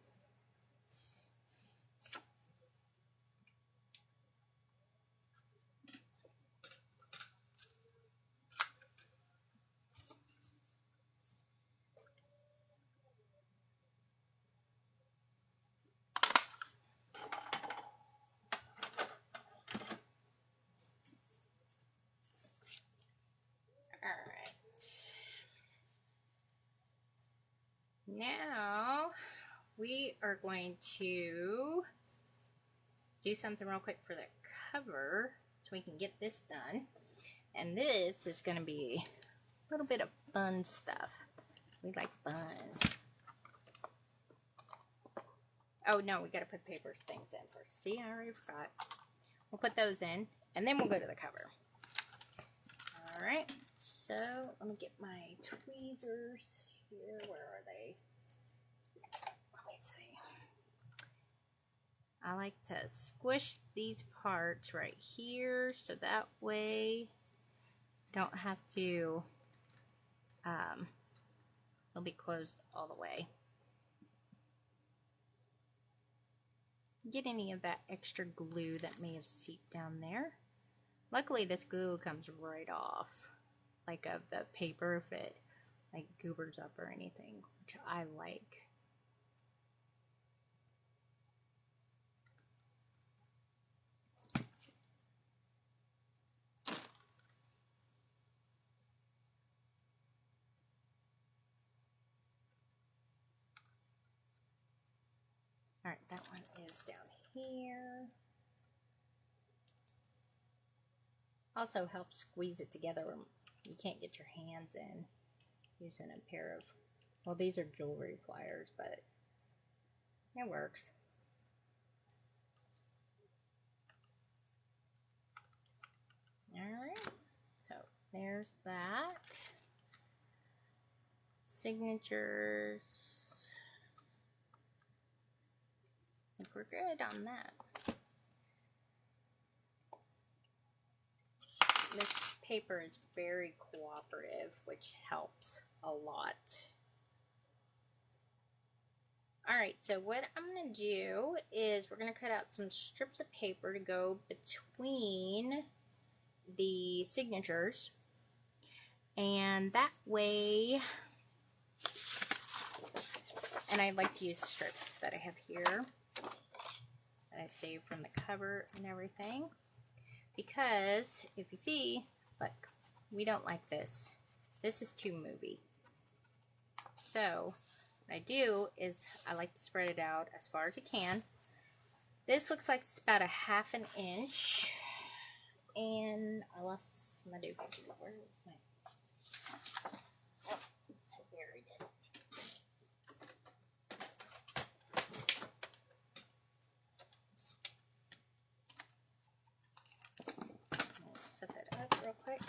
Now we are going to do something real quick for the cover so we can get this done. And this is going to be a little bit of fun stuff. We like fun. Oh no, we got to put paper things in first. See, I already forgot. We'll put those in and then we'll go to the cover. Alright, so let me get my tweezers here. Where are they? Let me see. I like to squish these parts right here so that way I don't have to, they'll be closed all the way. Get any of that extra glue that may have seeped down there. Luckily this glue comes right off, like of the paper if it like goobers up or anything, which I like. Alright, that one is down here. Also helps squeeze it together when you can't get your hands in using a pair of, well, these are jewelry pliers, but it works. Alright, so there's that. signatures. I think we're good on that. This paper is very cooperative, which helps a lot. Alright, so what I'm going to do is we're going to cut out some strips of paper to go between the signatures. And that way, and I like to use the strips that I have here that I saved from the cover and everything. Because if you see, look, we don't like this. This is too movie. So what I do is I like to spread it out as far as I can. This looks like it's about a ½ inch. And I lost my doohickey. Where is my... Oh, I buried it. I'll set that up real quick.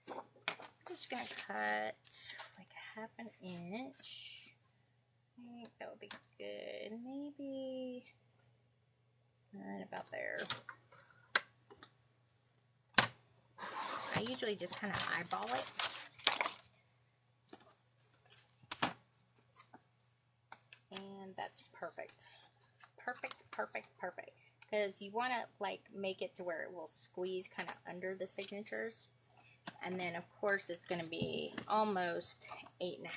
I'm just going to cut like a ½ inch. I think that would be good. Maybe right about there. I usually just kind of eyeball it. And that's perfect. Perfect. Because you want to like make it to where it will squeeze kind of under the signatures. And then of course it's going to be almost 8.5.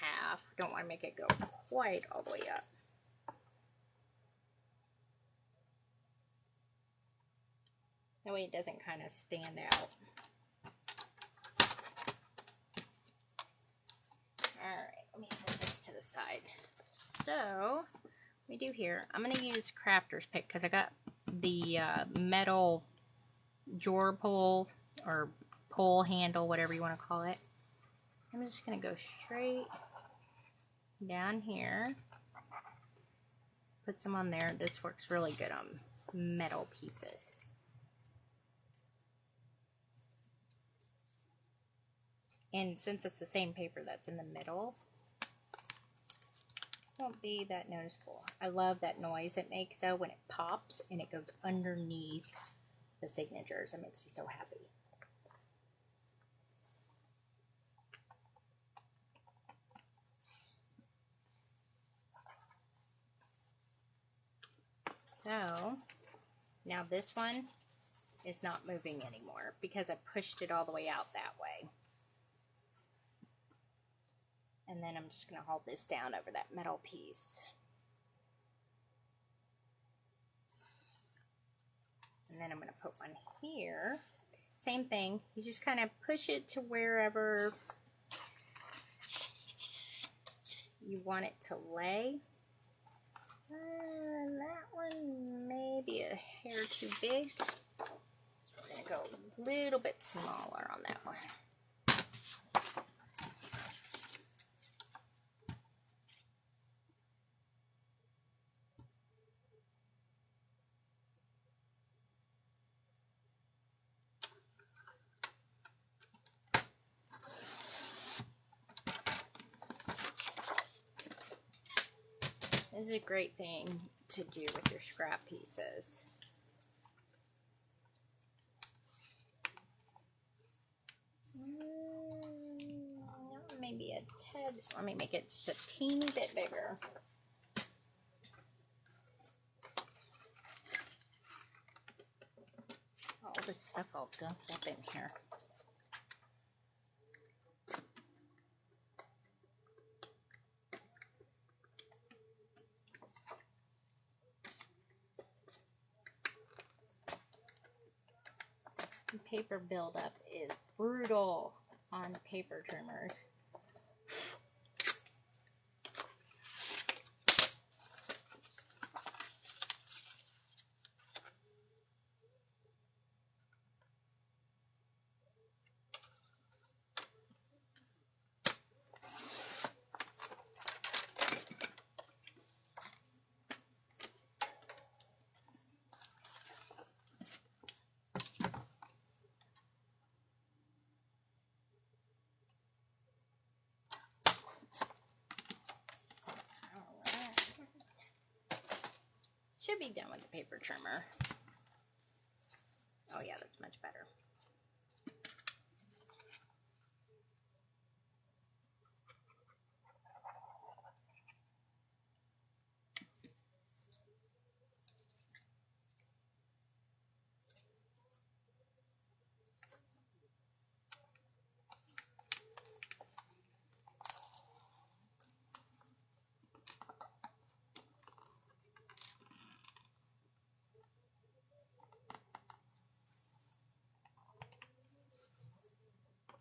Don't want to make it go quite all the way up. That way it doesn't kind of stand out. Alright, let me set this to the side. So, what we do here, I'm going to use Crafter's Pick because I got the metal drawer pull or pull handle, whatever you want to call it. I'm just going to go straight down here. Put some on there. This works really good on metal pieces. And since it's the same paper that's in the middle, it won't be that noticeable. I love that noise it makes though when it pops and it goes underneath the signatures. It makes me so happy. So, now this one is not moving anymore because I pushed it all the way out that way. And then I'm just going to hold this down over that metal piece. And then I'm going to put one here. Same thing. You just kind of push it to wherever you want it to lay. That one may be a hair too big. I'm going to go a little bit smaller on that one. This is a great thing to do with your scrap pieces. Maybe a tad. Let me make it just a teeny bit bigger. All this stuff all dumped up in here. Paper buildup is brutal on paper trimmers. be done with the paper trimmer. Oh yeah, that's much better.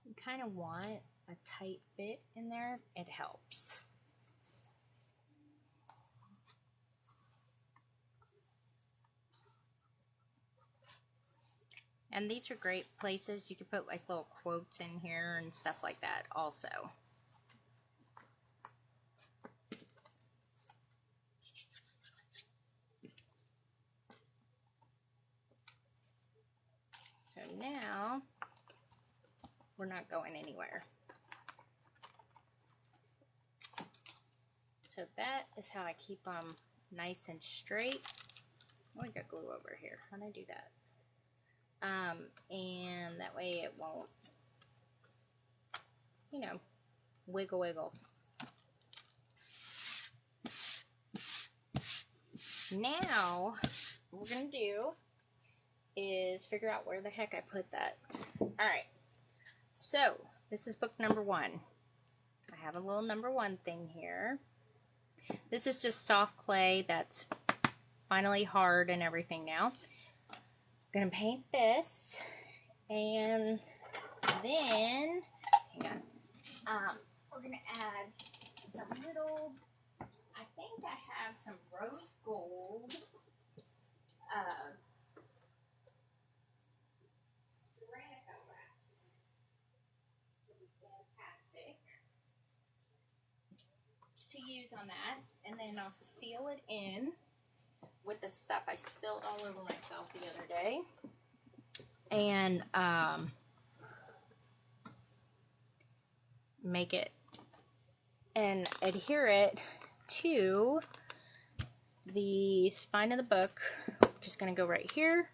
You kind of want a tight fit in there. It helps. And these are great places. You could put like little quotes in here and stuff like that also. So now we're not going anywhere. So that is how I keep them nice and straight. Oh, I got glue over here. How do I do that? And that way it won't, you know, wiggle wiggle. Now, what we're going to do is figure out where the heck I put that. Alright, so this is book number 1. I have a little number 1 thing here. This is just soft clay that's finally hard and everything now. I'm going to paint this, and then, hang on, we're going to add some little, I think I have some rose gold Ceramica wax. Would be fantastic to use on that, and then I'll seal it in with the stuff I spilled all over myself the other day, and make it and adhere it to the spine of the book, which is going to go right here,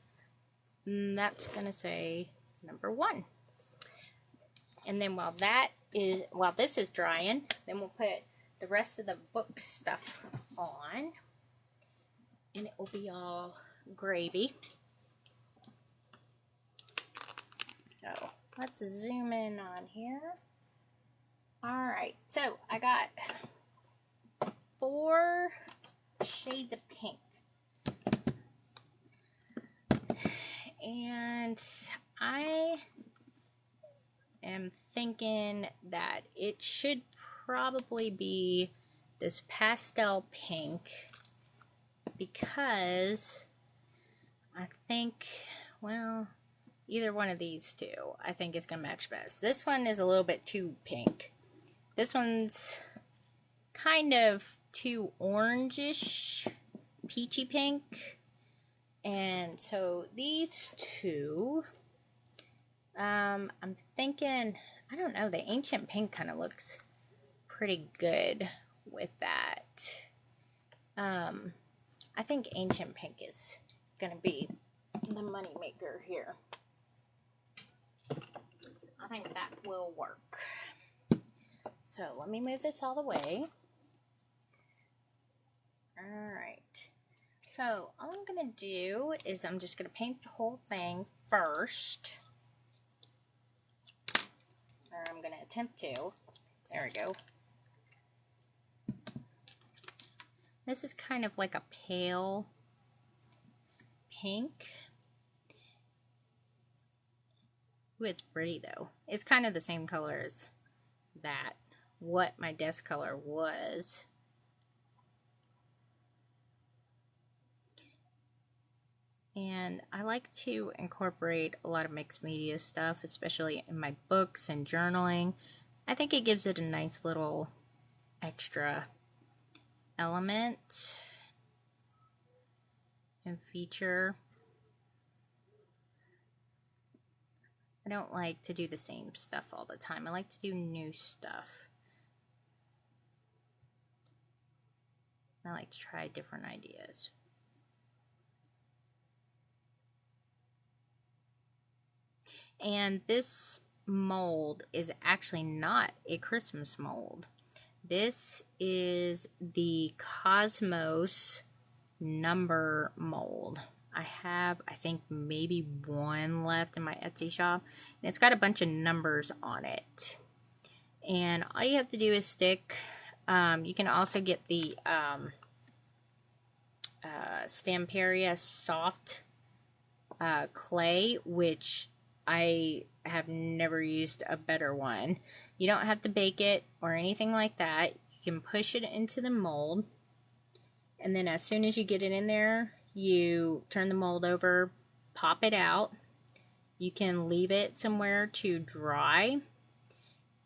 and that's going to say number 1. And then while this is drying, then we'll put the rest of the book stuff on, and it will be all gravy. So let's zoom in on here. Alright, so I got 4 shades of pink. And I am thinking that it should probably be this pastel pink, because I think, well, either one of these two I think is going to match best. This one is a little bit too pink. This one's kind of too orangish, peachy pink. And so these two, I'm thinking, I don't know, the ancient pink kind of looks pretty good with that. I think ancient pink is going to be the money maker here. I think that will work. So let me move this all the way. Alright. So all I'm going to do is I'm just going to paint the whole thing first. Or I'm going to attempt to. There we go. This is kind of like a pale pink. Ooh, it's pretty though. It's kind of the same color as that, what my desk color was. And I like to incorporate a lot of mixed media stuff, especially in my books and journaling. I think it gives it a nice little extra element and feature. I don't like to do the same stuff all the time. I like to do new stuff. I like to try different ideas. And this mold is actually not a Christmas mold. This is the Cosmos number mold. I have, I think, maybe one left in my Etsy shop. And it's got a bunch of numbers on it. And all you have to do is stick. You can also get the Stamperia soft clay, which I have never used a better one. You don't have to bake it or anything like that. You can push it into the mold, and then as soon as you get it in there, you turn the mold over, pop it out. You can leave it somewhere to dry,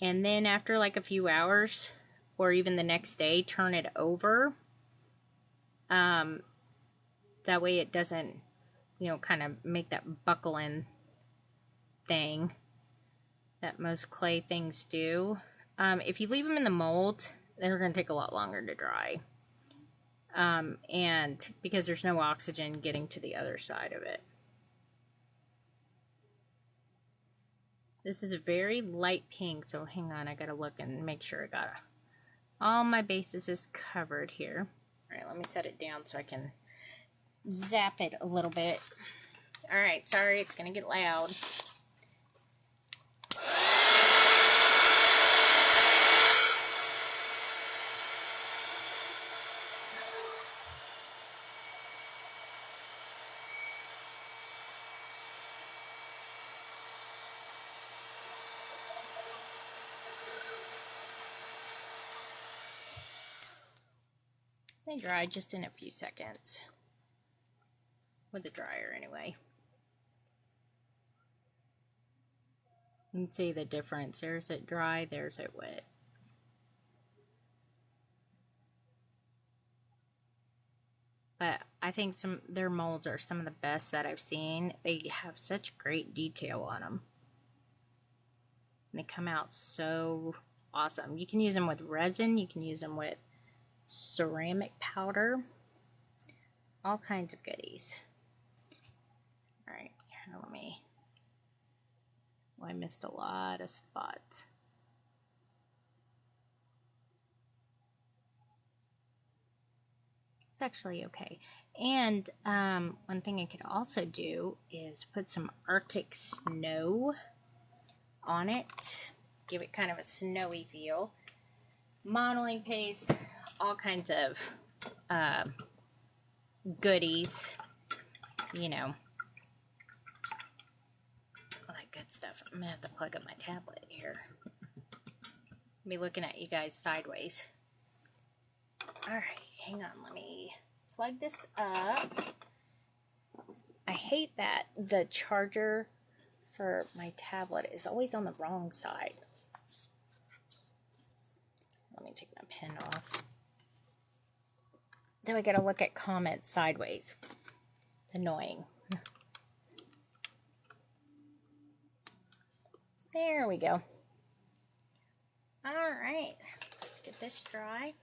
and then after like a few hours or even the next day, turn it over. That way it doesn't, kind of make that buckling thing that most clay things do. If you leave them in the mold, they're going to take a lot longer to dry. And because there's no oxygen getting to the other side of it. This is a very light pink, so hang on, I gotta look and make sure I got all my bases is covered here. Alright, let me set it down so I can zap it a little bit. Alright, sorry, it's gonna get loud. They dry just in a few seconds. With the dryer anyway. You can see the difference. There's it dry, there's it wet. But I think their molds are some of the best that I've seen. They have such great detail on them. And they come out so awesome. You can use them with resin, you can use them with ceramic powder, all kinds of goodies. Alright, here, let me. I missed a lot of spots. It's actually okay. And one thing I could also do is put some Arctic snow on it, give it kind of a snowy feel. Modeling paste, all kinds of goodies, all that good stuff. I'm gonna have to plug up my tablet here. Be looking at you guys sideways. Alright, hang on, let me plug this up. I hate that the charger for my tablet is always on the wrong side. Let me take my pen off. Then I gotta look at comments sideways. It's annoying. There we go. Alright, let's get this dry.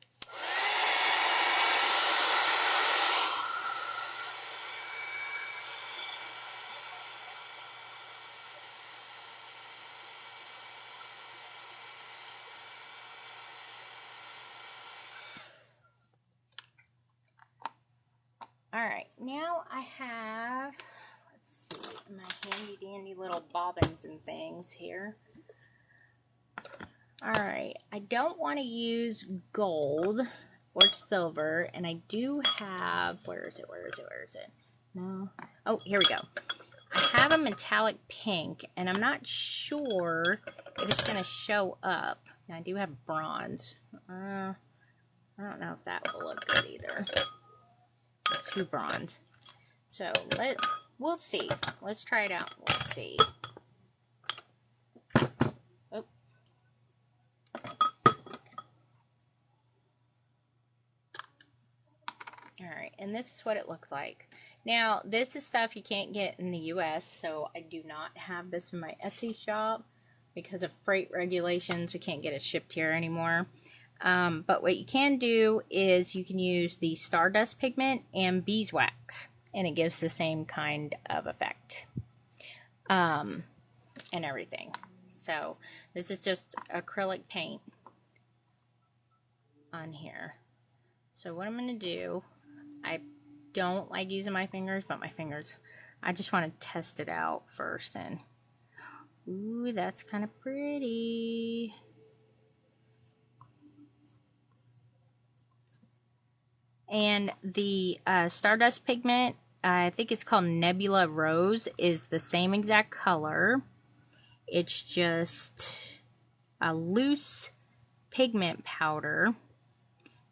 Alright, now I have, let's see, my handy dandy little bobbins and things here. Alright, I don't want to use gold or silver, and I do have, where is it? No. Oh, here we go. I have a metallic pink, and I'm not sure if it's going to show up. Now, I do have bronze. I don't know if that will look good either. Too bronze. So, we'll see. Let's try it out. We'll see. Oh. Alright, and this is what it looks like. Now, this is stuff you can't get in the US, so I do not have this in my Etsy shop. Because of freight regulations, we can't get it shipped here anymore. But what you can do is you can use the Stardust pigment and beeswax, and it gives the same kind of effect. And and everything. So this is just acrylic paint on here. So what I'm going to do, I don't like using my fingers, but my fingers, I just want to test it out first. And ooh, that's kind of pretty. And the Stardust pigment, I think it's called Nebula Rose, is the same exact color. It's just a loose pigment powder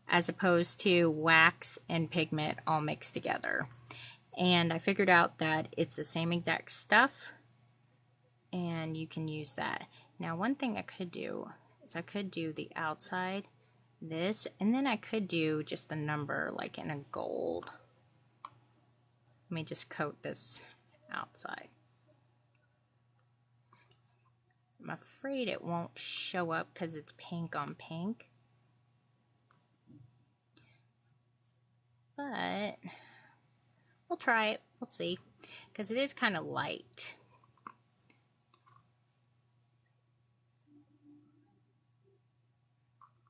as opposed to wax and pigment all mixed together. And I figured out that it's the same exact stuff, and you can use that. Now, one thing I could do is I could do the outside, this, and then I could do just the number like in a gold. Let me just coat this outside. I'm afraid it won't show up because it's pink on pink. But we'll try it. We'll see. Because it is kind of light.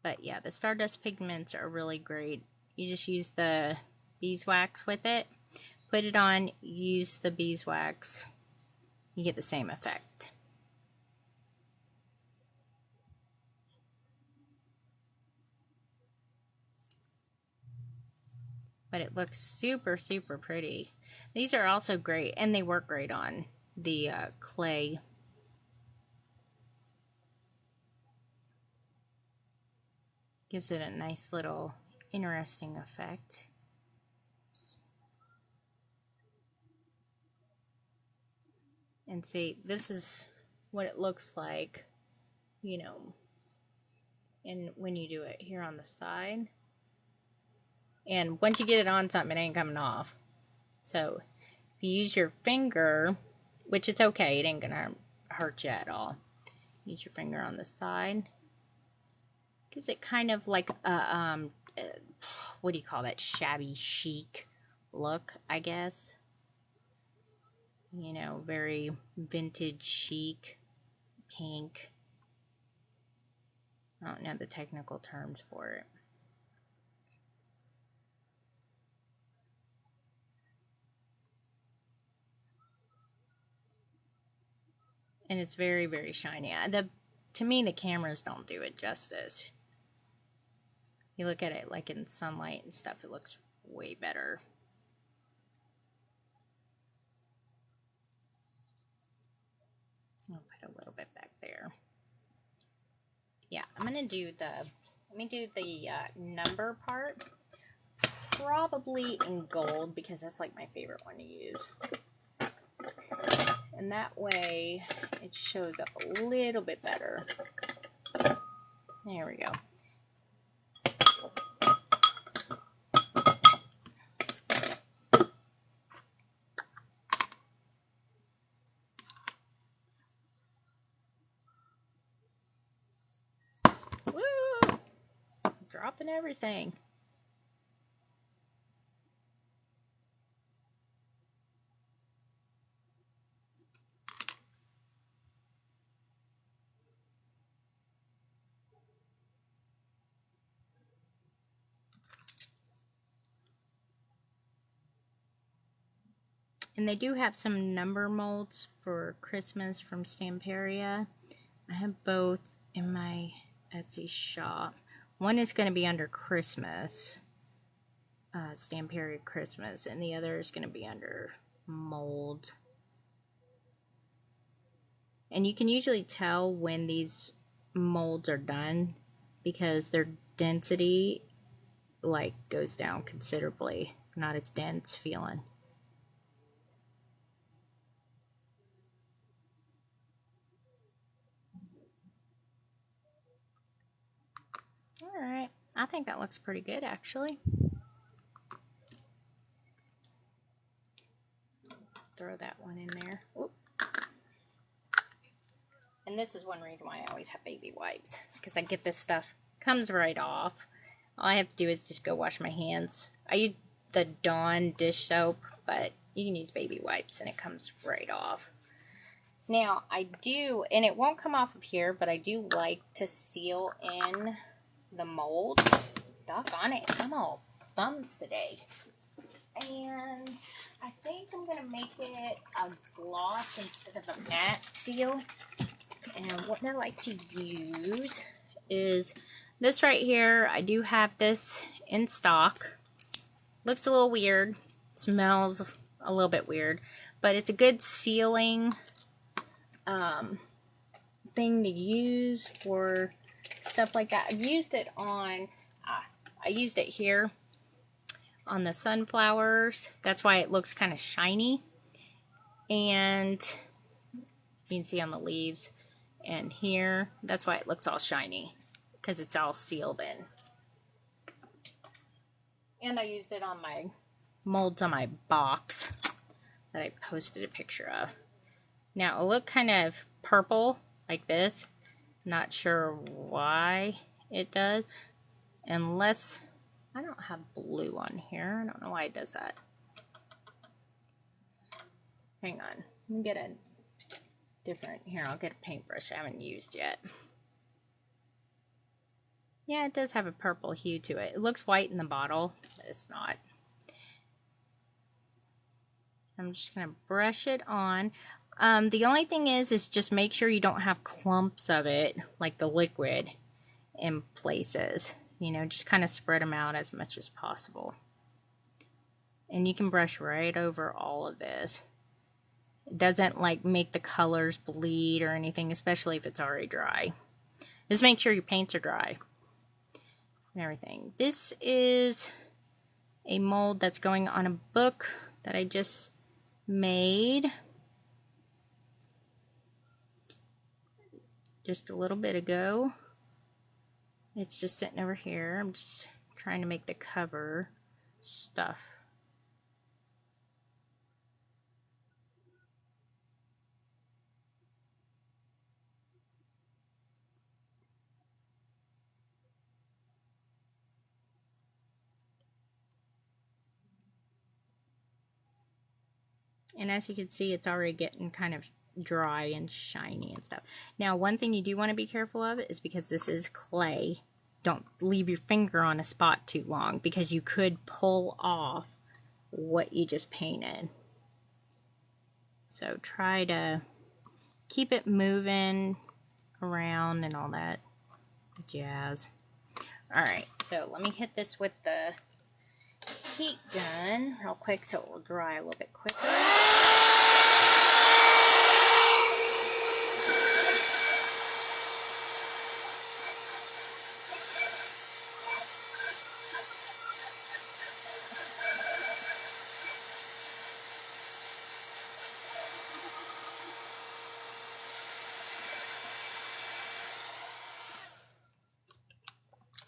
But yeah, the Stardust pigments are really great. You just use the beeswax with it. Put it on, use the beeswax. You get the same effect. But it looks super, super pretty. These are also great, and they work great on the clay. Gives it a nice little interesting effect. And see, this is what it looks like, you know, and when you do it here on the side. And once you get it on something, it ain't coming off. So if you use your finger, which it's okay, it ain't gonna hurt you at all. Use your finger on the side. Gives it kind of like a, what do you call that? Shabby chic look, I guess. You know, very vintage chic, pink. I don't know the technical terms for it. And it's very, very shiny. To me, the cameras don't do it justice. You look at it like in sunlight and stuff, it looks way better. I'll put a little bit back there. Yeah, I'm gonna do let me do the number part. Probably in gold, because that's like my favorite one to use. And that way it shows up a little bit better. There we go. Woo! Dropping everything. And they do have some number molds for Christmas from Stamperia. I have both in my Etsy shop. One is going to be under Christmas, Stamperia Christmas, and the other is going to be under mold. And you can usually tell when these molds are done because their density like goes down considerably. Not as dense feeling. Alright, I think that looks pretty good actually. Throw that one in there. Oop. And this is one reason why I always have baby wipes. It's because I get this stuff, comes right off. All I have to do is just go wash my hands. I use the Dawn dish soap, but you can use baby wipes and it comes right off. Now, I do, and it won't come off of here, but I do like to seal in the molds. Doggone it, I'm all thumbs today. And I think I'm going to make it a gloss instead of a matte seal. And what I like to use is this right here. I do have this in stock. Looks a little weird. Smells a little bit weird. But it's a good sealing thing to use for stuff like that. I've used it on, I used it here on the sunflowers. That's why it looks kind of shiny. And you can see on the leaves and here, that's why it looks all shiny, because it's all sealed in. And I used it on my molds on my box that I posted a picture of. Now it looked kind of purple like this. Not sure why it does. Unless, I don't have blue on here. I don't know why it does that. Hang on. Let me get a different, here, I'll get a paintbrush I haven't used yet. Yeah, it does have a purple hue to it. It looks white in the bottle, but it's not. I'm just going to brush it on. The only thing is just make sure you don't have clumps of it, like the liquid, in places. You know, just kind of spread them out as much as possible. And you can brush right over all of this. It doesn't like make the colors bleed or anything, especially if it's already dry. Just make sure your paints are dry and everything. This is a mold that's going on a book that I just made just a little bit ago. It's just sitting over here. I'm just trying to make the cover stuff. And as you can see, it's already getting kind of dry and shiny and stuff. Now, one thing you do want to be careful of is because this is clay. Don't leave your finger on a spot too long because you could pull off what you just painted. So try to keep it moving around and all that jazz. Alright, so let me hit this with the heat gun real quick so it will dry a little bit quicker.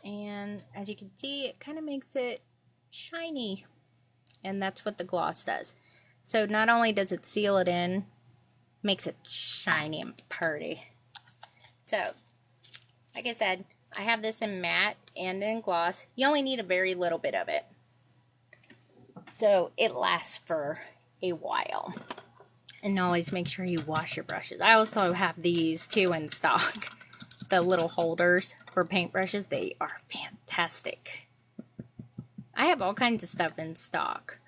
And as you can see, it kind of makes it shiny. And that's what the gloss does. So not only does it seal it in, makes it shiny and pretty. So, like I said, I have this in matte and in gloss. You only need a very little bit of it. So it lasts for a while. And always make sure you wash your brushes. I also have these too in stock. The little holders for paintbrushes, they are fantastic. I have all kinds of stuff in stock.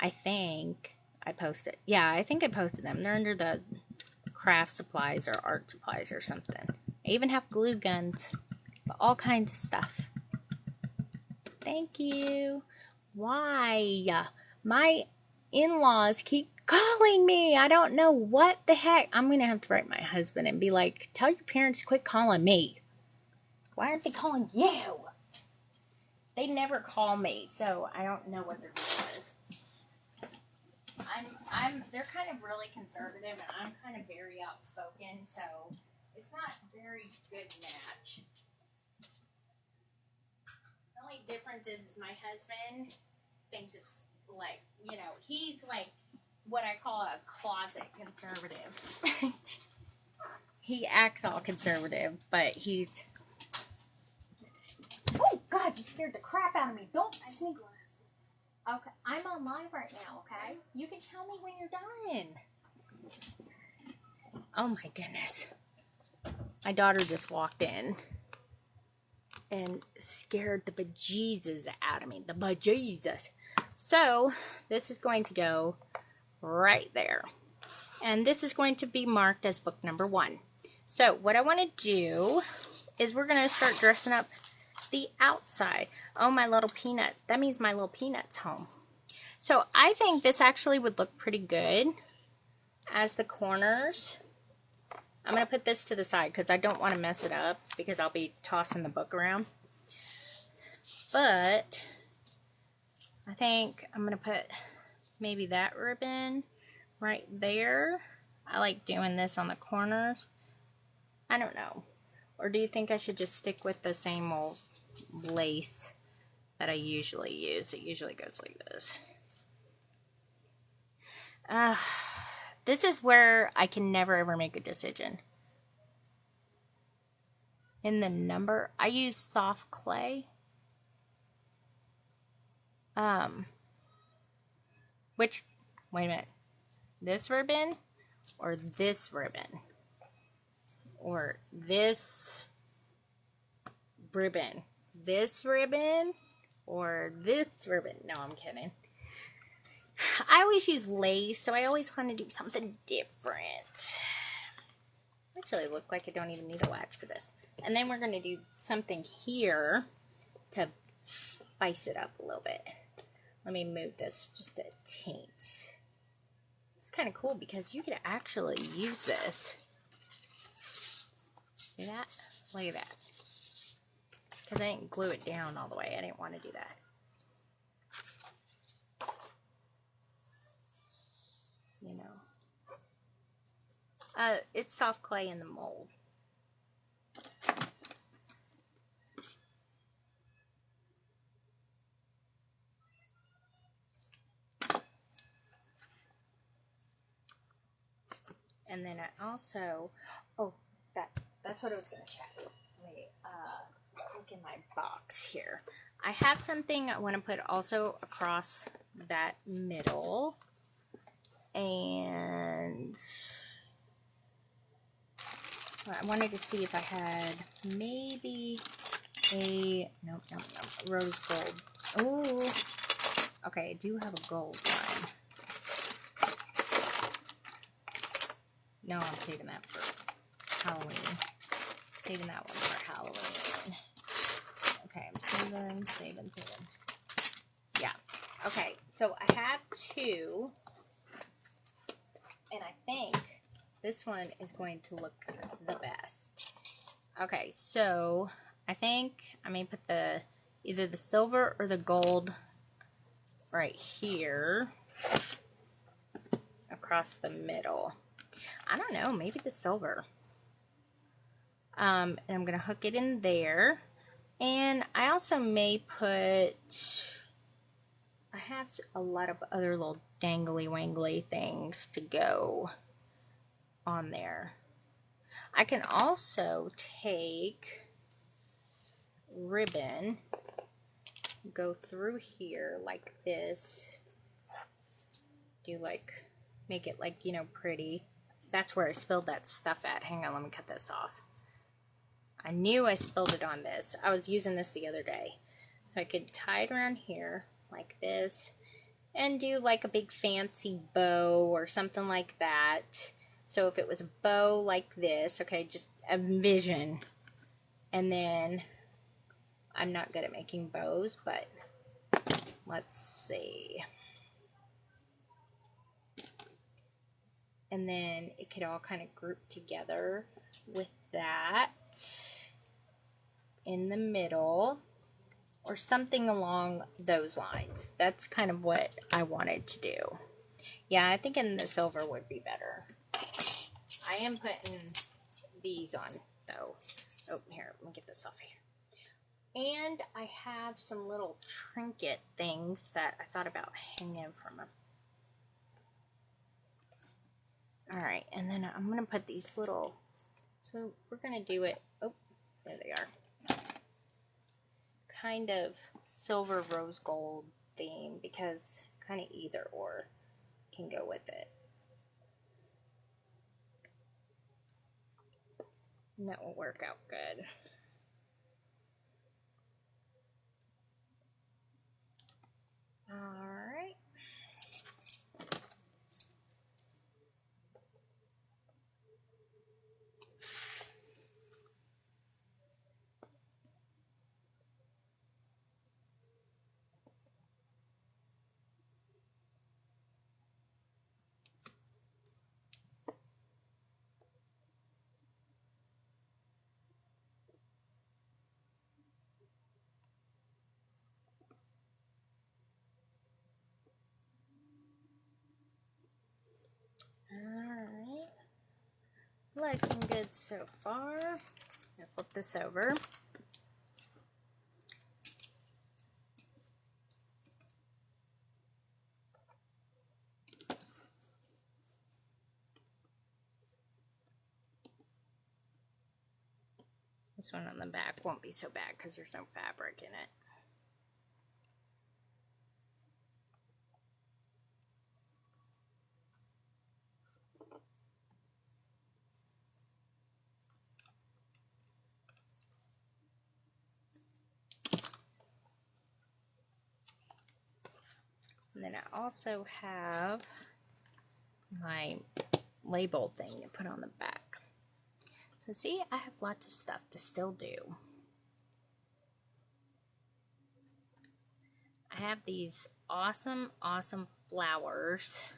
I think I posted. Yeah, I think I posted them. They're under the craft supplies or art supplies or something. I even have glue guns. All kinds of stuff. Thank you. Why? My in-laws keep calling me. I don't know what the heck. I'm going to have to write my husband and be like, tell your parents to quit calling me. Why aren't they calling you? They never call me, so I don't know what their deal is. They're kind of really conservative, and I'm kind of very outspoken, so it's not a very good match. The only difference is my husband thinks it's like, you know, he's like what I call a closet conservative. He acts all conservative, but he's... Oh, God, you scared the crap out of me. Don't sneak. Okay, I'm on live right now, okay? You can tell me when you're done. Oh my goodness. My daughter just walked in and scared the bejesus out of me. The bejesus. So, this is going to go right there. And this is going to be marked as book number 1. So, what I want to do is we're going to start dressing up the outside. Oh, my little peanut. That means my little peanut's home. So, I think this actually would look pretty good as the corners. I'm going to put this to the side because I don't want to mess it up because I'll be tossing the book around. But I think I'm going to put maybe that ribbon right there. I like doing this on the corners. I don't know. Or do you think I should just stick with the same old lace that I usually use? It usually goes like this. This is where I can never ever make a decision. In the number, I use soft clay. Wait a minute. This ribbon or this ribbon? Or this ribbon? This ribbon or this ribbon? No, I'm kidding. I always use lace, so I always want to do something different. Actually, look like I don't even need a latch for this. And then we're going to do something here to spice it up a little bit. Let me move this just a taint. It's kind of cool because you could actually use this. See that? Look at that. Because I didn't glue it down all the way. I didn't want to do that. You know. It's soft clay in the mold. And then I also, that's what I was going to check. Let me look in my box here. I have something I want to put also across that middle. And I wanted to see if I had maybe nope, rose gold. Oh, okay, I do have a gold one. No, I'm saving that for Halloween. Saving that one for Halloween. Okay, I'm saving. Yeah. Okay, so I have 2. And I think this one is going to look the best. Okay, so I think I may put either the silver or the gold right here across the middle. I don't know, maybe the silver. And I'm going to hook it in there. And I also may I have a lot of other little dangly wangly things to go on there. I can also take ribbon, go through here like this, make it like, pretty. That's where I spilled that stuff at. Hang on, let me cut this off. I knew I spilled it on this. I was using this the other day. So I could tie it around here like this and do like a big fancy bow or something like that. So if it was a bow like this, okay, just envision. And then, I'm not good at making bows, but let's see. And then it could all kind of group together with that in the middle or something along those lines. That's kind of what I wanted to do. Yeah, I think in the silver would be better. I am putting these on though. Oh, here, let me get this off here. And I have some little trinket things that I thought about hanging from them. Alright, and then I'm going to put these little, so we're going to do it, oh, there they are, kind of silver rose gold theme, because kind of either or can go with it. And that will work out good. All right. Alright, looking good so far. I'll flip this over. This one on the back won't be so bad because there's no fabric in it. And then I also have my label thing to put on the back. So see, I have lots of stuff to still do. I have these awesome flowers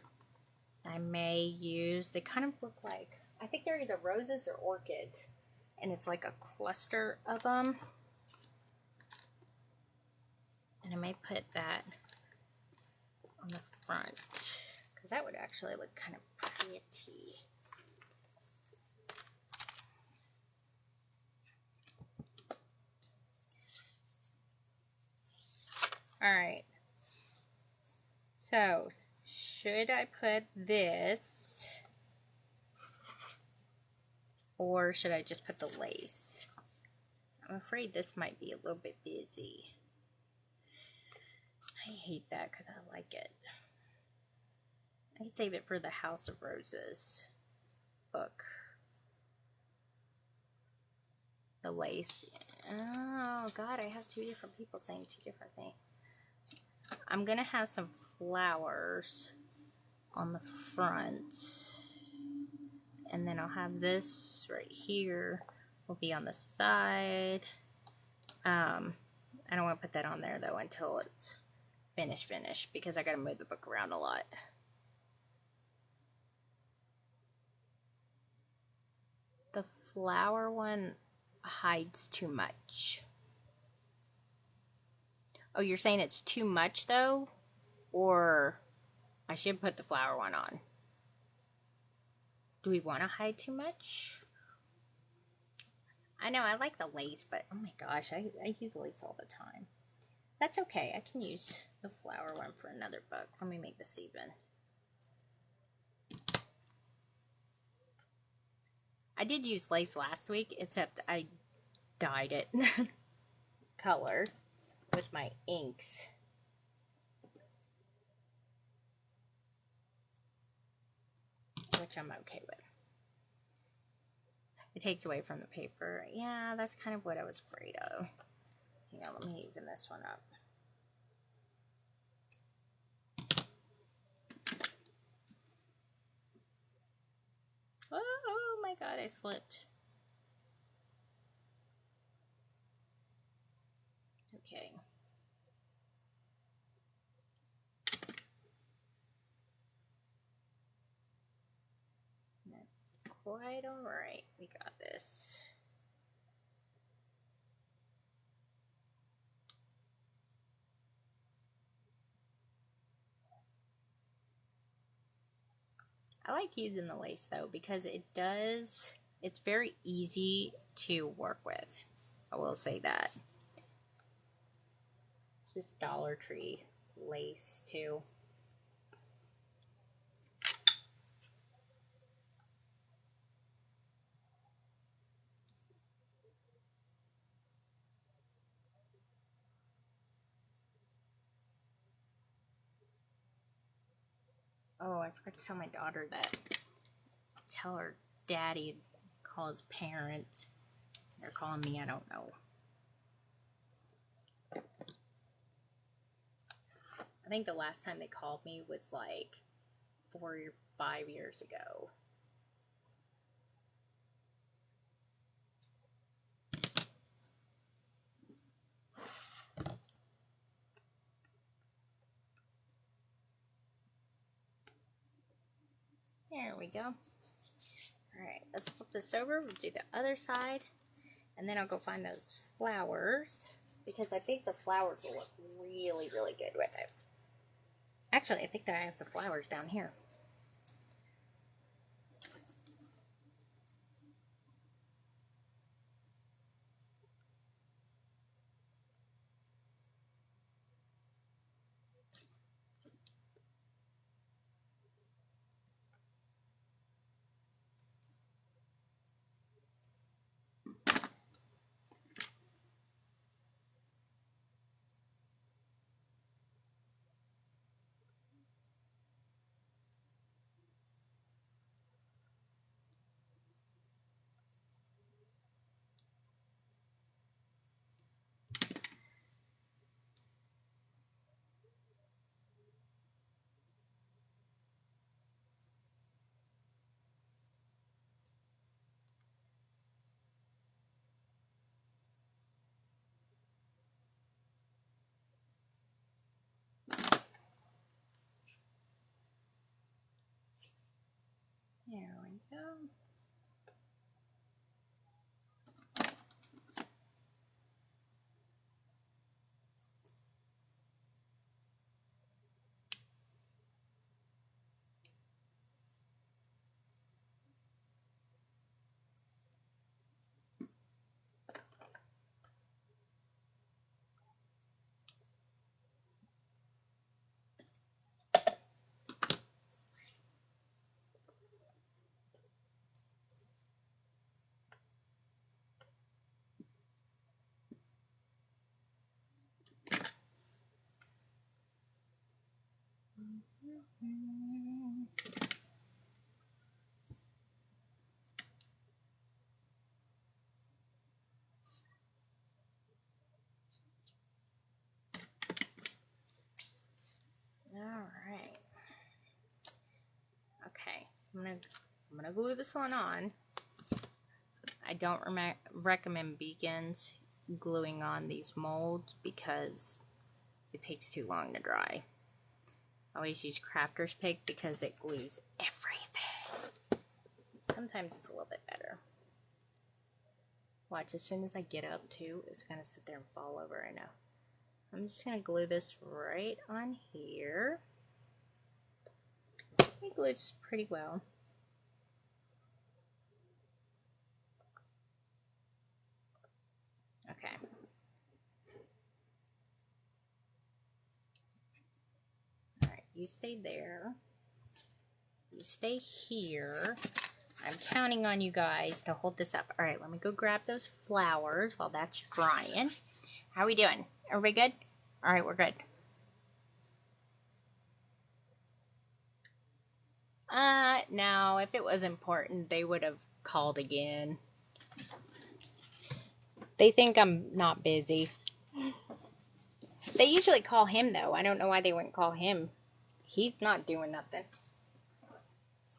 I may use. They kind of look like, I think they're either roses or orchids. And it's like a cluster of them. And I may put that on the front, because that would actually look kind of pretty. Alright, so should I put this, or should I just put the lace? I'm afraid this might be a little bit busy. I hate that because I like it. I'd save it for the House of Roses book. The lace. Oh God, I have two different people saying two different things. I'm gonna have some flowers on the front, and then I'll have this right here will be on the side. I don't want to put that on there though until it's finished, because I gotta move the book around a lot. The flower one hides too much. Oh, you're saying it's too much though? Or I should put the flower one on? Do we want to hide too much? I know, I like the lace, but oh my gosh, I use lace all the time. That's okay, I can use the flower one for another book. Let me make this even. I did use lace last week, except I dyed it color with my inks. Which I'm okay with. It takes away from the paper. Yeah, that's kind of what I was afraid of. Hang on, let me even this one up. Oh my God, I slipped. Okay. That's quite alright. We got this. I like using the lace though, because it's very easy to work with. I will say that. It's just Dollar Tree lace too. Oh, I forgot to tell my daughter that. Tell her daddy call his parents. They're calling me, I don't know. I think the last time they called me was like 4 or 5 years ago. There we go. Alright, let's flip this over. We'll do the other side. And then I'll go find those flowers. Because I think the flowers will look really, really good with it. Actually, I think that I have the flowers down here. There we go. Alright. Okay, I'm gonna glue this one on. I don't recommend Beacons gluing on these molds because it takes too long to dry. I always use Crafter's Pick because it glues everything. Sometimes it's a little bit better. Watch, as soon as I get up too, it's gonna sit there and fall over, I know. I'm just gonna glue this right on here. It glues pretty well. Okay. Alright, you stay there. You stay here. I'm counting on you guys to hold this up. Alright, let me go grab those flowers while that's drying. How are we doing? Everybody good? Alright, we're good. No, if it was important, they would have called again. They think I'm not busy. They usually call him, though. I don't know why they wouldn't call him. He's not doing nothing.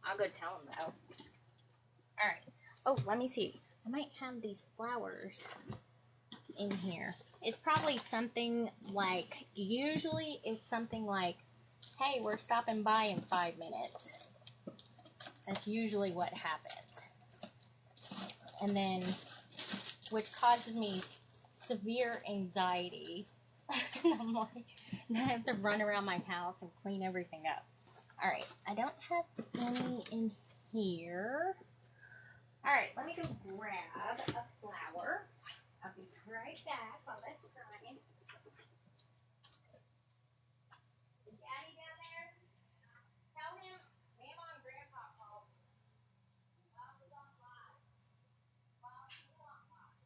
I'll go tell him, though. Alright. Oh, let me see. I might have these flowers in here. It's probably something like, usually it's something like, hey, we're stopping by in 5 minutes. That's usually what happens. And then, which causes me severe anxiety. I'm like, I have to run around my house and clean everything up. Alright, I don't have any in here. Alright, let me go grab a flower. I'll be right back while that's drying. Is Daddy down there? Tell him Grandma and Grandpa called me. Mom was on live. Mom was on live.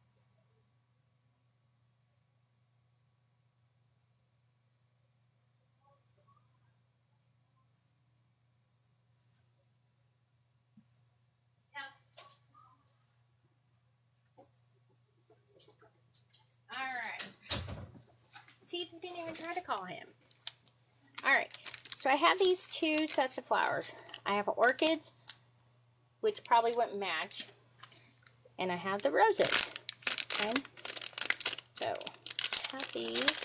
Tell See, they didn't even try to call him. Alright, so I have these 2 sets of flowers. I have orchids, which probably wouldn't match. And I have the roses. Okay? So, I have these.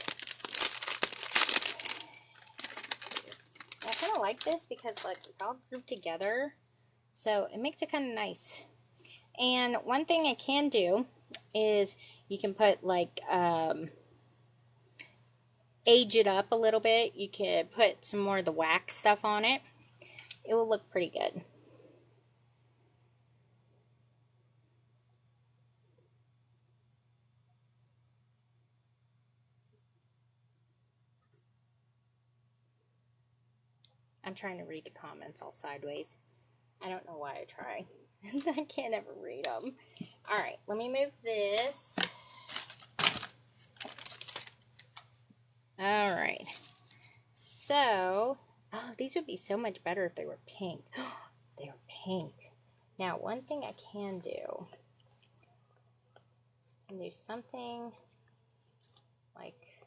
I kind of like this because like it's all grouped together. So, it makes it kind of nice. And one thing I can do is you can put like, age it up a little bit. You can put some more of the wax stuff on it. It will look pretty good. I'm trying to read the comments all sideways. I don't know why I try. I can't ever read them. Alright, let me move this. Alright. So, oh, these would be so much better if they were pink. They're pink. Now, one thing I can do something like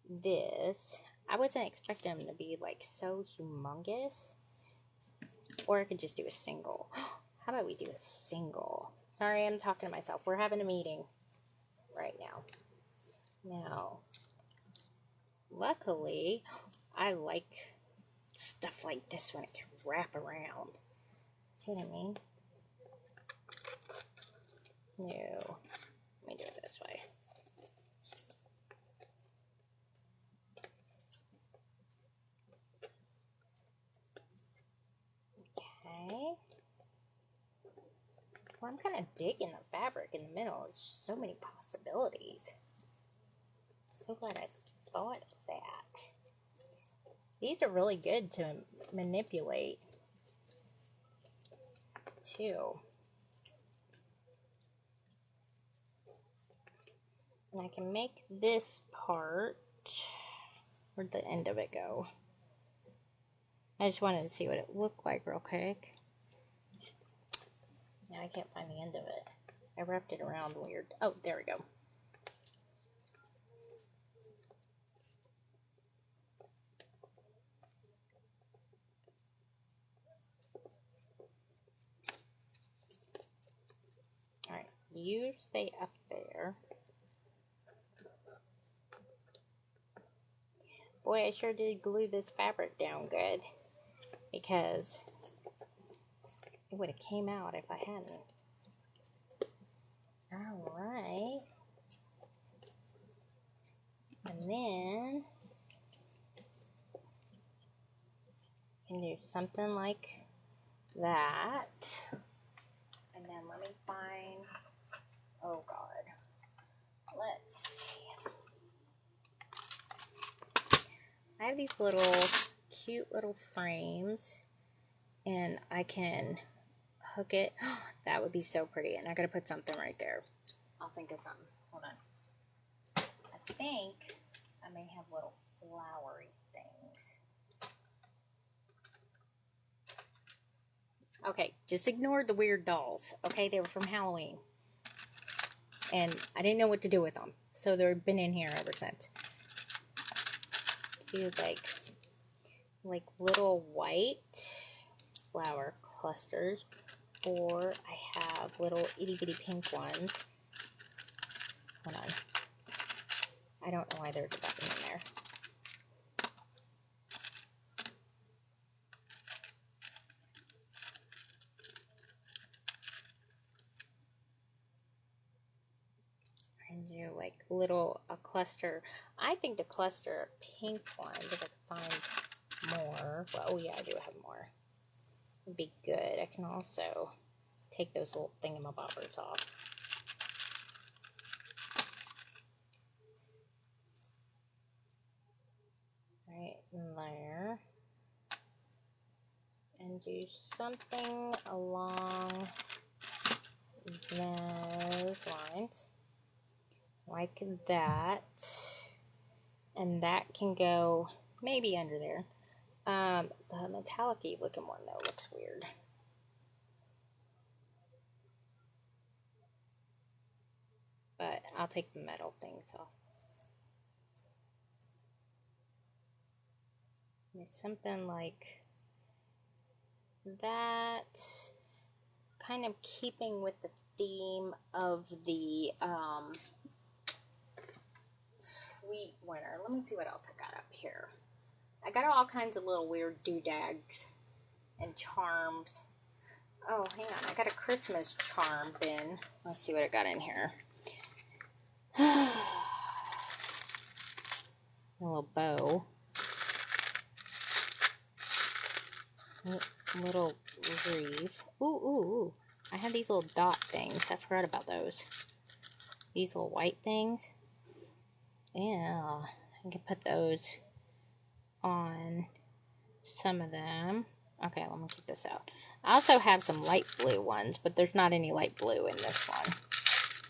this. I wasn't expecting them to be like so humongous. Or I could just do a single. How about we do a single? Sorry, I'm talking to myself. We're having a meeting right now. Now, luckily, I like stuff like this when it can wrap around. See what I mean? No. Let me do it this way. Okay. Well, I'm kind of digging the fabric in the middle. There's so many possibilities. So glad I thought of that. These are really good to manipulate, too. And I can make this part. Where'd the end of it go? I just wanted to see what it looked like real quick. Now I can't find the end of it. I wrapped it around weird. Oh, there we go. Alright, you stay up there. Boy, I sure did glue this fabric down good. Because it would have came out if I hadn't. Alright. And then you can do something like that. And then let me find, oh God, let's see. I have these little cute little frames and I can hook it. That would be so pretty. And I gotta put something right there. I'll think of something. Hold on. I think I may have little flowery things. Okay, just ignore the weird dolls. Okay, they were from Halloween. And I didn't know what to do with them. So they've been in here ever since. Do like little white flower clusters. Or I have little itty bitty pink ones. Hold on. I don't know why there's a button in there. And do like a cluster. I think the cluster pink ones, if I can find more. Well, oh yeah, I do have more. Would be good. I can also take those little thingamabobbers off. Right in there. And do something along those lines. Like that. And that can go maybe under there. The metallic-y looking one, though, looks weird. But I'll take the metal things off. something like that, kind of keeping with the theme of the sweet winter. Let me see what else I got up here. I got all kinds of little weird doodads and charms. Oh, hang on. I got a Christmas charm bin. Let's see what I got in here. A little bow. Little wreath. Ooh. I had these little dot things. I forgot about those. These little white things. Yeah. I can put those on some of them. Okay, let me get this out. I also have some light blue ones, but there's not any light blue in this one.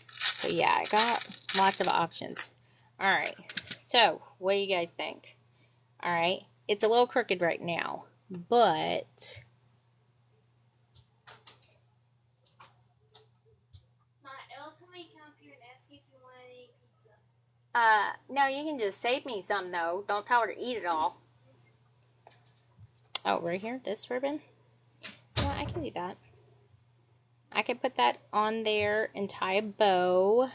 So yeah, I got lots of options. Alright, so what do you guys think? Alright, it's a little crooked right now, but... I'll come here and ask you if you want any pizza. No, you can just save me some though. Don't tell her to eat it all. Oh, right here? This ribbon? Yeah, I can do that. I could put that on there and tie a bow,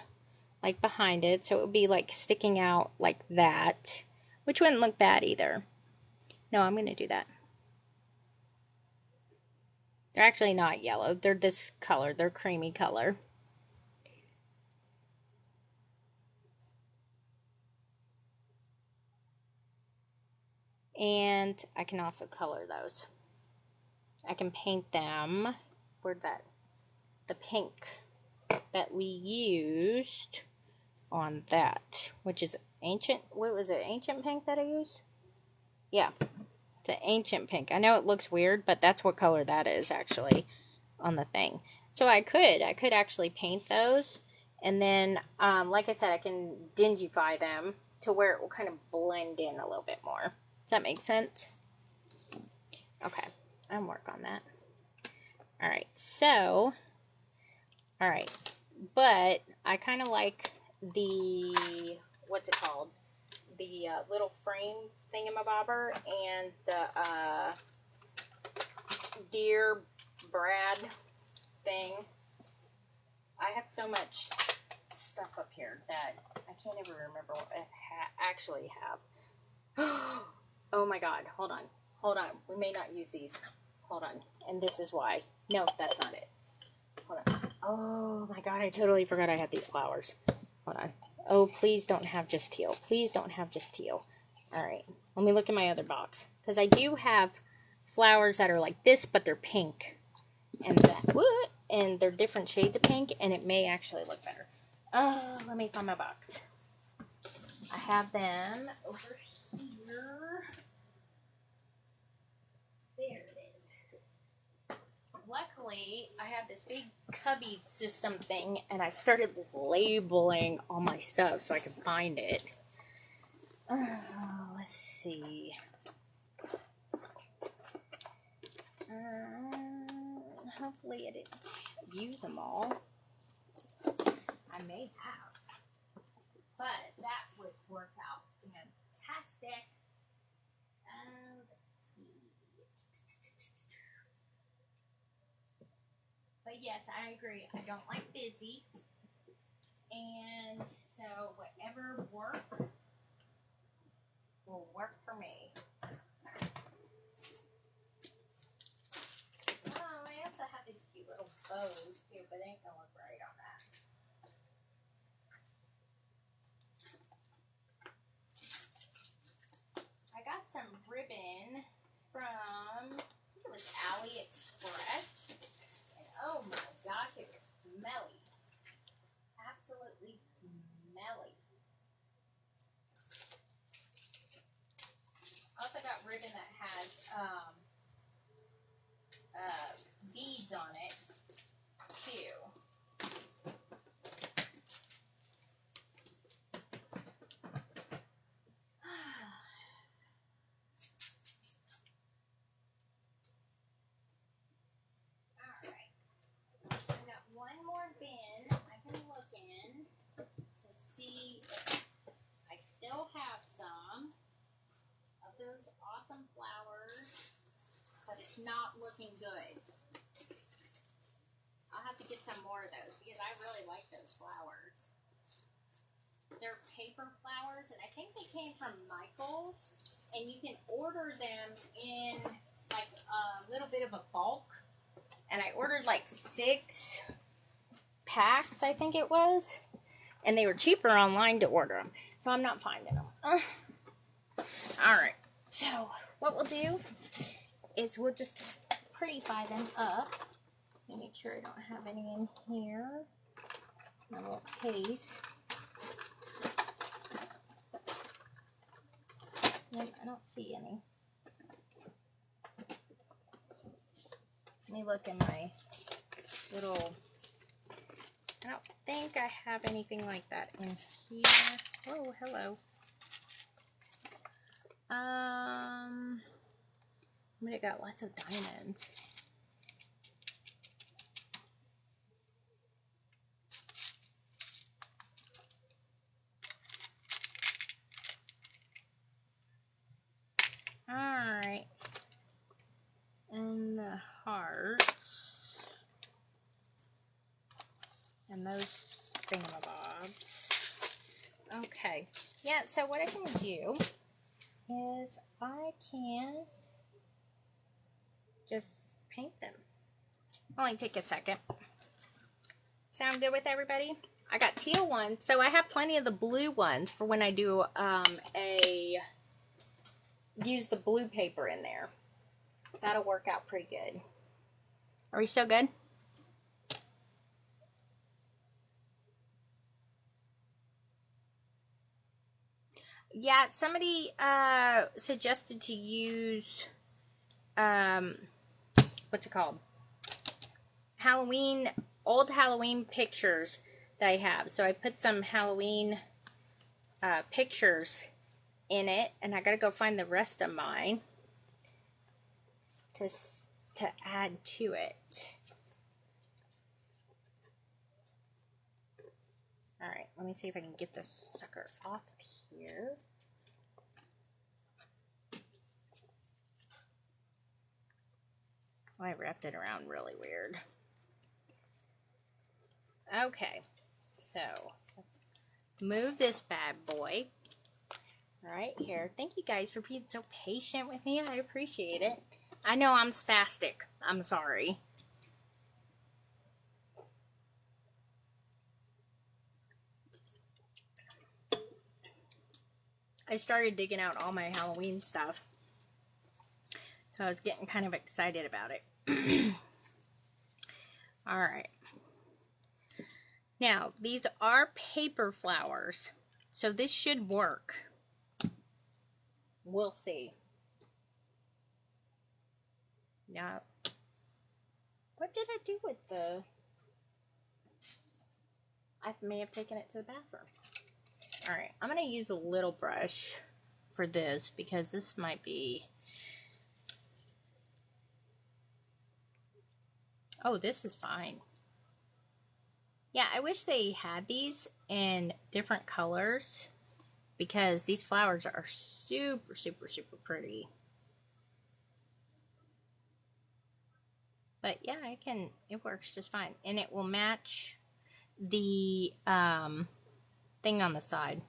like behind it, so it would be like sticking out like that, which wouldn't look bad either. No, I'm going to do that. They're actually not yellow. They're this color. They're creamy color. And I can also color those. I can paint them. Where'd that? The pink that we used on that, which is ancient. What was it? Ancient pink that I used? Yeah. It's an ancient pink. I know it looks weird, but that's what color that is actually on the thing. So I could actually paint those, and then, like I said, I can dingify them to where it will kind of blend in a little bit more. Does that make sense? Okay, I'll work on that. All right, so, all right, but I kind of like the, what's it called? The little frame thingamabobber and the Dear Brad thing. I have so much stuff up here that I can't ever remember what I actually have. Oh my god, hold on. We may not use these. Hold on. And this is why. No, that's not it. Hold on. Oh my god, I totally forgot I had these flowers. Hold on. Oh, please don't have just teal. Please don't have just teal. Alright, let me look in my other box. Because I do have flowers that are like this, but they're pink. And that, what? And they're different shades of pink, and it may actually look better. Oh, let me find my box. I have them over here. There it is. Luckily, I have this big cubby system thing, and I started labeling all my stuff so I can find it. Let's see. Hopefully I didn't use them all. I may have. But that would work out fantastic. Let's see. But yes, I agree. I don't like busy. And so whatever works will work for me. Oh, I also have these cute little bows too, but they ain't gonna look right on that. I got some ribbon from, I think it was AliExpress. And oh my gosh, it was smelly. Absolutely smelly. I also got ribbon that has beads on it too. Alright. I got one more bin I can look in to see if I still have some of those awesome flowers. not looking good. I'll have to get some more of those because I really like those flowers. They're paper flowers, and I think they came from Michael's, and you can order them in like a little bit of a bulk. And I ordered like 6 packs, I think it was, and they were cheaper online to order them, so I'm not finding them. Alright, so what we'll do is we'll just prettify them up. Let me make sure I don't have any in here. My little case. Nope, I don't see any. Let me look in my little... I don't think I have anything like that in here. Oh, hello. But I got lots of diamonds. Alright. And the hearts. And those thingamabobs. Okay. Yeah, so what I can do is I can just paint them. Only take a second. Sound good with everybody? I got teal ones, so I have plenty of the blue ones for when I do use the blue paper in there. That'll work out pretty good. Are we still good? Yeah, somebody suggested to use what's it called? Old Halloween pictures that I have. So I put some Halloween pictures in it, and I gotta go find the rest of mine to add to it. Alright, let me see if I can get this sucker off here. Oh, I wrapped it around really weird. Okay, so let's move this bad boy right here. Thank you guys for being so patient with me. I appreciate it. I know I'm spastic. I'm sorry. I started digging out all my Halloween stuff, so I was getting kind of excited about it. Alright. Now, these are paper flowers, so this should work. We'll see. Now, what did I do with the... I may have taken it to the bathroom. Alright, I'm going to use a little brush for this because this might be... Oh, this is fine. Yeah, I wish they had these in different colors because these flowers are super, super, super pretty. But yeah, it works just fine. And it will match the thing on the side.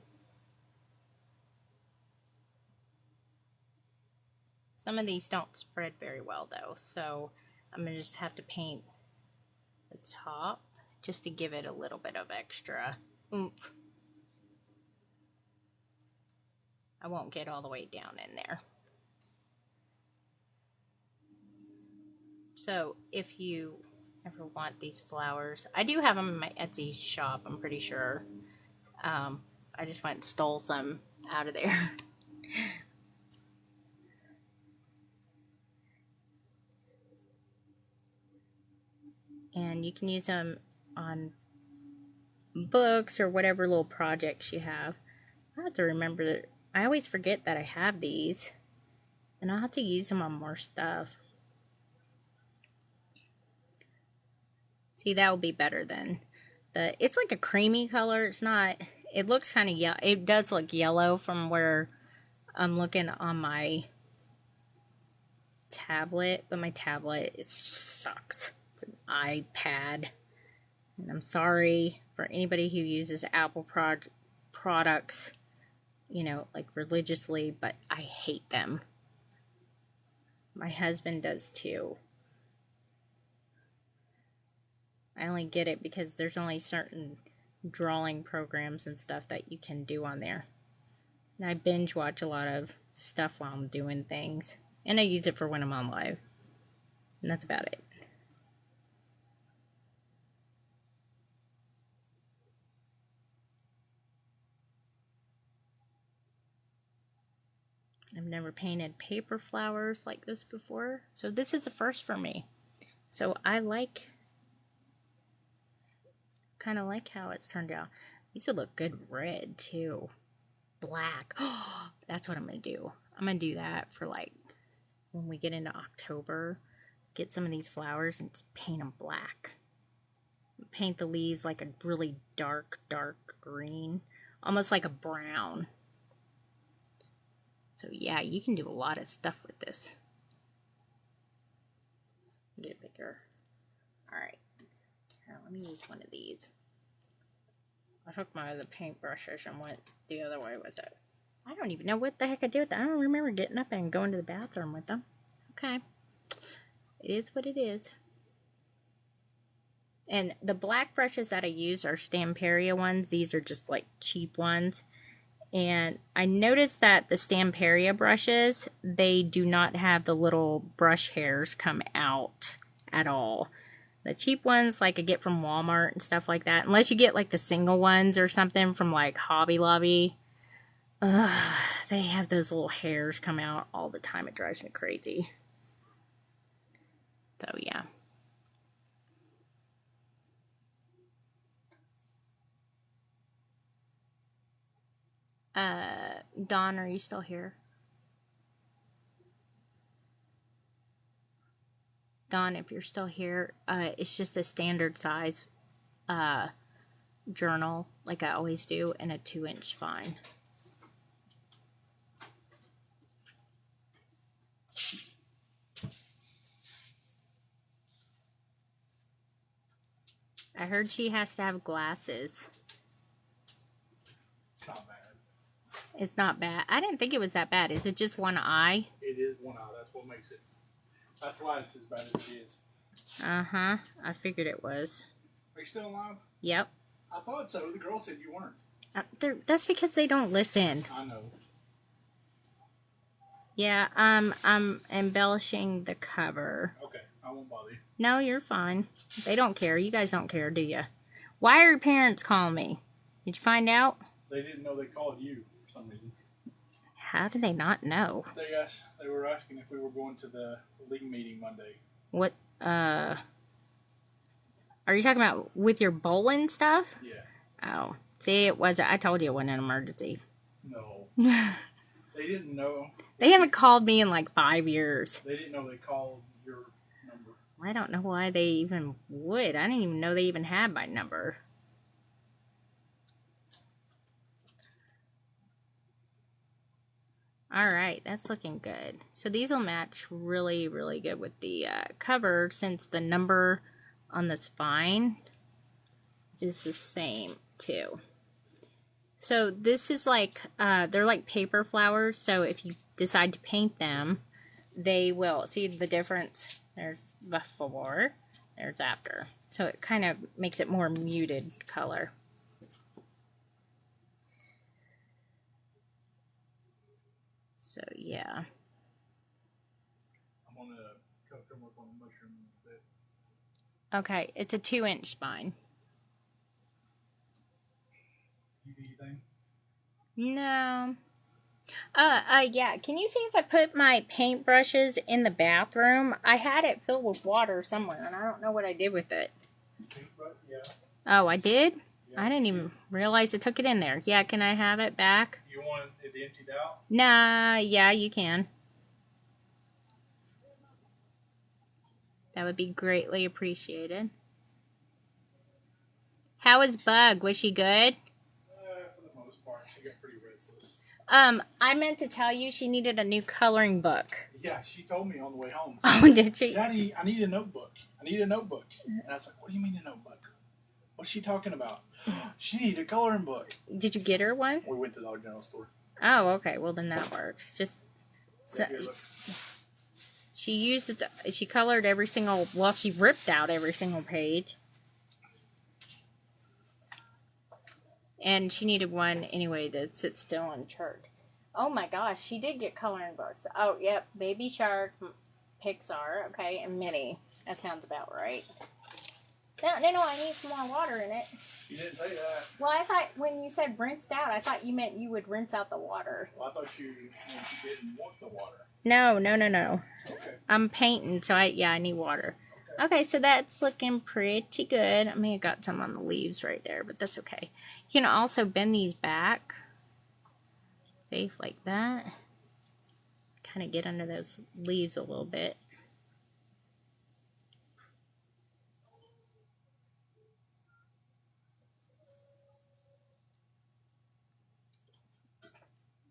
Some of these don't spread very well though, so I'm going to just have to paint the top just to give it a little bit of extra oomph. I won't get all the way down in there. So if you ever want these flowers, I do have them in my Etsy shop, I'm pretty sure. I just went and stole some out of there. And you can use them on books or whatever little projects you have. I have to remember that I always forget that I have these, and I'll have to use them on more stuff. See, that will be better than it's like a creamy color. It's not, it looks kind of yellow. It does look yellow from where I'm looking on my tablet, but my tablet, it sucks. It's an iPad. And I'm sorry for anybody who uses Apple products, you know, like religiously, but I hate them. My husband does too. I only get it because there's only certain drawing programs and stuff that you can do on there. And I binge watch a lot of stuff while I'm doing things. And I use it for when I'm on live. And that's about it. I've never painted paper flowers like this before. So this is a first for me. So I kind of like how it's turned out. These would look good red too. Black. Oh, that's what I'm going to do. I'm going to do that for like when we get into October. Get some of these flowers and just paint them black. Paint the leaves like a really dark green. Almost like a brown. So yeah, you can do a lot of stuff with this. Get it bigger. Alright. Here, let me use one of these. I took my other paintbrushes and went the other way with it. I don't even know what the heck I did with that. I don't remember getting up and going to the bathroom with them. Okay. It is what it is. And the black brushes that I use are Stamperia ones. These are just like cheap ones. And I noticed that the Stamperia brushes, they do not have the little brush hairs come out at all. The cheap ones, like I get from Walmart and stuff like that, unless you get like the single ones or something from like Hobby Lobby, they have those little hairs come out all the time. It drives me crazy. So yeah. Dawn, are you still here? Dawn, if you're still here, it's just a standard size journal, like I always do, and a 2-inch spine. I heard she has to have glasses. It's not bad. It's not bad. I didn't think it was that bad. Is it just one eye? It is one eye. That's what makes it. That's why it's as bad as it is. Uh-huh. I figured it was. Are you still alive? Yep. I thought so. The girl said you weren't. That's because they don't listen. I know. Yeah, I'm embellishing the cover. Okay, I won't bother you. No, you're fine. They don't care. You guys don't care, do you? Why are your parents calling me? Did you find out? They didn't know they called you for some reason. How did they not know? They were asking if we were going to the league meeting Monday. What, are you talking about with your bowling stuff? Yeah. Oh. See, it wasn't. I told you it wasn't an emergency. No. They didn't know. They haven't called me in like 5 years. They didn't know they called your number. I don't know why they even would. I didn't even know they even had my number. Alright, that's looking good. So these will match really, really good with the cover since the number on the spine is the same too. So this is like, they're like paper flowers, so if you decide to paint them, they will, see the difference? There's before, there's after. So it kind of makes it more muted color. So yeah. I'm gonna come work on the mushroom a bit. Okay, it's a 2-inch spine. You do your thing? No. Yeah. Can you see if I put my paintbrushes in the bathroom? I had it filled with water somewhere, and I don't know what I did with it. Paintbrush? Yeah. Oh, I did? Yeah. I didn't even realize I took it in there. Yeah, can I have it back? You want it emptied out? Nah, yeah, you can. That would be greatly appreciated. How is Bug? Was she good? For the most part, she got pretty restless. I meant to tell you she needed a new coloring book. Yeah, she told me on the way home. Oh, did she? Daddy, I need a notebook. I need a notebook. And I was like, what do you mean a notebook? What's she talking about? She needed a coloring book. Did you get her one? We went to the Dollar General store. Oh, okay. Well, then that works. Just so, Here, look. she used it. She colored every single. Well, she ripped out every single page. And she needed one anyway to sit still and chart. Oh my gosh, she did get coloring books. Oh, yep. Baby Shark, Pixar, okay, and Minnie. That sounds about right. No, I need some more water in it. You didn't say that. Well, I thought when you said rinsed out, I thought you meant you would rinse out the water. Well, I thought you didn't want the water. No. Okay. I'm painting, so I need water. Okay, so that's looking pretty good. I may have got some on the leaves right there, but that's okay. You can also bend these back. See, like that. Kind of get under those leaves a little bit.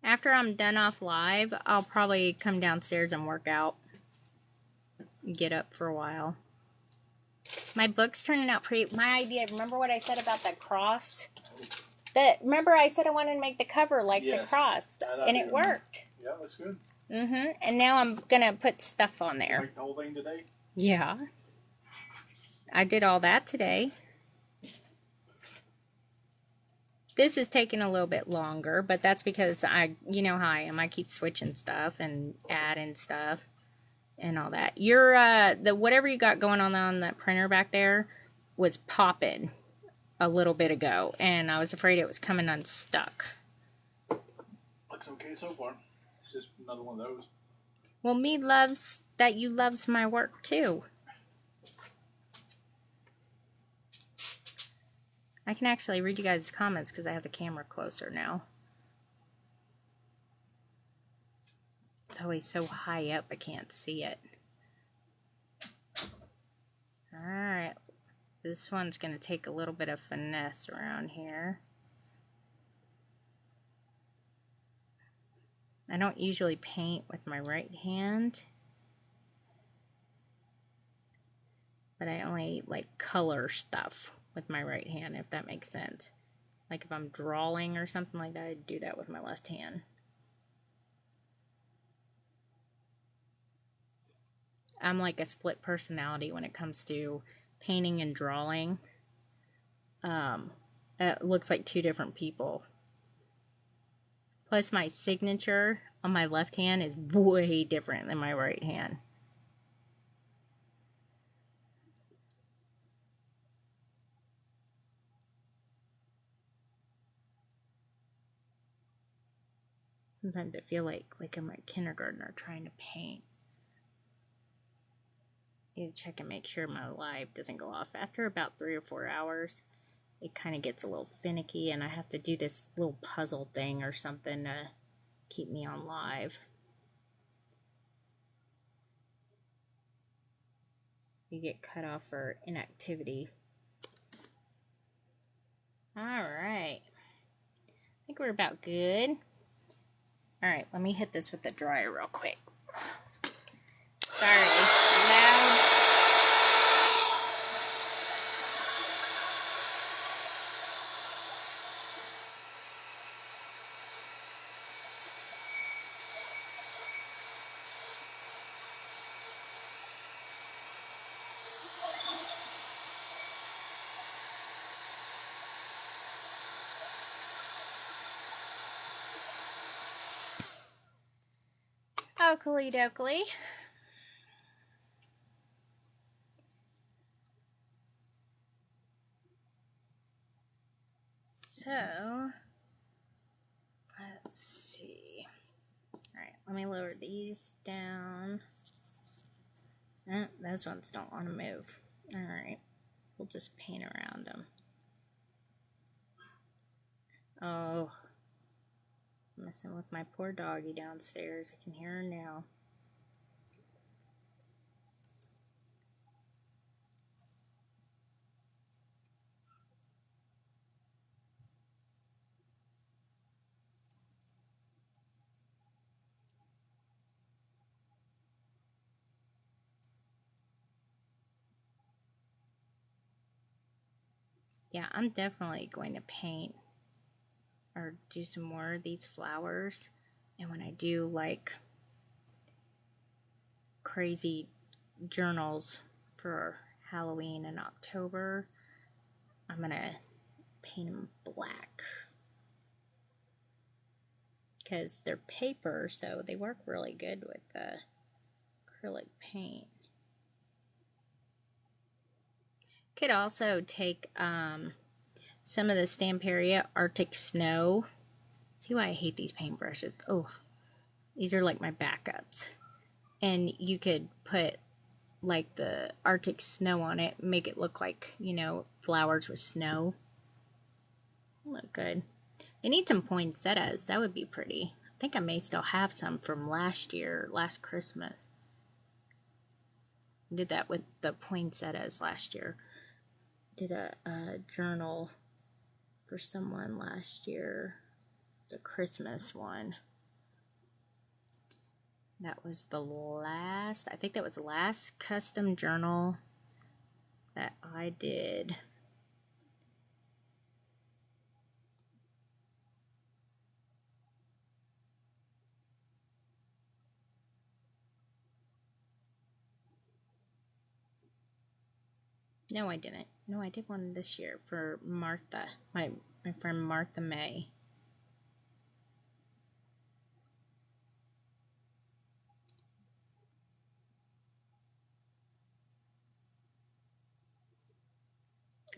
After I'm done off live, I'll probably come downstairs and work out. Get up for a while. My book's turning out pretty. My idea, remember what I said about that cross? Remember I said I wanted to make the cover like the cross, and it worked. Yeah, that's good. And now I'm gonna put stuff on there. Make the whole thing today? Yeah. I did all that today. This is taking a little bit longer, but that's because you know how I am. I keep switching stuff and adding stuff and all that. Whatever you got going on that printer back there was popping a little bit ago, and I was afraid it was coming unstuck. Looks okay so far. It's just another one of those. Well, me loves that you loves my work too. I can actually read you guys' comments because I have the camera closer now. It's always so high up I can't see it. Alright. This one's going to take a little bit of finesse around here. I don't usually paint with my right hand. But I only like color stuff with my right hand, if that makes sense. Like if I'm drawing or something like that, I do that with my left hand. I'm like a split personality when it comes to painting and drawing. It looks like two different people. Plus my signature on my left hand is way different than my right hand. Sometimes I feel like I'm a kindergartner trying to paint. Need to check and make sure my live doesn't go off. After about 3 or 4 hours, it kind of gets a little finicky, and I have to do this little puzzle thing or something to keep me on live. You get cut off for inactivity. Alright. I think we're about good. Alright, let me hit this with the dryer real quick. Sorry, loud. Oakley dokley. So, let's see. Alright, let me lower these down. Those ones don't want to move. Alright, we'll just paint around them. Oh, messing with my poor doggy downstairs. I can hear her now. Yeah, I'm definitely going to paint or do some more of these flowers. And when I do like crazy journals for Halloween in October, I'm gonna paint them black because they're paper, so they work really good with the acrylic paint. Could also take some of the Stamperia Arctic Snow. See why I hate these paintbrushes? Oh, these are like my backups. And you could put like the Arctic Snow on it, make it look like, you know, flowers with snow. Look good. They need some poinsettias. That would be pretty. I think I may still have some from last year, last Christmas. I did that with the poinsettias last year. Did a journal for someone last year. The Christmas one. That was the last, I think that was the last custom journal that I did. No, I didn't. No, I did one this year for Martha, my friend Martha May.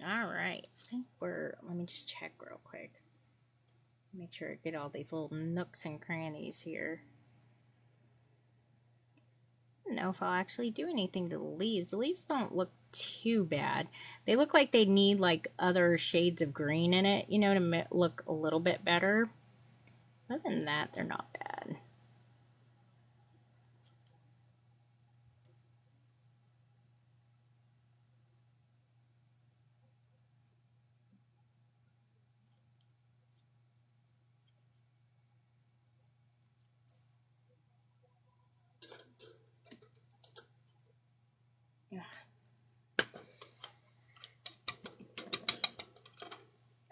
All right, I think let me just check real quick. Make sure I get all these little nooks and crannies here. I don't know if I'll actually do anything to the leaves. The leaves don't look too bad. They look like they need like other shades of green in it, you know, to look a little bit better. Other than that, they're not bad.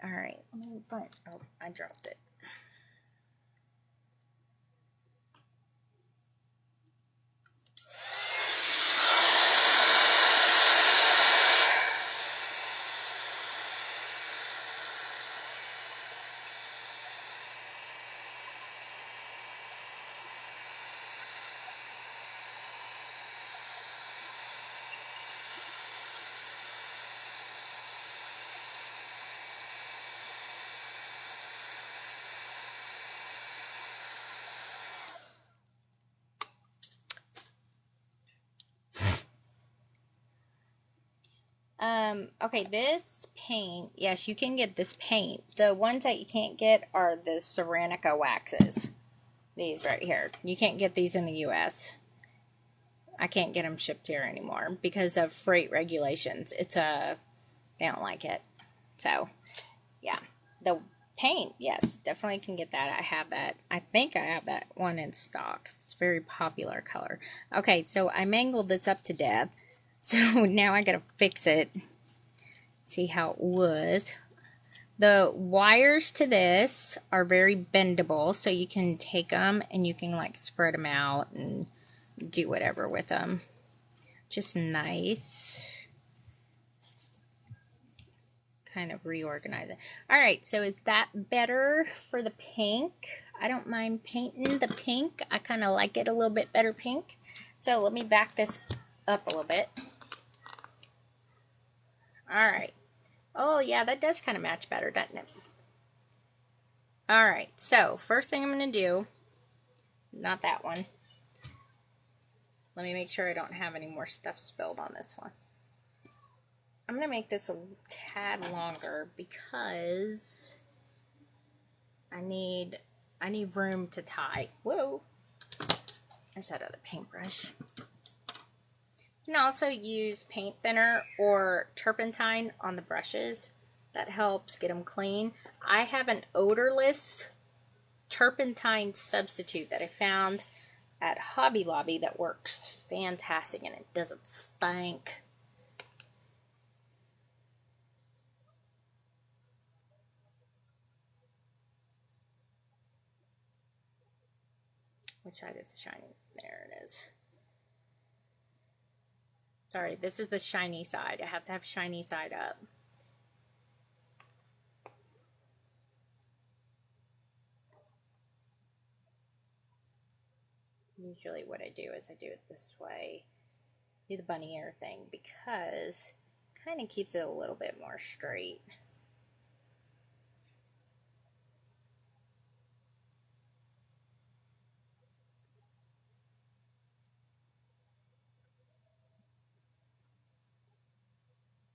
All right, let me find. Oh, I dropped it. Okay, this paint, yes, you can get this paint. The ones that you can't get are the Saranica waxes. These right here. You can't get these in the U.S. I can't get them shipped here anymore because of freight regulations. They don't like it. So, yeah. The paint, yes, definitely can get that. I have that. I think I have that one in stock. It's a very popular color. Okay, so I mangled this up to death. So now I gotta fix it. See how it was. The wires to this are very bendable, so you can take them and you can like spread them out and do whatever with them. Just nice. Kind of reorganize it. Alright, so is that better for the pink? I don't mind painting the pink. I kind of like it a little bit better pink. So let me back this up a little bit. Alright. Oh yeah, that does kind of match better, doesn't it? Alright, so first thing I'm going to do, not that one. Let me make sure I don't have any more stuff spilled on this one. I'm going to make this a tad longer because I need room to tie. Whoa. There's that other paintbrush. You can also use paint thinner or turpentine on the brushes. That helps get them clean. I have an odorless turpentine substitute that I found at Hobby Lobby that works fantastic and it doesn't stink. Which side is shiny? There it is. Sorry, this is the shiny side. I have to have shiny side up. Usually what I do is I do it this way. Do the bunny ear thing because it kind of keeps it a little bit more straight.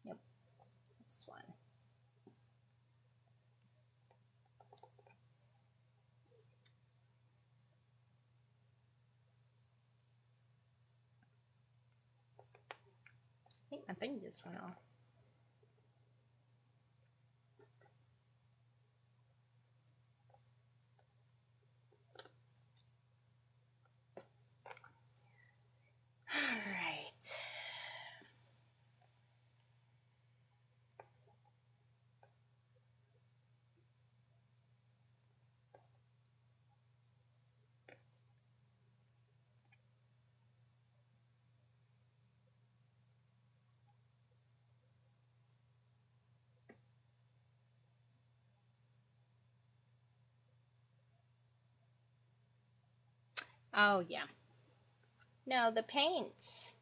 Yep, this one. I think my thing just went off. All right. Oh yeah. No, the paints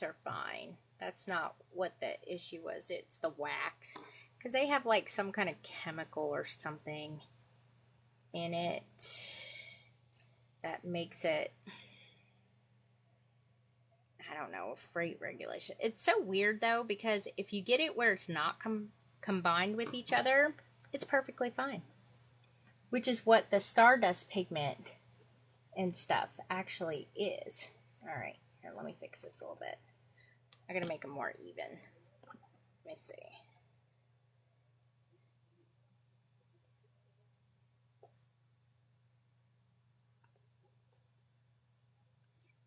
are fine. That's not what the issue was. It's the wax. Because they have like some kind of chemical or something in it that makes it, I don't know, freight regulation. It's so weird though, because if you get it where it's not combined with each other, it's perfectly fine. Which is what the Stardust pigment and stuff actually is. All right, here, let me fix this a little bit. I gotta make them more even. Let me see.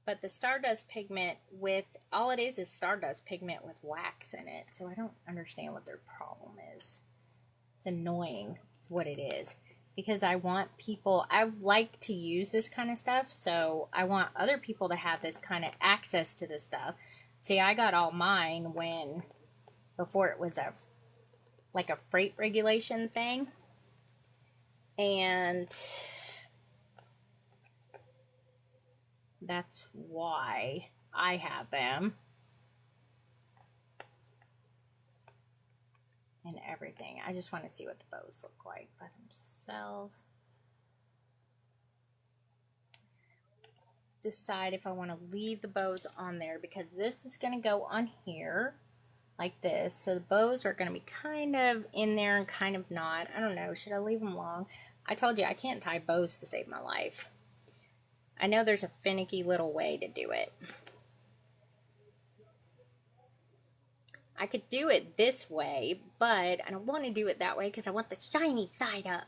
But the Stardust pigment with, all it is Stardust pigment with wax in it. So I don't understand what their problem is. It's annoying. It's what it is. Because I want people, I like to use this kind of stuff. So I want other people to have this kind of access to this stuff. See, I got all mine before it was like a freight regulation thing. And that's why I have them. And everything. I just want to see what the bows look like by themselves. Decide if I want to leave the bows on there because this is going to go on here like this. So the bows are going to be kind of in there and kind of not. I don't know. Should I leave them long? I told you I can't tie bows to save my life. I know there's a finicky little way to do it. I could do it this way, but I don't want to do it that way because I want the shiny side up.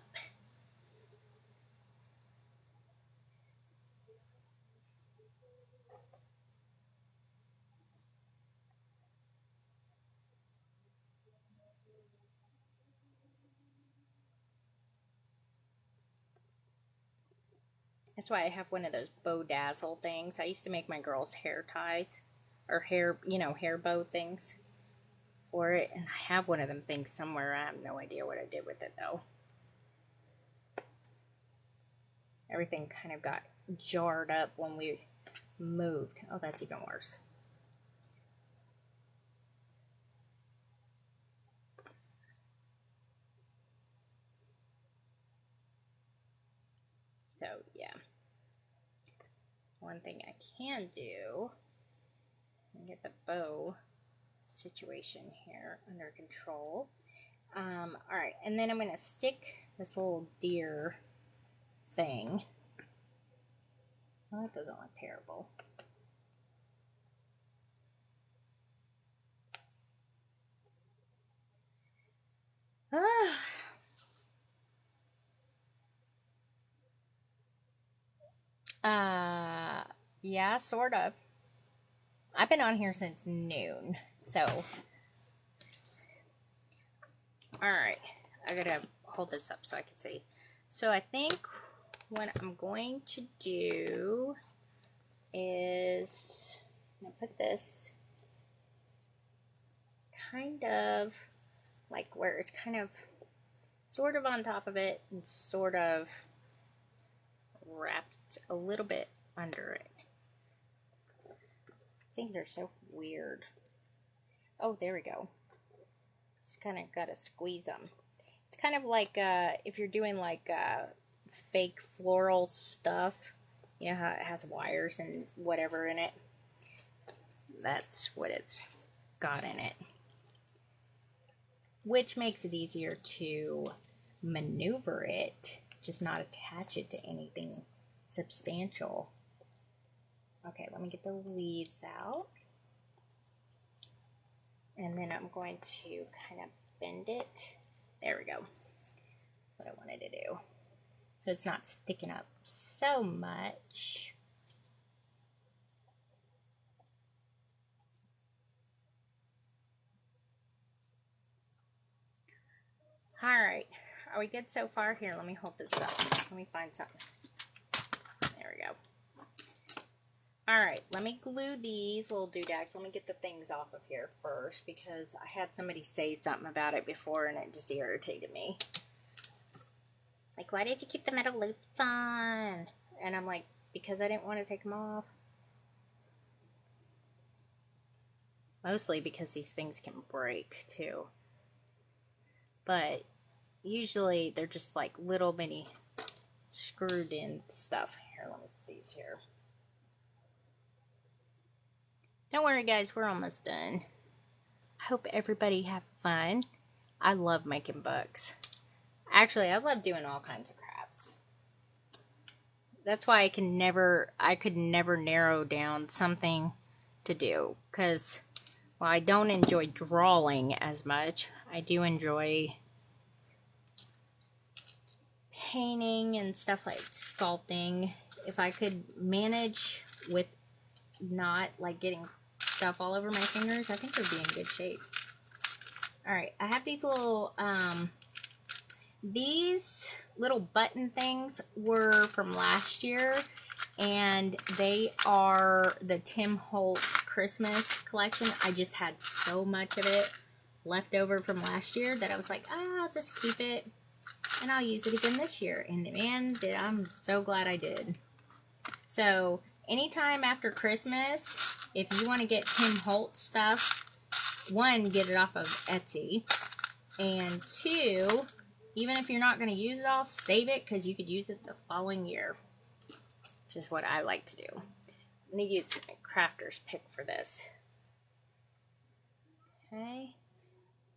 That's why I have one of those bow dazzle things. I used to make my girls hair ties or hair, hair bow things for it. And I have one of them things somewhere. I have no idea what I did with it though. Everything kind of got jarred up when we moved. Oh, that's even worse. So, yeah. One thing I can do, get the bow situation here under control. Alright, and then I'm going to stick this little deer thing. Oh, that doesn't look terrible. Yeah, sort of. I've been on here since noon, so. Alright, I gotta hold this up so I can see. So I think what I'm going to do is I'm going to put this kind of like where it's kind of sort of on top of it and sort of wrapped a little bit under it. I think they're so weird. Oh, there we go. Just kind of got to squeeze them. It's kind of like if you're doing like fake floral stuff, you know how it has wires and whatever in it. That's what it's got in it. Which makes it easier to maneuver it, just not attach it to anything substantial. Okay, let me get the leaves out. And then I'm going to kind of bend it. There we go. What I wanted to do. So it's not sticking up so much. Alright, are we good so far? Here, let me hold this up. Let me find something. There we go. Alright, let me glue these little doodads. Let me get the things off of here first because I had somebody say something about it before and it just irritated me. Like, why did you keep the metal loops on? And I'm like, because I didn't want to take them off. Mostly because these things can break too. But usually they're just like little mini screwed in stuff. Here, let me put these here. Don't worry guys, we're almost done. I hope everybody have fun. I love making books. Actually, I love doing all kinds of crafts. That's why I could never narrow down something to do. Because while I don't enjoy drawing as much, I do enjoy painting and stuff like sculpting. If I could manage with not like getting stuff all over my fingers, I think I'd be in good shape. Alright, I have these little button things were from last year, and they are the Tim Holtz Christmas collection. I just had so much of it left over from last year that I was like, I'll just keep it and I'll use it again this year. And man, I'm so glad I did. So anytime after Christmas, if you want to get Tim Holtz stuff, one, get it off of Etsy, and two, even if you're not going to use it all, save it because you could use it the following year, which is what I like to do. I'm going to use a crafter's pick for this. Okay.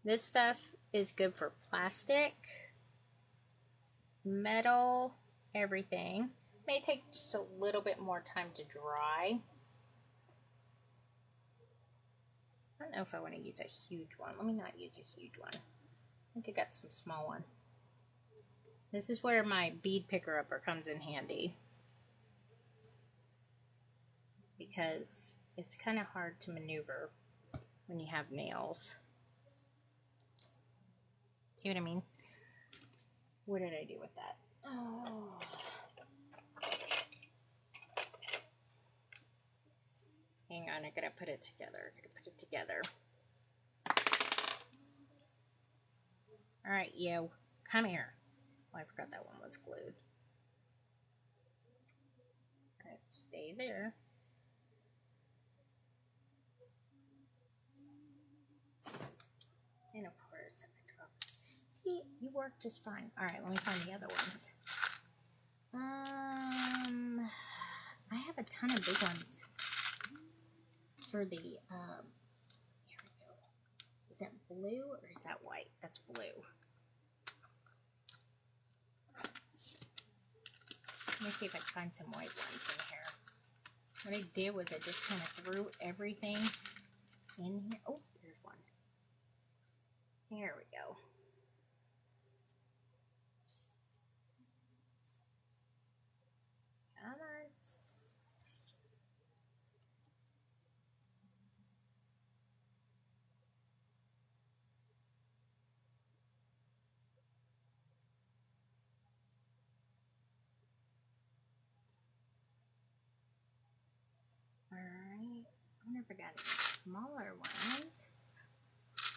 This stuff is good for plastic, metal, everything. May take just a little bit more time to dry. I don't know if I want to use a huge one. Let me not use a huge one. I think I got some small one. This is where my bead picker-upper comes in handy. Because it's kind of hard to maneuver when you have nails. See what I mean? What did I do with that? Oh. Hang on, I gotta put it together. Alright, you. Come here. Oh, I forgot that one was glued. Alright, stay there. And of course, see, you work just fine. Alright, let me find the other ones. I have a ton of big ones for the, here we go. Is that blue or is that white? That's blue. Let me see if I can find some white ones in here. What I did was I just kind of threw everything in here. Oh, there's one. There we go. Come on. wonder if I got any smaller ones.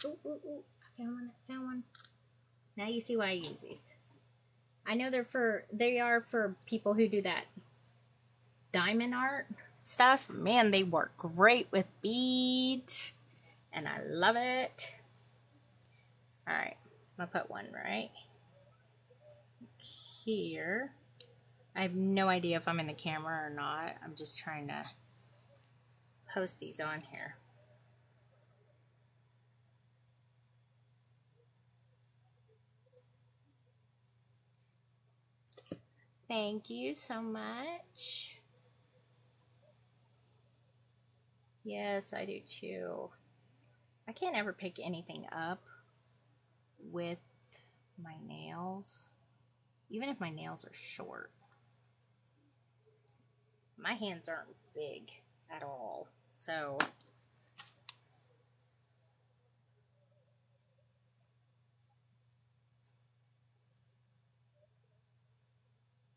Ooh, ooh, ooh. I found one. Now you see why I use these. I know they are for people who do that diamond art stuff. Man, they work great with beads. And I love it. Alright, I'm gonna put one right here. I have no idea if I'm in the camera or not. I'm just trying to post these on here. Thank you so much. Yes, I do too. I can't ever pick anything up with my nails, even if my nails are short. My hands aren't big at all, so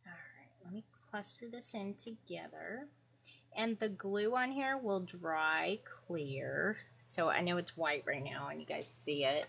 alright, let me cluster this in together. And the glue on here will dry clear. So I know it's white right now and you guys see it.